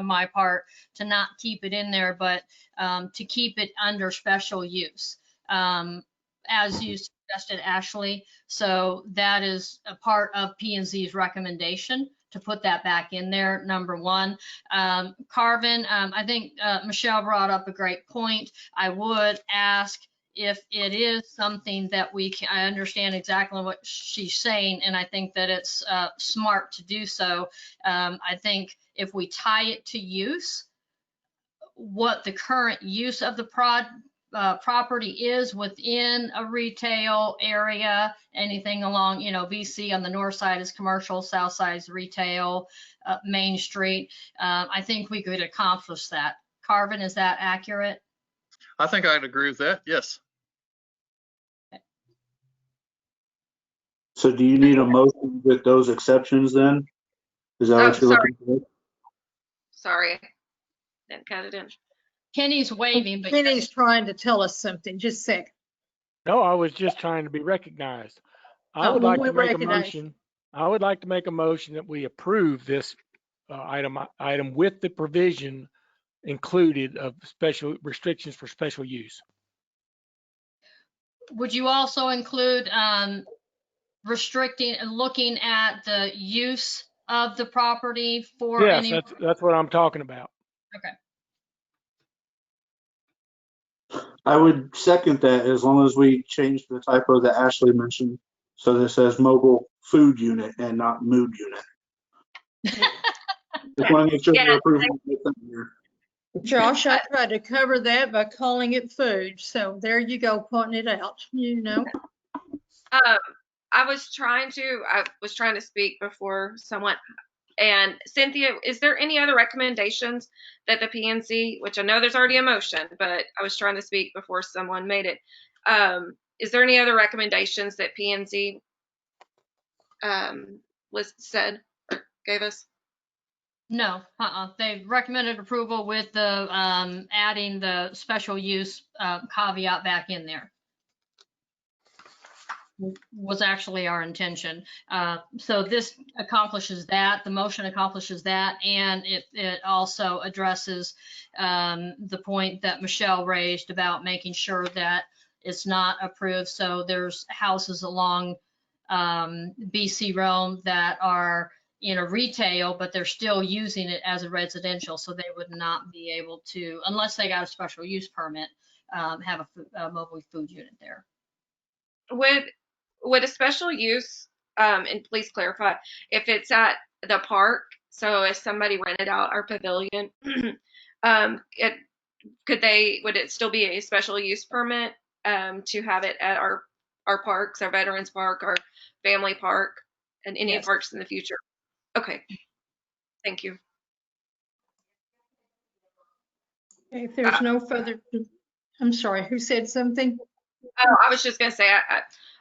my part to not keep it in there, but to keep it under special use, as you suggested, Ashley. So that is a part of P&Z's recommendation to put that back in there, number one. Carvin, I think Michelle brought up a great point. I would ask if it is something that I understand exactly what she's saying, and I think that it's smart to do so. I think if we tie it to use, what the current use of the property is within a retail area, anything along, BC on the north side is commercial, south side is retail, Main Street. I think we could accomplish that. Carvin, is that accurate? I think I'd agree with that. Yes. So do you need a motion with those exceptions then? Is that what you're looking for? Sorry, didn't Kathy didn't. Kenny's waving, but Kenny's trying to tell us something. Just a second. No, I was just trying to be recognized. I would Well, like we to make a recognize. motion. I would like to make a motion that we approve this item with the provision included of special restrictions for special use. would you also include restricting and looking at the use of the property for Yes, any? that's what I'm talking about. Okay. I would second that as long as we change the typo that Ashley mentioned so that it says mobile food unit and not mood unit. Just want to make sure we're approving everything here. Josh, I tried to cover that by calling it food. So there you go, pointing it out, you know. I was trying to speak before someone. And Cynthia, is there any other recommendations that the PNC, which I know there's already a motion, but I was trying to speak before someone made it. Is there any other recommendations that PNC was said or gave us? No, they recommended approval with the adding the special use caveat back in there. Was actually our intention. So this accomplishes that, the motion accomplishes that, and it also addresses the point that Michelle raised about making sure that it's not approved. So there's houses along BC Rhome that are retail, but they're still using it as a residential, so they would not be able to, unless they got a special use permit, have a mobile food unit there. Would a special use, and please clarify, if it's at the park, so if somebody rented out our pavilion, would it still be a special use permit to have it at our parks, our Veterans Park, our Family Park, and any parks in the future? Okay, thank you. If there's no further, I'm sorry, who said something? Oh, I was just going to say,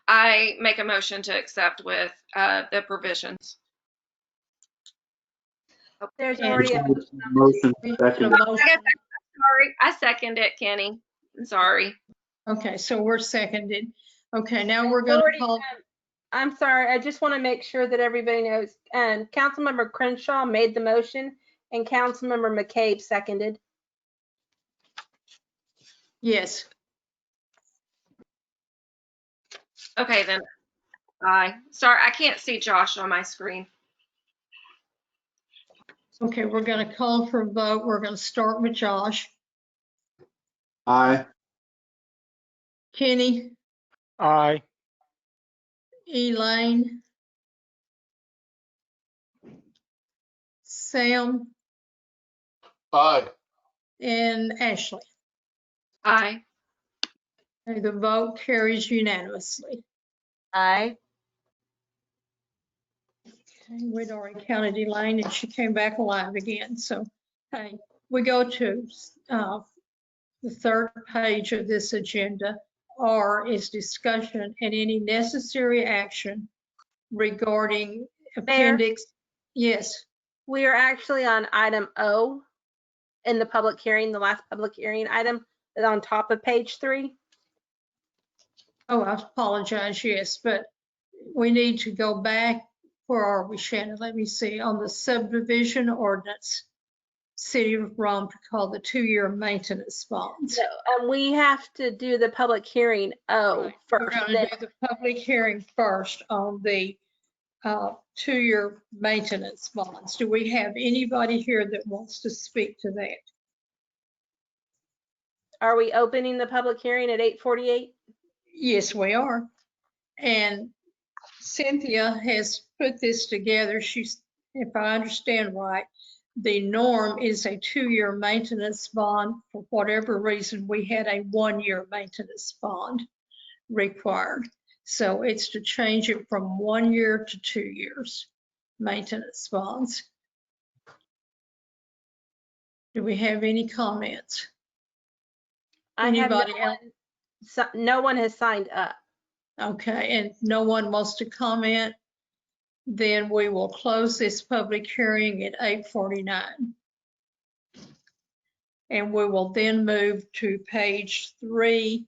I make a motion to accept with the provisions. There's already a motion. Sorry, I second it, Kenny. I'm sorry. Okay, so we're seconded. Okay, now we're going to call. I'm sorry, I just want to make sure that everybody knows. Councilmember Crenshaw made the motion and Councilmember McCabe seconded. Yes. Okay, then. Aye. Sorry, I can't see Josh on my screen. Okay, we're going to call for a vote. We're going to start with Josh. Aye. Kenny. Aye. Elaine. Sam. Aye. And Ashley. Aye. Okay, the vote carries unanimously. Aye. Okay, we'd already counted Elaine and she came back alive again. So, hey, we go to the third page of this agenda. R is discussion and any necessary action regarding appendix. Yes. We are actually on item O in the public hearing, the last public hearing item is on top of page 3. Oh, I apologize. Yes, but we need to go back. Where are we, Shannon? Let me see. On the subdivision ordinance, City of Rome to call the 2-year maintenance bonds. So, we have to do the public hearing first. We're going to do the public hearing first on the 2-year maintenance bonds. Do we have anybody here that wants to speak to that? Are we opening the public hearing at 8:48? Yes, we are. And Cynthia has put this together. She's, if I understand right, the norm is a 2-year maintenance bond. For whatever reason, we had a 1-year maintenance bond required. So it's to change it from 1 year to 2 years maintenance bonds. Do we have any comments? Anybody else? No one has signed up. Okay, and no one wants to comment? Then we will close this public hearing at 8:49. And we will then move to page 3O.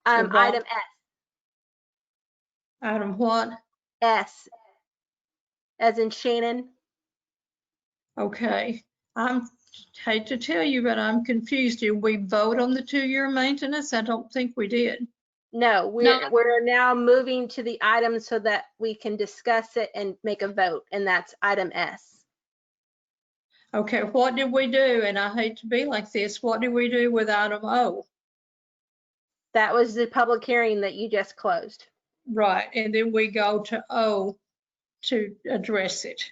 Item S. Item what? S, as in Shannon. Okay, hate to tell you, but I'm confused. Did we vote on the 2-year maintenance? I don't think we did. No, we're now moving to the item so that we can discuss it and make a vote, and that's item S. Okay, what did we do? And I hate to be like this. What did we do with item O? That was the public hearing that you just closed. Right, and then we go to O to address it.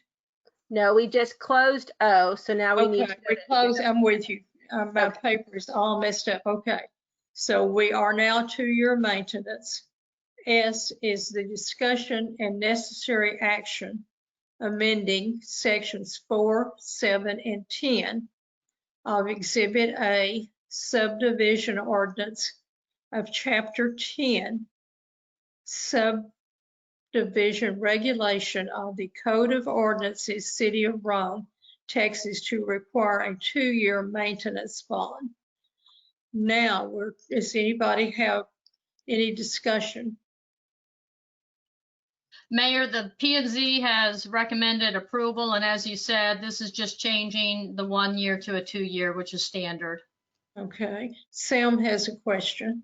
No, we just closed O, so now we need to go to close. I'm with you. My paper is all messed up. Okay, so we are now 2-year maintenance. S is the discussion and necessary action amending sections 4, 7, and 10 of Exhibit A subdivision ordinance of Chapter 10 subdivision regulation of the Code of Ordinances, City of Rome, Texas, to require a 2-year maintenance bond. Now, does anybody have any discussion? Mayor, the P&Z has recommended approval, and as you said, this is just changing the 1 year to a 2-year, which is standard. Okay, Sam has a question.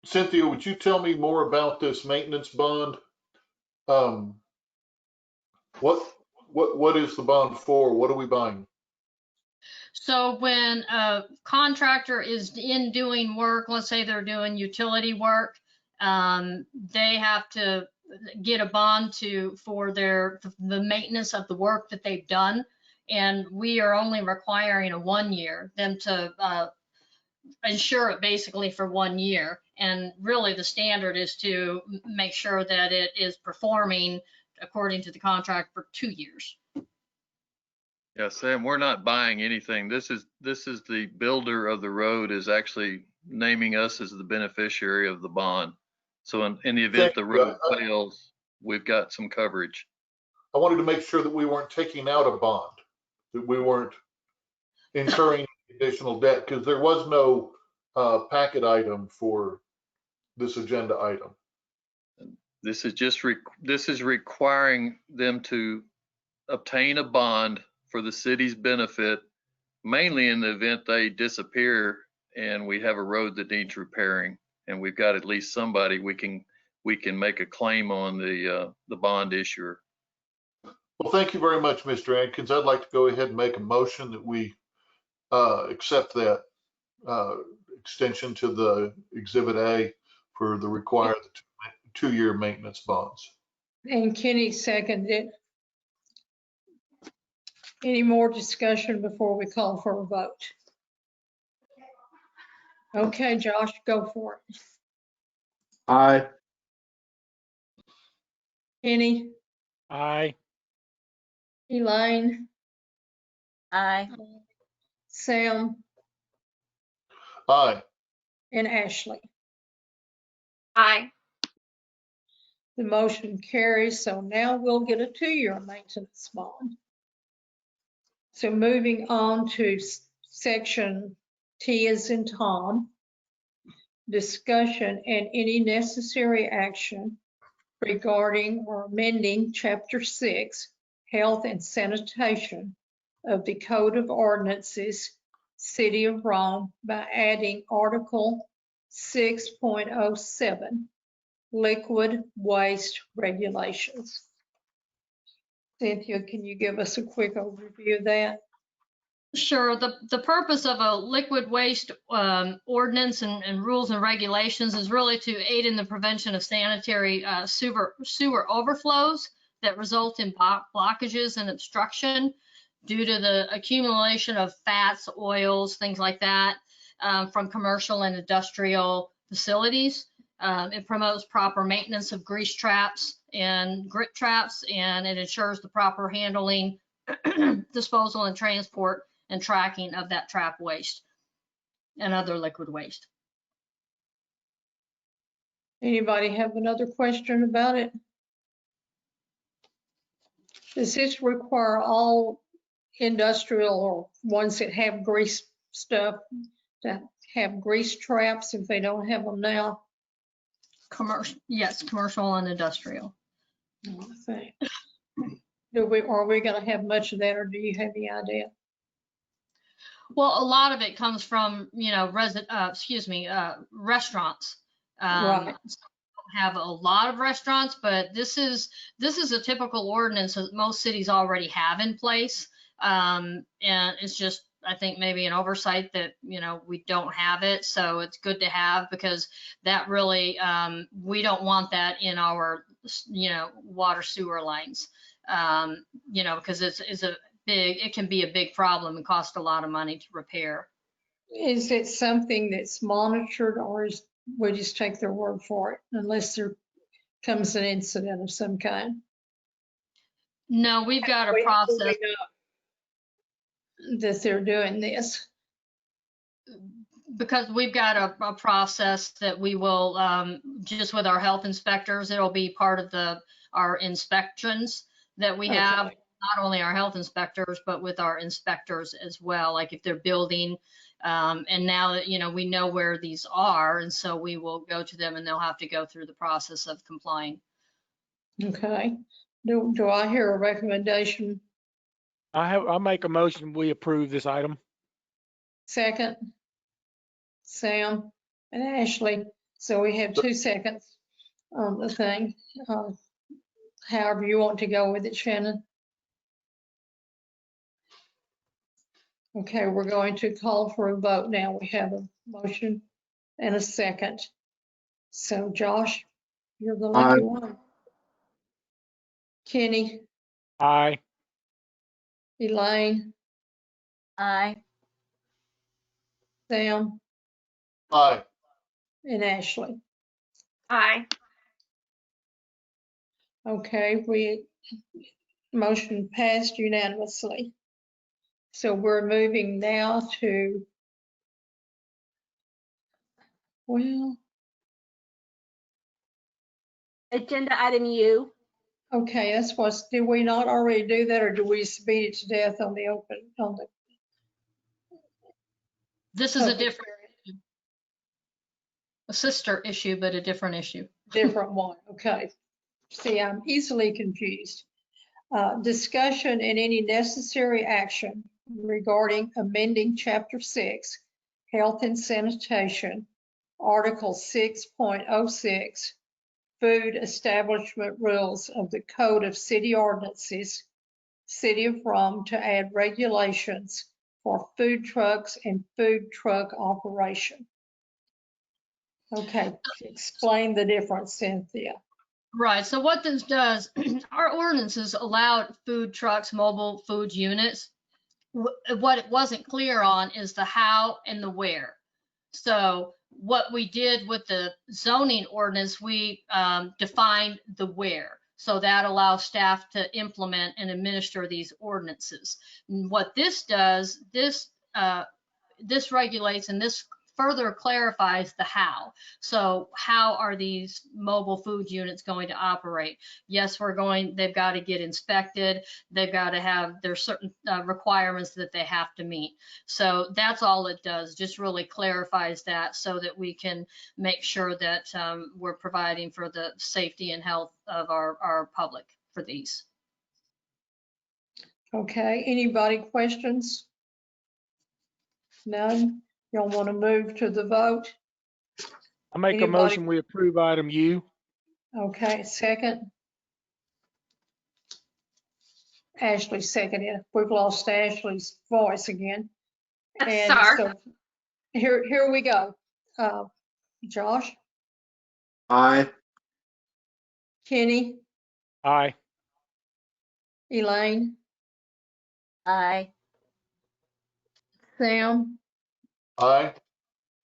Cynthia, would you tell me more about this maintenance bond? What is the bond for? What are we buying? So when a contractor is in doing work, let's say they're doing utility work, they have to get a bond for the maintenance of the work that they've done. And we are only requiring a 1 year, them to insure it basically for 1 year. And really the standard is to make sure that it is performing according to the contract for 2 years. Yeah, Sam, we're not buying anything. This is the builder of the road is actually naming us as the beneficiary of the bond. So in the event the road fails, we've got some coverage. I wanted to make sure that we weren't taking out a bond, that we weren't incurring additional debt, because there was no packet item for this agenda item. This is just this is requiring them to obtain a bond for the city's benefit, mainly in the event they disappear and we have a road that needs repairing, and we've got at least somebody we can make a claim on the bond issuer. Well, thank you very much, Mr. Atkins. I'd like to go ahead and make a motion that we accept that extension to the Exhibit A for the required 2-year maintenance bonds. And Kenny seconded it. Any more discussion before we call for a vote? Okay, Josh, go for it. Aye. Kenny? Aye. Elaine? Aye. Sam? Aye. And Ashley? Aye. The motion carries, so now we'll get a 2-year maintenance bond. So moving on to section T as in Tom, discussion and any necessary action regarding or amending Chapter 6, Health and Sanitation of the Code of Ordinances, City of Rome, by adding Article 6.07, Liquid Waste Regulations. Cynthia, can you give us a quick overview of that? Sure. The purpose of a liquid waste ordinance and rules and regulations is really to aid in the prevention of sanitary sewer overflows that result in blockages and obstruction due to the accumulation of fats, oils, things like that from commercial and industrial facilities. It promotes proper maintenance of grease traps and grit traps, and it ensures the proper handling, disposal, and transport and tracking of that trap waste and other liquid waste. Anybody have another question about it? Does this require all industrial or ones that have grease stuff to have grease traps if they don't have them now? Commercial, yes, commercial and industrial. I think. Are we going to have much of that, or do you have any idea? Well, a lot of it comes from, you know, restaurants. Right. Have a lot of restaurants, but this is a typical ordinance that most cities already have in place. And it's just, I think maybe an oversight that, you know, we don't have it. So it's good to have, because that really, we don't want that in our, you know, water sewer lines. You know, because it can be a big problem and cost a lot of money to repair. Is it something that's monitored, or is we just take their word for it unless there comes an incident of some kind? No, we've got a process that they're doing this. Because we've got a process that we will, just with our health inspectors, it'll be part of our inspections that we have, not only our health inspectors, but with our inspectors as well, like if they're building. And now that, you know, we know where these are, and so we will go to them and they'll have to go through the process of complying. Okay. Do I hear a recommendation? I'll make a motion, we approve this item. Second. Sam and Ashley. So we have 2 seconds on the thing. However you want to go with it, Shannon. Okay, we're going to call for a vote now. We have a motion and a second. So Josh, you're the lucky one. Kenny? Aye. Elaine? Aye. Sam? Aye. And Ashley? Aye. Okay, motion passed unanimously. So we're moving now to, well, Agenda item U. okay, did we not already do that, or do we just beat it to death on the This is a sister issue, but a different issue. different one, okay. See, I'm easily confused. Discussion and any necessary action regarding amending Chapter 6, Health and Sanitation, Article 6.06, Food Establishment Rules of the Code of City Ordinances, City of Rome, to add regulations for food trucks and food truck operation. Okay, explain the difference, Cynthia. Right, so what this does, our ordinances allowed food trucks, mobile food units. What it wasn't clear on is the how and the where. So what we did with the zoning ordinance, we defined the where. So that allows staff to implement and administer these ordinances. And what this does, this regulates, and this further clarifies the how. So how are these mobile food units going to operate? Yes, they've got to get inspected. They've got to have, there's certain requirements that they have to meet. So that's all it does, just really clarifies that so that we can make sure that we're providing for the safety and health of our public for these. Okay, anybody questions? None? Y'all want to move to the vote? I make a motion, we approve item U. Okay, second. Ashley seconded. We've lost Ashley's voice again. And Sorry. so here we go. Josh? Aye. Kenny? Aye. Elaine? Aye. Sam? Aye.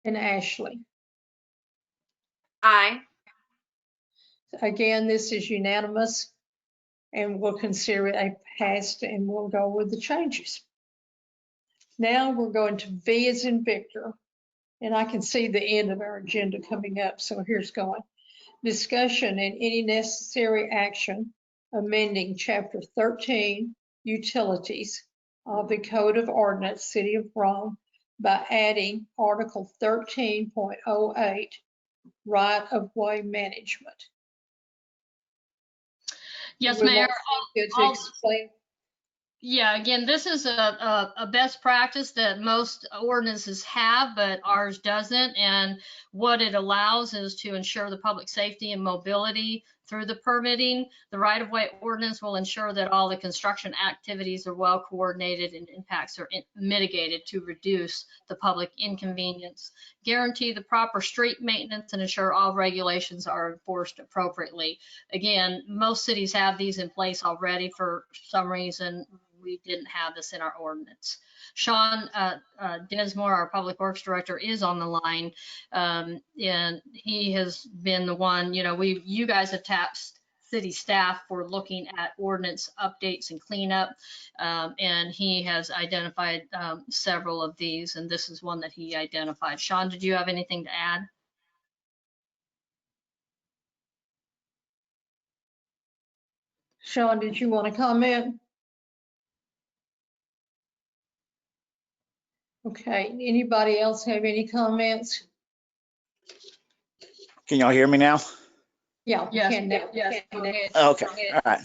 And Ashley. Aye. Again, this is unanimous, and we'll consider it a passed, and we'll go with the changes. Now we're going to V as in Victor, and I can see the end of our agenda coming up, so here's going. Discussion and any necessary action amending Chapter 13, Utilities of the Code of Ordinance, City of Rome, by adding Article 13.08, right-of-way management. Yes, We Mayor. want you to explain. Yeah, again, this is a best practice that most ordinances have, but ours doesn't. And what it allows is to ensure the public safety and mobility through the permitting. The right-of-way ordinance will ensure that all the construction activities are well coordinated and impacts are mitigated to reduce the public inconvenience, guarantee the proper street maintenance, and ensure all regulations are enforced appropriately. Again, most cities have these in place already. For some reason, we didn't have this in our ordinance. Sean Desmore, our Public Works Director, is on the line, and he has been the one, you guys have tasked city staff for looking at ordinance updates and cleanup, and he has identified several of these, and this is one that he identified. Sean, did you have anything to add? Sean, did you want to comment? Okay, anybody else have any comments? Can y'all hear me now? Yeah, yes, can now. yes. Okay, all right.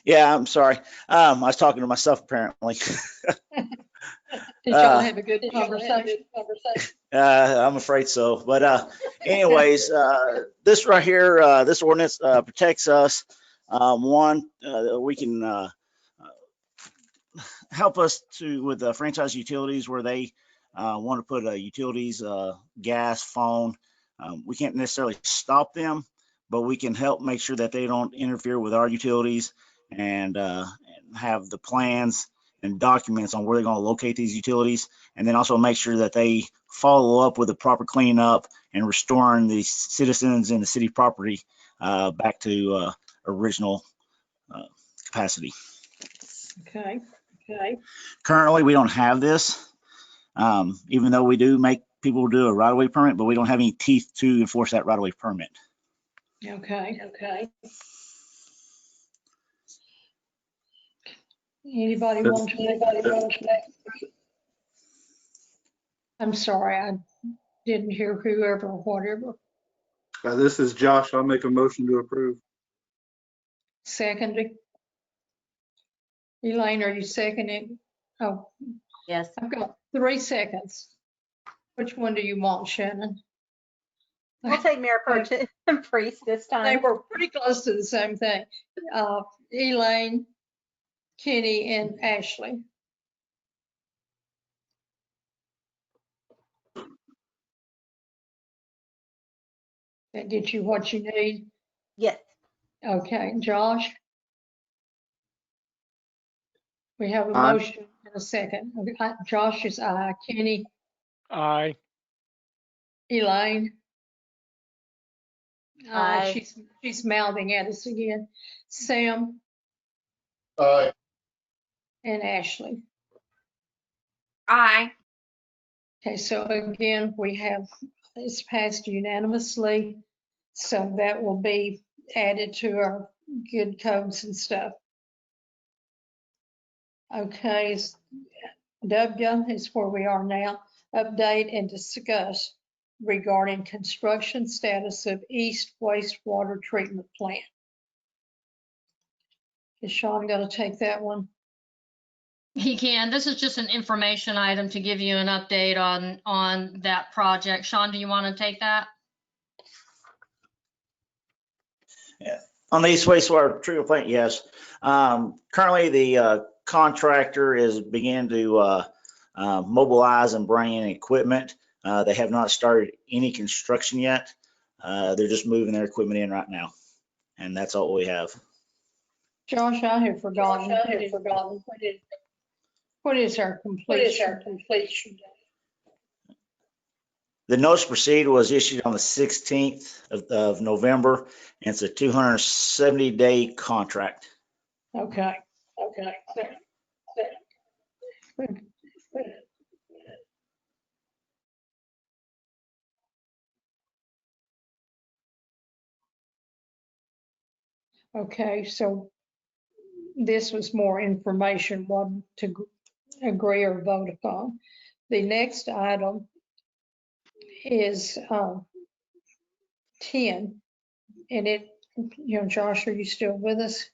Yeah, I'm sorry. I was talking to myself apparently. Did y'all have a good conversation? I'm afraid so. But anyways, this right here, this ordinance protects us. One, we can help us with franchise utilities where they want to put utilities, gas, phone. We can't necessarily stop them, but we can help make sure that they don't interfere with our utilities and have the plans and documents on where they're going to locate these utilities, and then also make sure that they follow up with the proper cleanup and restoring the citizens and the city property back to original capacity. Okay. Currently, we don't have this, even though we do make people do a right-of-way permit, but we don't have any teeth to enforce that right-of-way permit. Okay. Anybody want to? I'm sorry, I didn't hear whoever or whatever. This is Josh. I'll make a motion to approve. Seconded. Elaine, are you seconding? Oh, Yes. I've got 3 seconds. Which one do you want, Shannon? We'll take Mayor Pro Tem Priest this They time. were pretty close to the same thing. Elaine, Kenny, and Ashley. That get you what you need? Yes. Okay, Josh? We have a Aye. motion and a second. Josh is aye. Kenny? Aye. Elaine? Aye. She's mouthing at us again. Sam Aye. and Ashley. Aye. Okay, so again, it's passed unanimously. So that will be added to our good codes and stuff. Okay, W is where we are now. Update and discuss regarding construction status of East Wastewater Treatment Plant. Is Sean going to take that one? He can. This is just an information item to give you an update on that project. Sean, do you want to take that? Yeah. On the East Wastewater Treatment Plant, yes. Currently, the contractor is beginning to mobilize and bring in equipment. They have not started any construction yet. They're just moving their equipment in right now, and that's all we have. Josh, I have forgotten. What is our completion? The notice to proceed was issued on the 16th of November, and it's a 270-day contract. Okay. Okay, so this was more information, one to agree or vote upon. The next item is 10, and it, Josh, are you still with us?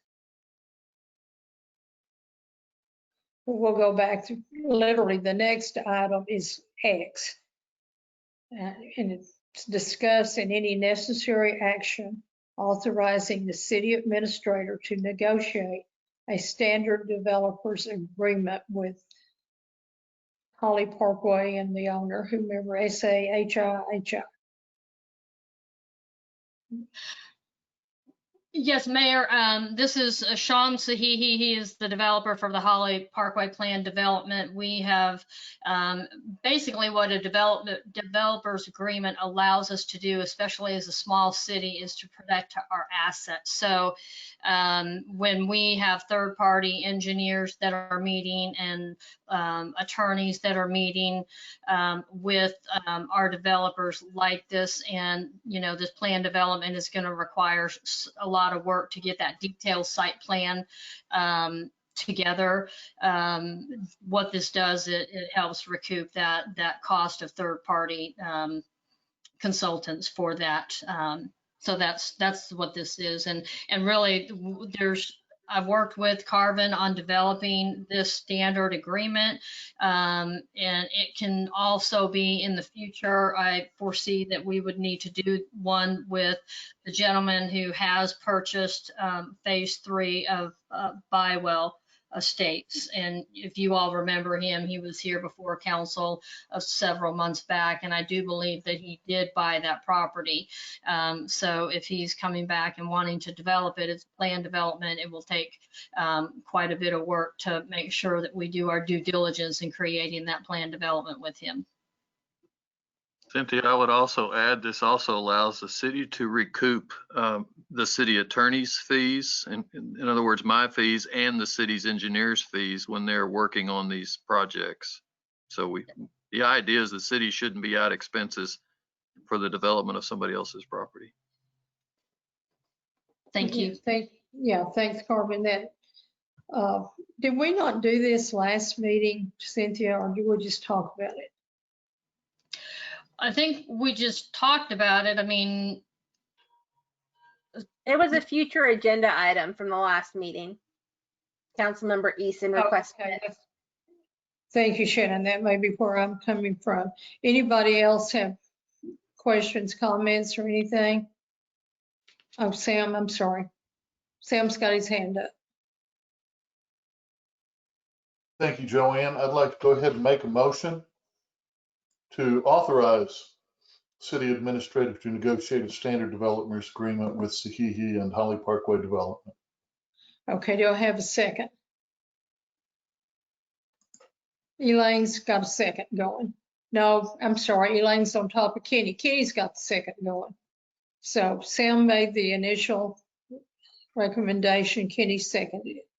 We'll go back to literally the next item is X. And it's discuss and any necessary action authorizing the city administrator to negotiate a standard developers agreement with Holly Parkway and the owner, whomever, SAHI. Yes, Mayor, this is Sean Sahihi. He is the developer for the Holly Parkway Plan Development. We have basically what a developer's agreement allows us to do, especially as a small city, is to protect our assets. So when we have third-party engineers that are meeting and attorneys that are meeting with our developers like this, and this plan development is going to require a lot of work to get that detailed site plan together. What this does, it helps recoup that cost of third-party consultants for that. So that's what this is, and really I've worked with Carvin on developing this standard agreement, and it can also be in the future. I foresee that we would need to do one with the gentleman who has purchased phase 3 of Bywell Estates. And if you all remember him, he was here before council several months back, and I do believe that he did buy that property. So if he's coming back and wanting to develop it, it's planned development. It will take quite a bit of work to make sure that we do our due diligence in creating that planned development with him. Cynthia, I would also add, this also allows the city to recoup the city attorney's fees, in other words, my fees and the city's engineers' fees when they're working on these projects. So the idea is the city shouldn't be out expenses for the development of somebody else's property. Thank you. Thanks, Carvin. Did we not do this last meeting, Cynthia, or did we just talk about it? I think we just talked about it. I mean, it was a future agenda item from the last meeting. Councilmember Eason requested it. Thank you, Shannon. That may be where I'm coming from. Anybody else have questions, comments, or anything? Oh, Sam, I'm sorry. Sam's got his hand up. Thank you, Joanne. I'd like to go ahead and make a motion to authorize city administrator to negotiate a standard developers agreement with Sahihi and Holly Parkway Development. Okay, do I have a second? Elaine's got a second going. No, I'm sorry, Elaine's on top of Kenny. Kenny's got the second going. So Sam made the initial recommendation, Kenny seconded it.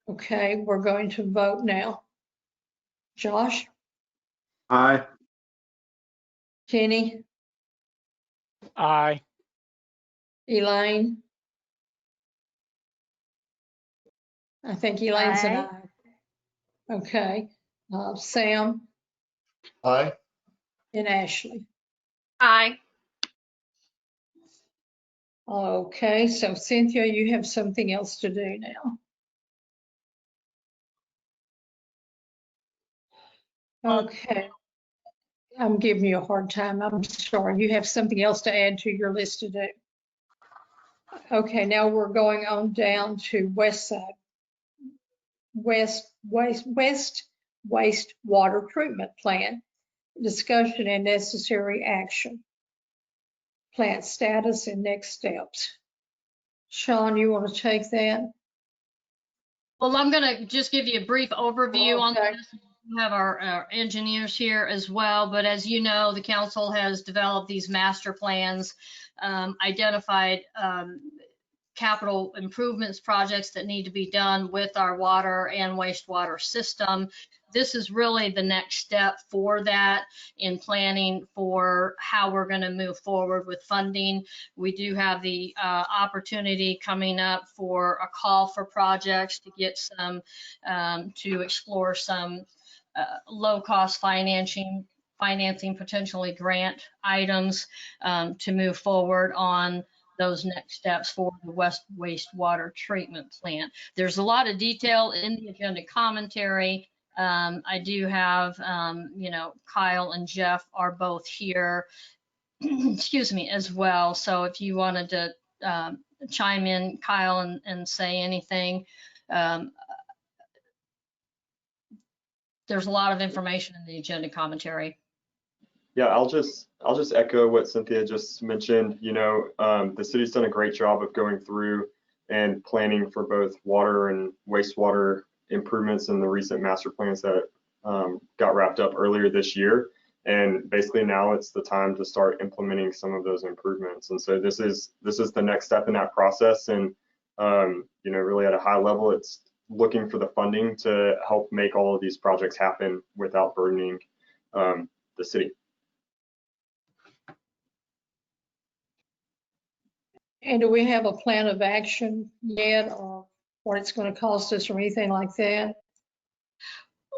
Okay, we're going to vote now. Josh? Aye. Kenny? Aye. Elaine? I think Elaine's an aye. Okay. Sam? Aye. And Ashley? Aye. Okay, so Cynthia, you have something else to do now. Okay. I'm giving you a hard time. I'm sorry. You have something else to add to your list to do. Okay, now we're going on down to West Side. West Wastewater Treatment Plant. Discussion and necessary action. Plant status and next steps. Sean, you want to take that? Well, I'm going to just give you a brief overview on this. We have our engineers here as well, but as you know, the council has developed these master plans, identified capital improvements projects that need to be done with our water and wastewater system. this is really the next step for that in planning for how we're going to move forward with funding. We do have the opportunity coming up for a call for projects to get some, to explore some low-cost financing, potentially grant items to move forward on those next steps for the wastewater treatment plant. There's a lot of detail in the agenda commentary. I do have, you know, Kyle and Jeff are both here, excuse me, as well. So if you wanted to chime in, Kyle, and say anything, there's a lot of information in the agenda commentary. Yeah, I'll just echo what Cynthia just mentioned. You know, the city's done a great job of going through and planning for both water and wastewater improvements in the recent master plans that got wrapped up earlier this year. And basically now it's the time to start implementing some of those improvements. And so this is the next step in that process. And you know, really at a high level, it's looking for the funding to help make all of these projects happen without burdening the city. And do we have a plan of action yet, or what it's going to cost us or anything like that?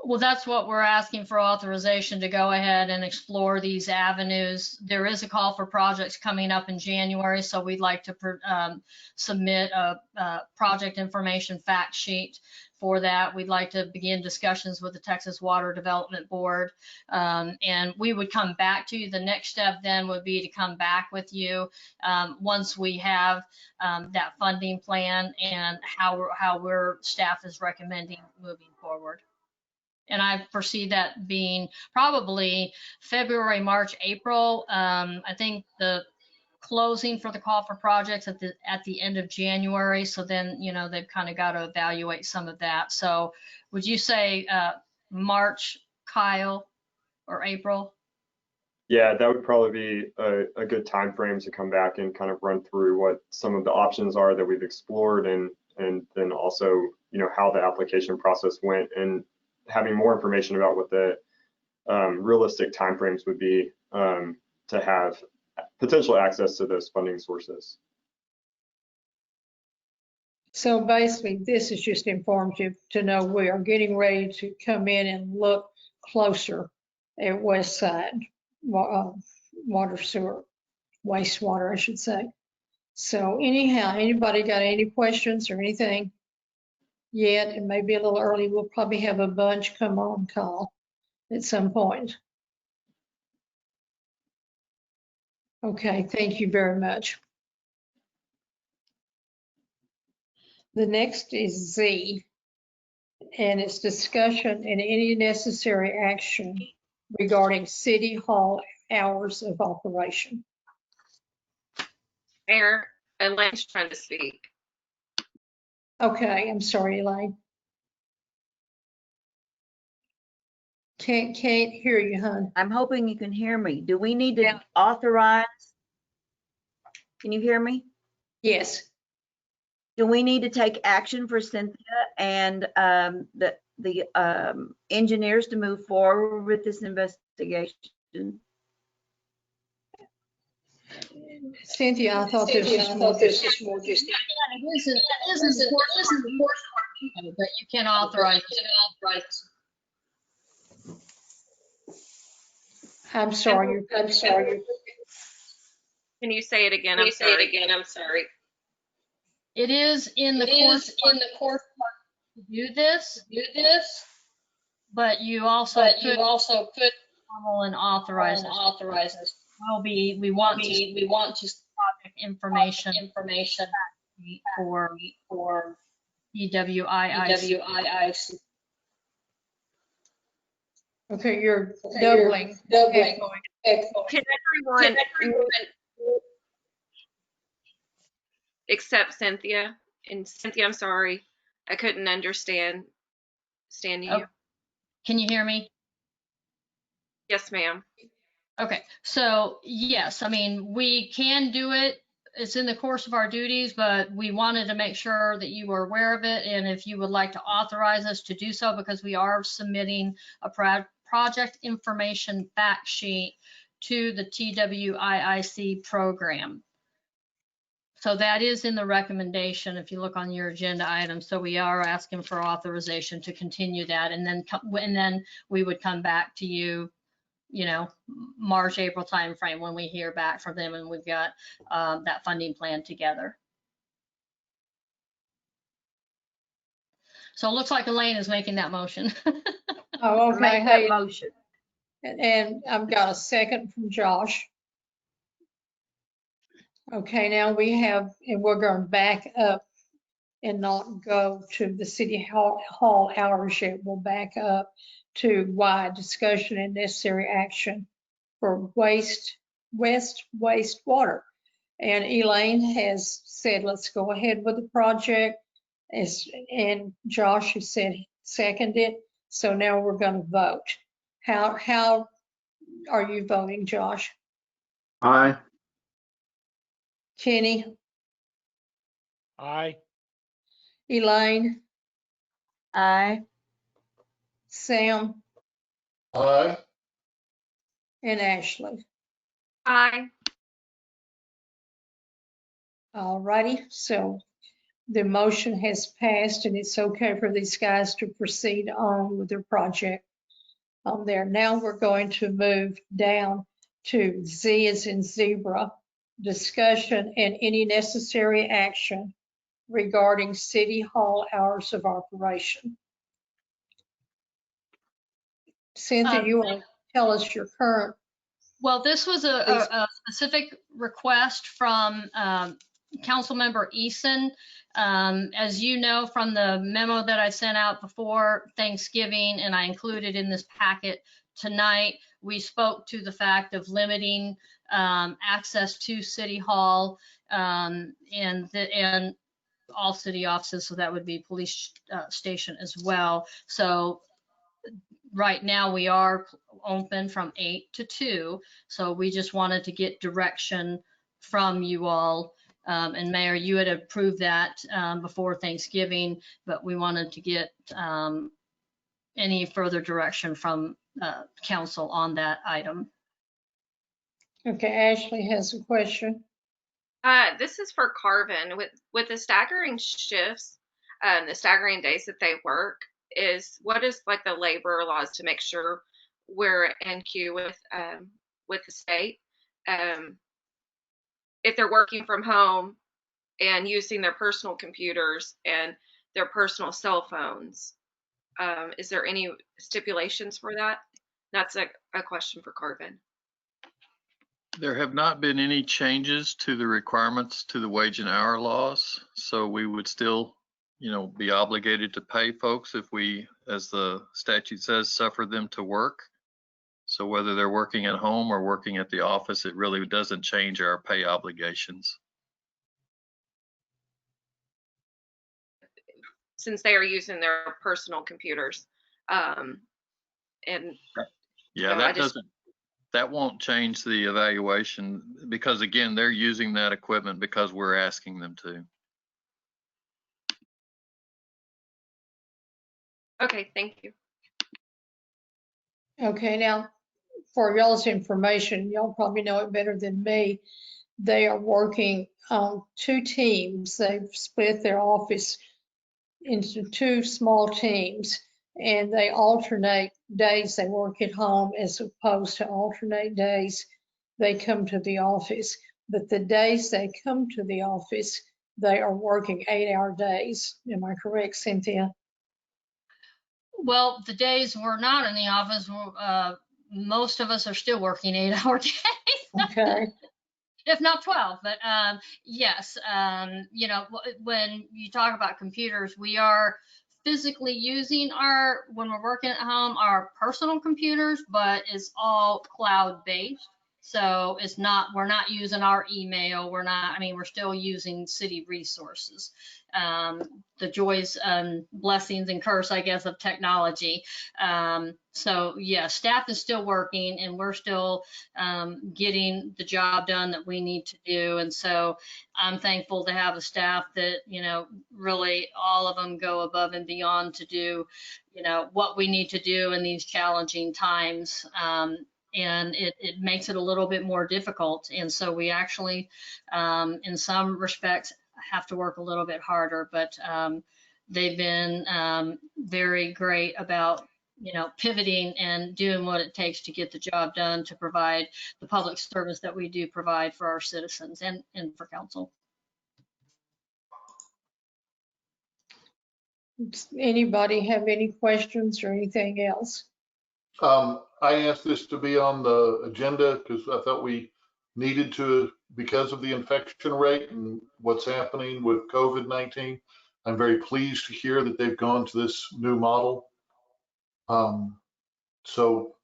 Well, that's what we're asking for authorization to go ahead and explore these avenues. There is a call for projects coming up in January, so we'd like to submit a project information fact sheet for that. We'd like to begin discussions with the Texas Water Development Board, and we would come back to you. The next step then would be to come back with you once we have that funding plan and how staff is recommending moving forward. And I foresee that being probably February, March, April. I think the closing for the call for projects at the end of January. So then, you know, they've kind of got to evaluate some of that. So would you say March, Kyle, or April? Yeah, that would probably be a good time frame to come back and kind of run through what some of the options are that we've explored, and then also, you know, how the application process went, and having more information about what the realistic timeframes would be to have potential access to those funding sources. So basically, this is just informative to know we are getting ready to come in and look closer at West Side water, sewer, wastewater, I should say. So anyhow, anybody got any questions or anything yet? It may be a little early. We'll probably have a bunch come on call at some point. Okay, thank you very much. The next is Z, and it's discussion and any necessary action regarding City Hall hours of operation. Mayor, Elaine's trying to speak. Okay, I'm sorry, Elaine. Can't hear you, hon. I'm hoping you can hear me. Do we need to authorize? Can you hear me? Yes. Do we need to take action for Cynthia and the engineers to move forward with this investigation? Cynthia, I thought this was more just. It is important, but you can authorize. I'm sorry. I'm sorry. Can you say it again? I'm sorry. It is in the course to do this, but you also could formal and authorize it. We want to project information for EWIIC. Okay, you're doubling. Can everyone except Cynthia? And Cynthia, I'm sorry, I couldn't understand you. Oh, can you hear me? Yes, ma'am. Okay, so yes, I mean, we can do it it's in the course of our duties, but we wanted to make sure that you were aware of it. And if you would like to authorize us to do so, because we are submitting a project information fact sheet to the TWIIC program. So that is in the recommendation if you look on your agenda item. So we are asking for authorization to continue that, and then we would come back to you, you know, March, April timeframe when we hear back from them and we've got that funding plan together. So it looks like Elaine is making that motion. Oh, okay. Make that motion. And I've got a second from Josh. Okay, now we have, and we're going to back up and not go to the city hall hours yet. We'll back up to why discussion and necessary action for wastewater. And Elaine has said, let's go ahead with the project. And Josh has said seconded. So now we're going to vote. How are you voting, Josh? Aye. Kenny? Aye. Elaine? Aye. Sam? Aye. And Ashley? Aye. All righty, so the motion has passed and it's okay for these guys to proceed on with their project on there. Now we're going to move down to Z as in zebra, discussion and any necessary action regarding city hall hours of operation. Cynthia, you want to tell us your current? Well, this was a specific request from Councilmember Eason. As you know from the memo that I sent out before Thanksgiving, and I included in this packet tonight, we spoke to the fact of limiting access to City Hall and all city offices, so that would be police station as well. So right now we are open from 8 to 2. So we just wanted to get direction from you all. And Mayor, you had approved that before Thanksgiving, but we wanted to get any further direction from council on that item. Okay, Ashley has a question. This is for Carvin. With the staggering shifts, the staggering days that they work, what is like the labor laws to make sure we're in queue with the state? If they're working from home and using their personal computers and their personal cell phones, is there any stipulations for that? That's a question for Carvin. There have not been any changes to the requirements to the wage and hour laws, so we would still, you know, be obligated to pay folks if we, as the statute says, suffer them to work. So whether they're working at home or working at the office, it really doesn't change our pay obligations. Since they are using their personal computers, and yeah, that won't change the evaluation because again, they're using that equipment because we're asking them to. Okay, thank you. Okay, now for y'all's information, y'all probably know it better than me. They are working on 2 teams. They've split their office into 2 small teams, and they alternate days they work at home as opposed to alternate days they come to the office. But the days they come to the office, they are working 8-hour days. Am I correct, Cynthia? Well, the days we're not in the office, most of us are still working 8-hour days. Okay. If not 12, but yes, you know, when you talk about computers, we are physically using when we're working at home, our personal computers, but it's all cloud based. So it's not, we're not using our email. We're not, I mean, we're still using city resources. The joys and blessings and curse, I guess, of technology. So yeah, staff is still working and we're still getting the job done that we need to do. And so I'm thankful to have a staff that, you know, really all of them go above and beyond to do, you know, what we need to do in these challenging times. And it makes it a little bit more difficult. And so we actually, in some respects, have to work a little bit harder, but they've been very great about, you know, pivoting and doing what it takes to get the job done to provide the public service that we do provide for our citizens and for council. Does anybody have any questions or anything else? I asked this to be on the agenda because I thought we needed to, because of the infection rate and what's happening with COVID-19. I'm very pleased to hear that they've gone to this new model. So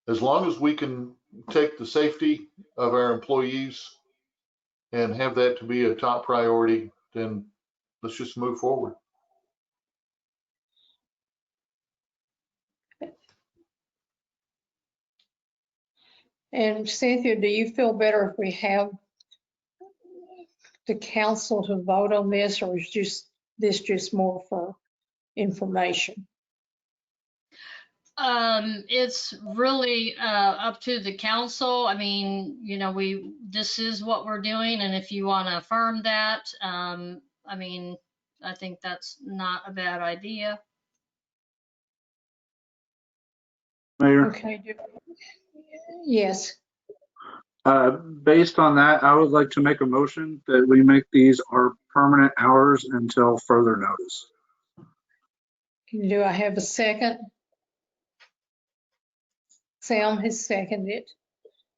as long as we can take the safety of our employees and have that to be a top priority, then let's just move forward. And Cynthia, do you feel better if we have the council to vote on this, or is this just more for information? It's really up to the council. I mean, you know, this is what we're doing, and if you want to affirm that, I mean, I think that's not a bad idea. Mayor? Okay. Yes. Based on that, I would like to make a motion that we make these our permanent hours until further notice. Do I have a second? Sam has seconded.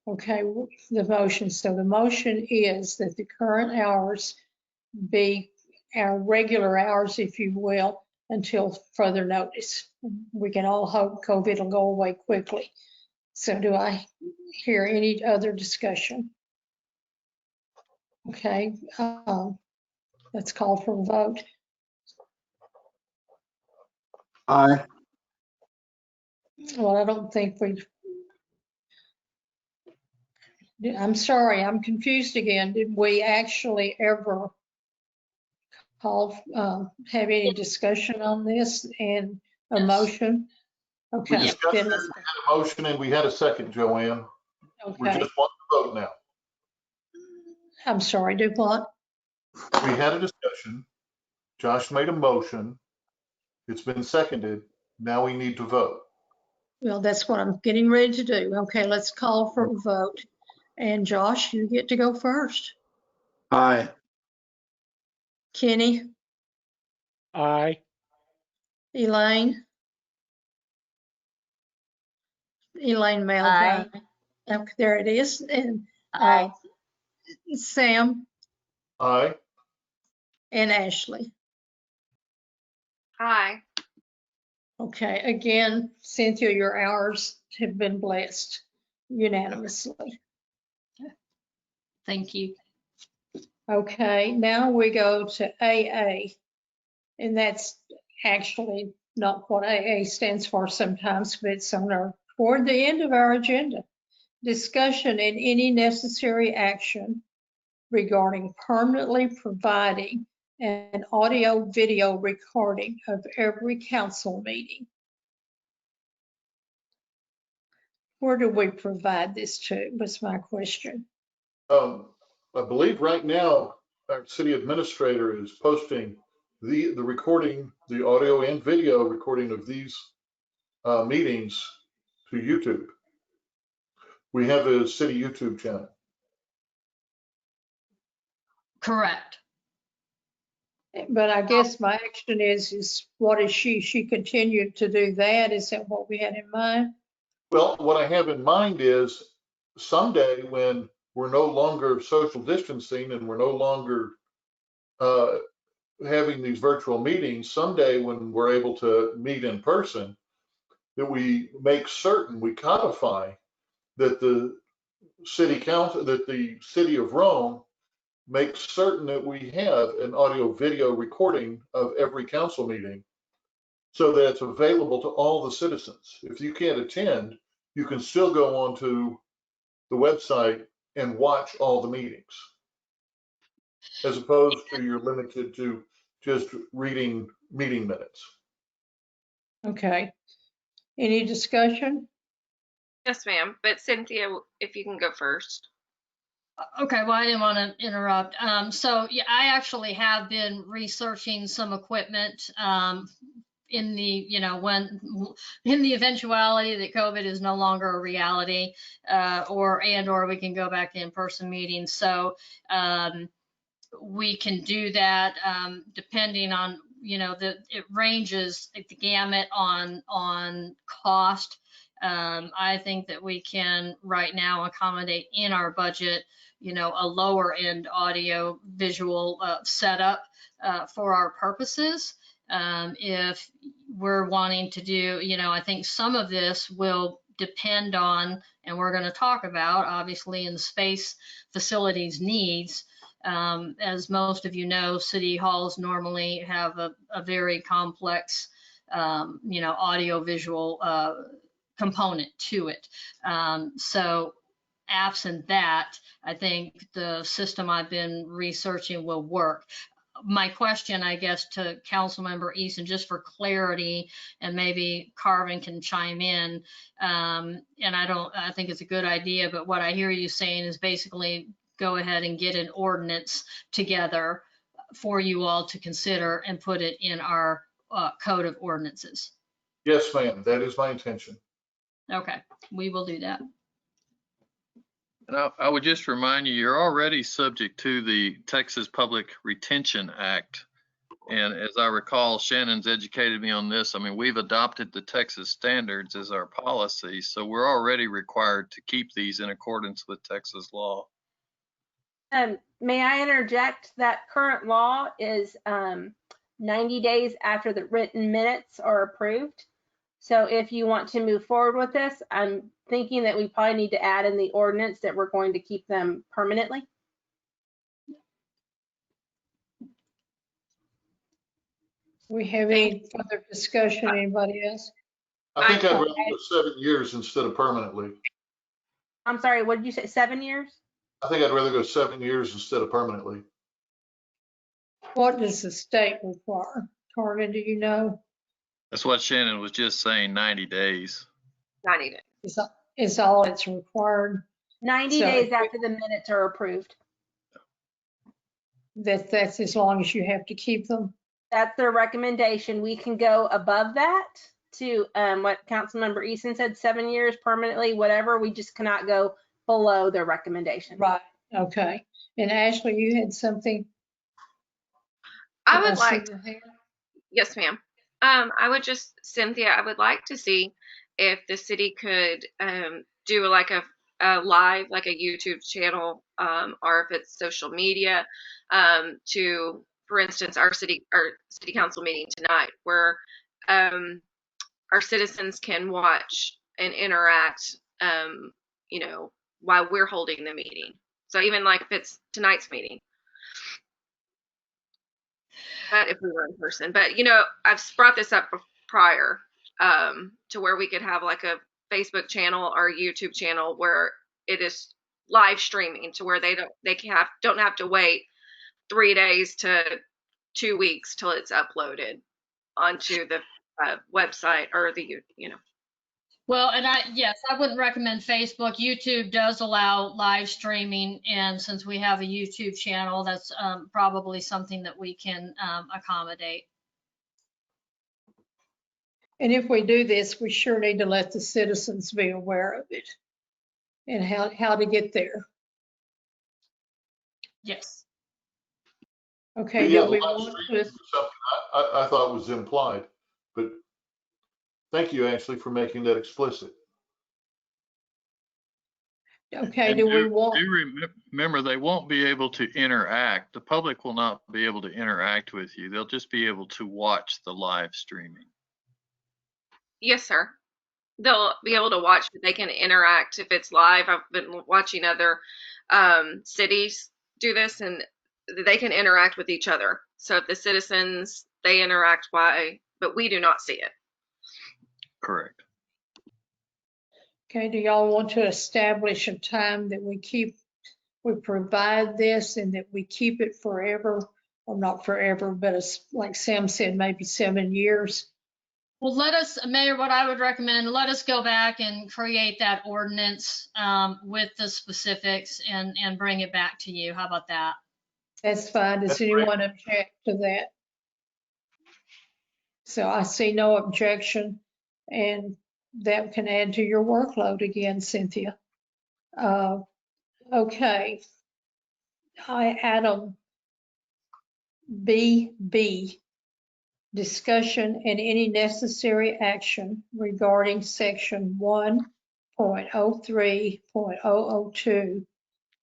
Okay, the motion. So the motion is that the current hours be our regular hours, if you will, until further notice. We can all hope COVID will go away quickly. So do I hear any other discussion? Okay, let's call for a vote. Aye. Well, I don't think I'm sorry, I'm confused again. Did we actually ever have any discussion on this and a motion? Okay. We discussed it, we had a motion and we had a second, Joanne. Okay. We just want to vote now. I'm sorry, do what? We had a discussion. Josh made a motion. It's been seconded. Now we need to vote. Well, that's what I'm getting ready to do. Okay, let's call for a vote. And Josh, you get to go first. Aye. Kenny? Aye. Elaine? Elaine Malvine? Okay, there it is. And Sam? Aye. And Ashley? Aye. Okay, again, Cynthia, your hours have been blessed unanimously. Thank you. Okay, now we go to AA. And that's actually not what AA stands for sometimes, but it's toward the end of our agenda. Discussion and any necessary action regarding permanently providing an audio-video recording of every council meeting. Where do we provide this to, was my question. I believe right now our city administrator is posting the recording, the audio and video recording of these meetings to YouTube. We have a city YouTube channel. Correct. But I guess my action is what is she continued to do that? Is that what we had in mind? Well, what I have in mind is someday when we're no longer social distancing and we're no longer having these virtual meetings, someday when we're able to meet in person, that we make certain, we codify that the city council, that the city of Rome makes certain that we have an audio video recording of every council meeting so that it's available to all the citizens. If you can't attend, you can still go onto the website and watch all the meetings, as opposed to you're limited to just reading meeting minutes. Okay. Any discussion? Yes, ma'am. But Cynthia, if you can go first. Okay, well, I didn't want to interrupt. So yeah, I actually have been researching some equipment in the, in the eventuality that COVID is no longer a reality, or we can go back to in-person meetings. So we can do that depending on, it ranges the gamut on cost. I think that we can right now accommodate in our budget, a lower end audio visual setup for our purposes. If we're wanting to do, I think some of this will depend on, and we're going to talk about, obviously, in the space facilities needs. As most of you know, city halls normally have a very complex, audio visual component to it. So absent that, I think the system I've been researching will work. My question, I guess, to Councilmember Easton, just for clarity, and maybe Carvin can chime in, and I think it's a good idea, but what I hear you saying is basically go ahead and get an ordinance together for you all to consider and put it in our code of ordinances. Yes, ma'am, that is my intention. Okay, we will do that. And I would just remind you, you're already subject to the Texas Public Retention Act. And as I recall, Shannon's educated me on this. I mean, we've adopted the Texas standards as our policy, so we're already required to keep these in accordance with Texas law. May I interject that current law is 90 days after the written minutes are approved. So if you want to move forward with this, I'm thinking that we probably need to add in the ordinance that we're going to keep them permanently. We have any further discussion? Anybody else? I think I'd rather go 7 years instead of permanently. I'm sorry, what did you say, 7 years? I think I'd rather go 7 years instead of permanently. What does the state require? Carvin, do you know? That's what Shannon was just saying, 90 days. 90 days. Is all it's required. 90 days after the minutes are approved. That's as long as you have to keep them. That's their recommendation. We can go above that to what Councilmember Easton said, 7 years permanently, whatever. We just cannot go below their recommendation. Right. Okay. And Ashley, you had something? I would like, yes, ma'am. I would just, Cynthia, I would like to see if the city could do like a live, like a YouTube channel, or if it's social media, to, for instance, our city council meeting tonight, where our citizens can watch and interact, while we're holding the meeting. So even like if it's tonight's meeting. But if we were in person, but I've brought this up prior, to where we could have like a Facebook channel or a YouTube channel where it is live streaming, to where they don't have to wait 3 days to 2 weeks till it's uploaded onto the website or the Well, and yes, I wouldn't recommend Facebook. YouTube does allow live streaming, and since we have a YouTube channel, that's probably something that we can accommodate. And if we do this, we sure need to let the citizens be aware of it and how to get there. Yes. Okay. Yeah, Do we want to? I thought was implied, but thank you, Ashley, for making that explicit. Okay, do we want? Remember, they won't be able to interact. The public will not be able to interact with you. They'll just be able to watch the live streaming. Yes, sir. they'll be able to watch, they can interact if it's live. I've been watching other cities do this, and they can interact with each other. So if the citizens, they interact, but we do not see it. Correct. Okay, do y'all want to establish a time that we provide this and that we keep it forever, or not forever, but it's, like Sam said, maybe 7 years? Well, Mayor, what I would recommend, let us go back and create that ordinance with the specifics and bring it back to you. How about that? That's fine. Does anyone object to that? So I see no objection, and that can add to your workload again, Cynthia. Okay. Item BB, discussion and any necessary action regarding section 1.03.002,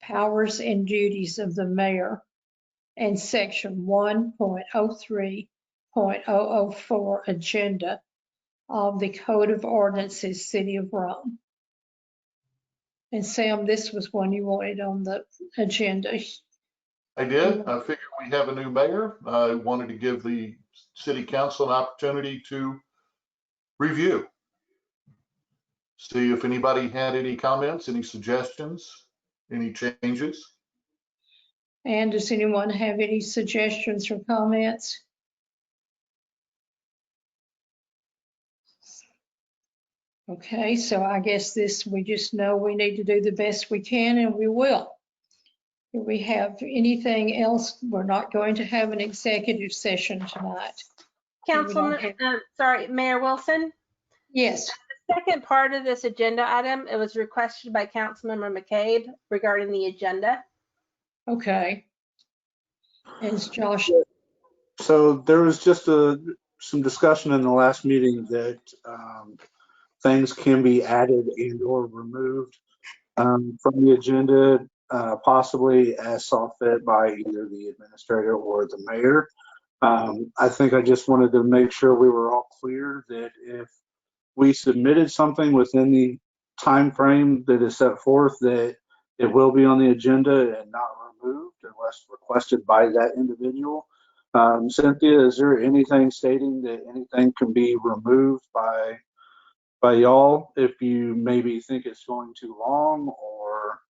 powers and duties of the mayor, and section 1.03.004, agenda of the Code of Ordinances, City of Rome. And Sam, this was one you wanted on the agenda. I did. I figured we have a new mayor. I wanted to give the city council an opportunity to review. See if anybody had any comments, any suggestions, any changes. And does anyone have any suggestions or comments? Okay, so I guess we just know we need to do the best we can, and we will. Do we have anything else? We're not going to have an executive session tonight. Mayor Wilson? Yes. The second part of this agenda item, it was requested by Councilmember McCabe regarding the agenda. Okay. And Josh? So there was just some discussion in the last meeting that things can be added and or removed from the agenda, possibly as saw fit by either the administrator or the mayor. I think I just wanted to make sure we were all clear that if we submitted something within the time frame that is set forth, that it will be on the agenda and not removed unless requested by that individual. Cynthia, is there anything stating that anything can be removed by y'all if you maybe think it's going too long, or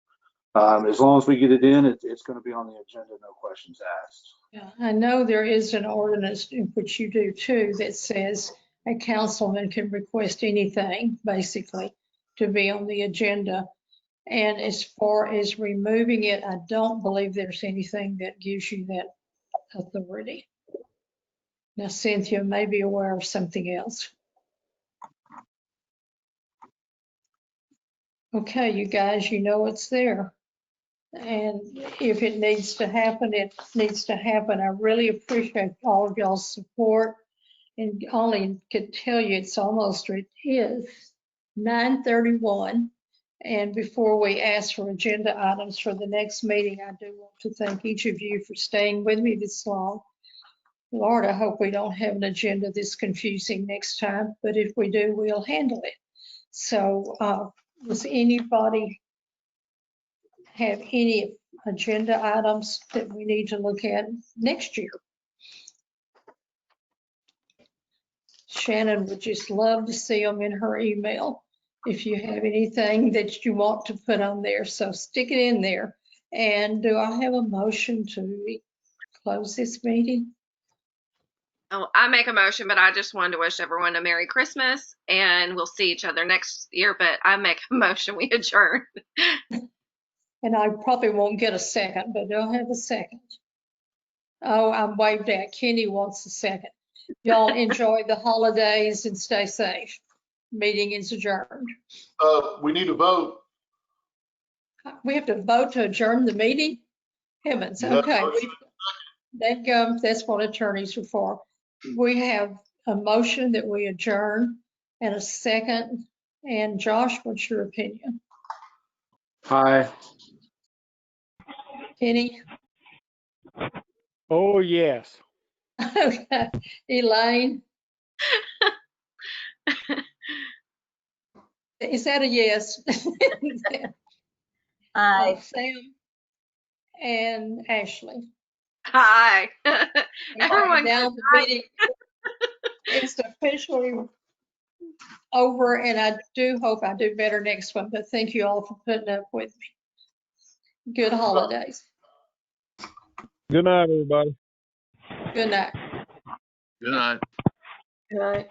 as long as we get it in, it's going to be on the agenda, no questions asked? Yeah, I know there is an ordinance, in which you do too, that says a councilman can request anything, basically, to be on the agenda. And as far as removing it, I don't believe there's anything that gives you that authority. Now, Cynthia may be aware of something else. Okay, you guys, you know it's there. And if it needs to happen, it needs to happen. I really appreciate all of y'all's support. And only could tell you it is 9:31. And before we ask for agenda items for the next meeting, I do want to thank each of you for staying with me this long. Lord, I hope we don't have an agenda this confusing next time, but if we do, we'll handle it. So does anybody have any agenda items that we need to look at next year? Shannon would just love to see them in her email. If you have anything that you want to put on there, so stick it in there. And do I have a motion to close this meeting? Oh, I make a motion, but I just wanted to wish everyone a Merry Christmas, and we'll see each other next year. But I make a motion, we adjourn. And I probably won't get a second, but do I have a second? Oh, I'm waved at. Kenny wants a second. Y'all enjoy the holidays and stay safe. Meeting is adjourned. We need to vote. We have to vote to adjourn the meeting? Heavens, okay. That's what attorneys are for. We have a motion that we adjourn and a second. And Josh, what's your opinion? Aye. Kenny? Oh, yes. Okay. Elaine? Is that a yes? Aye. Sam and Ashley. Hi. Okay, Everyone, now good the night. meeting is officially over, and I do hope I do better next one, but thank you all for putting up with me. Good holidays. Good night, everybody. Good night. Good night. Good night.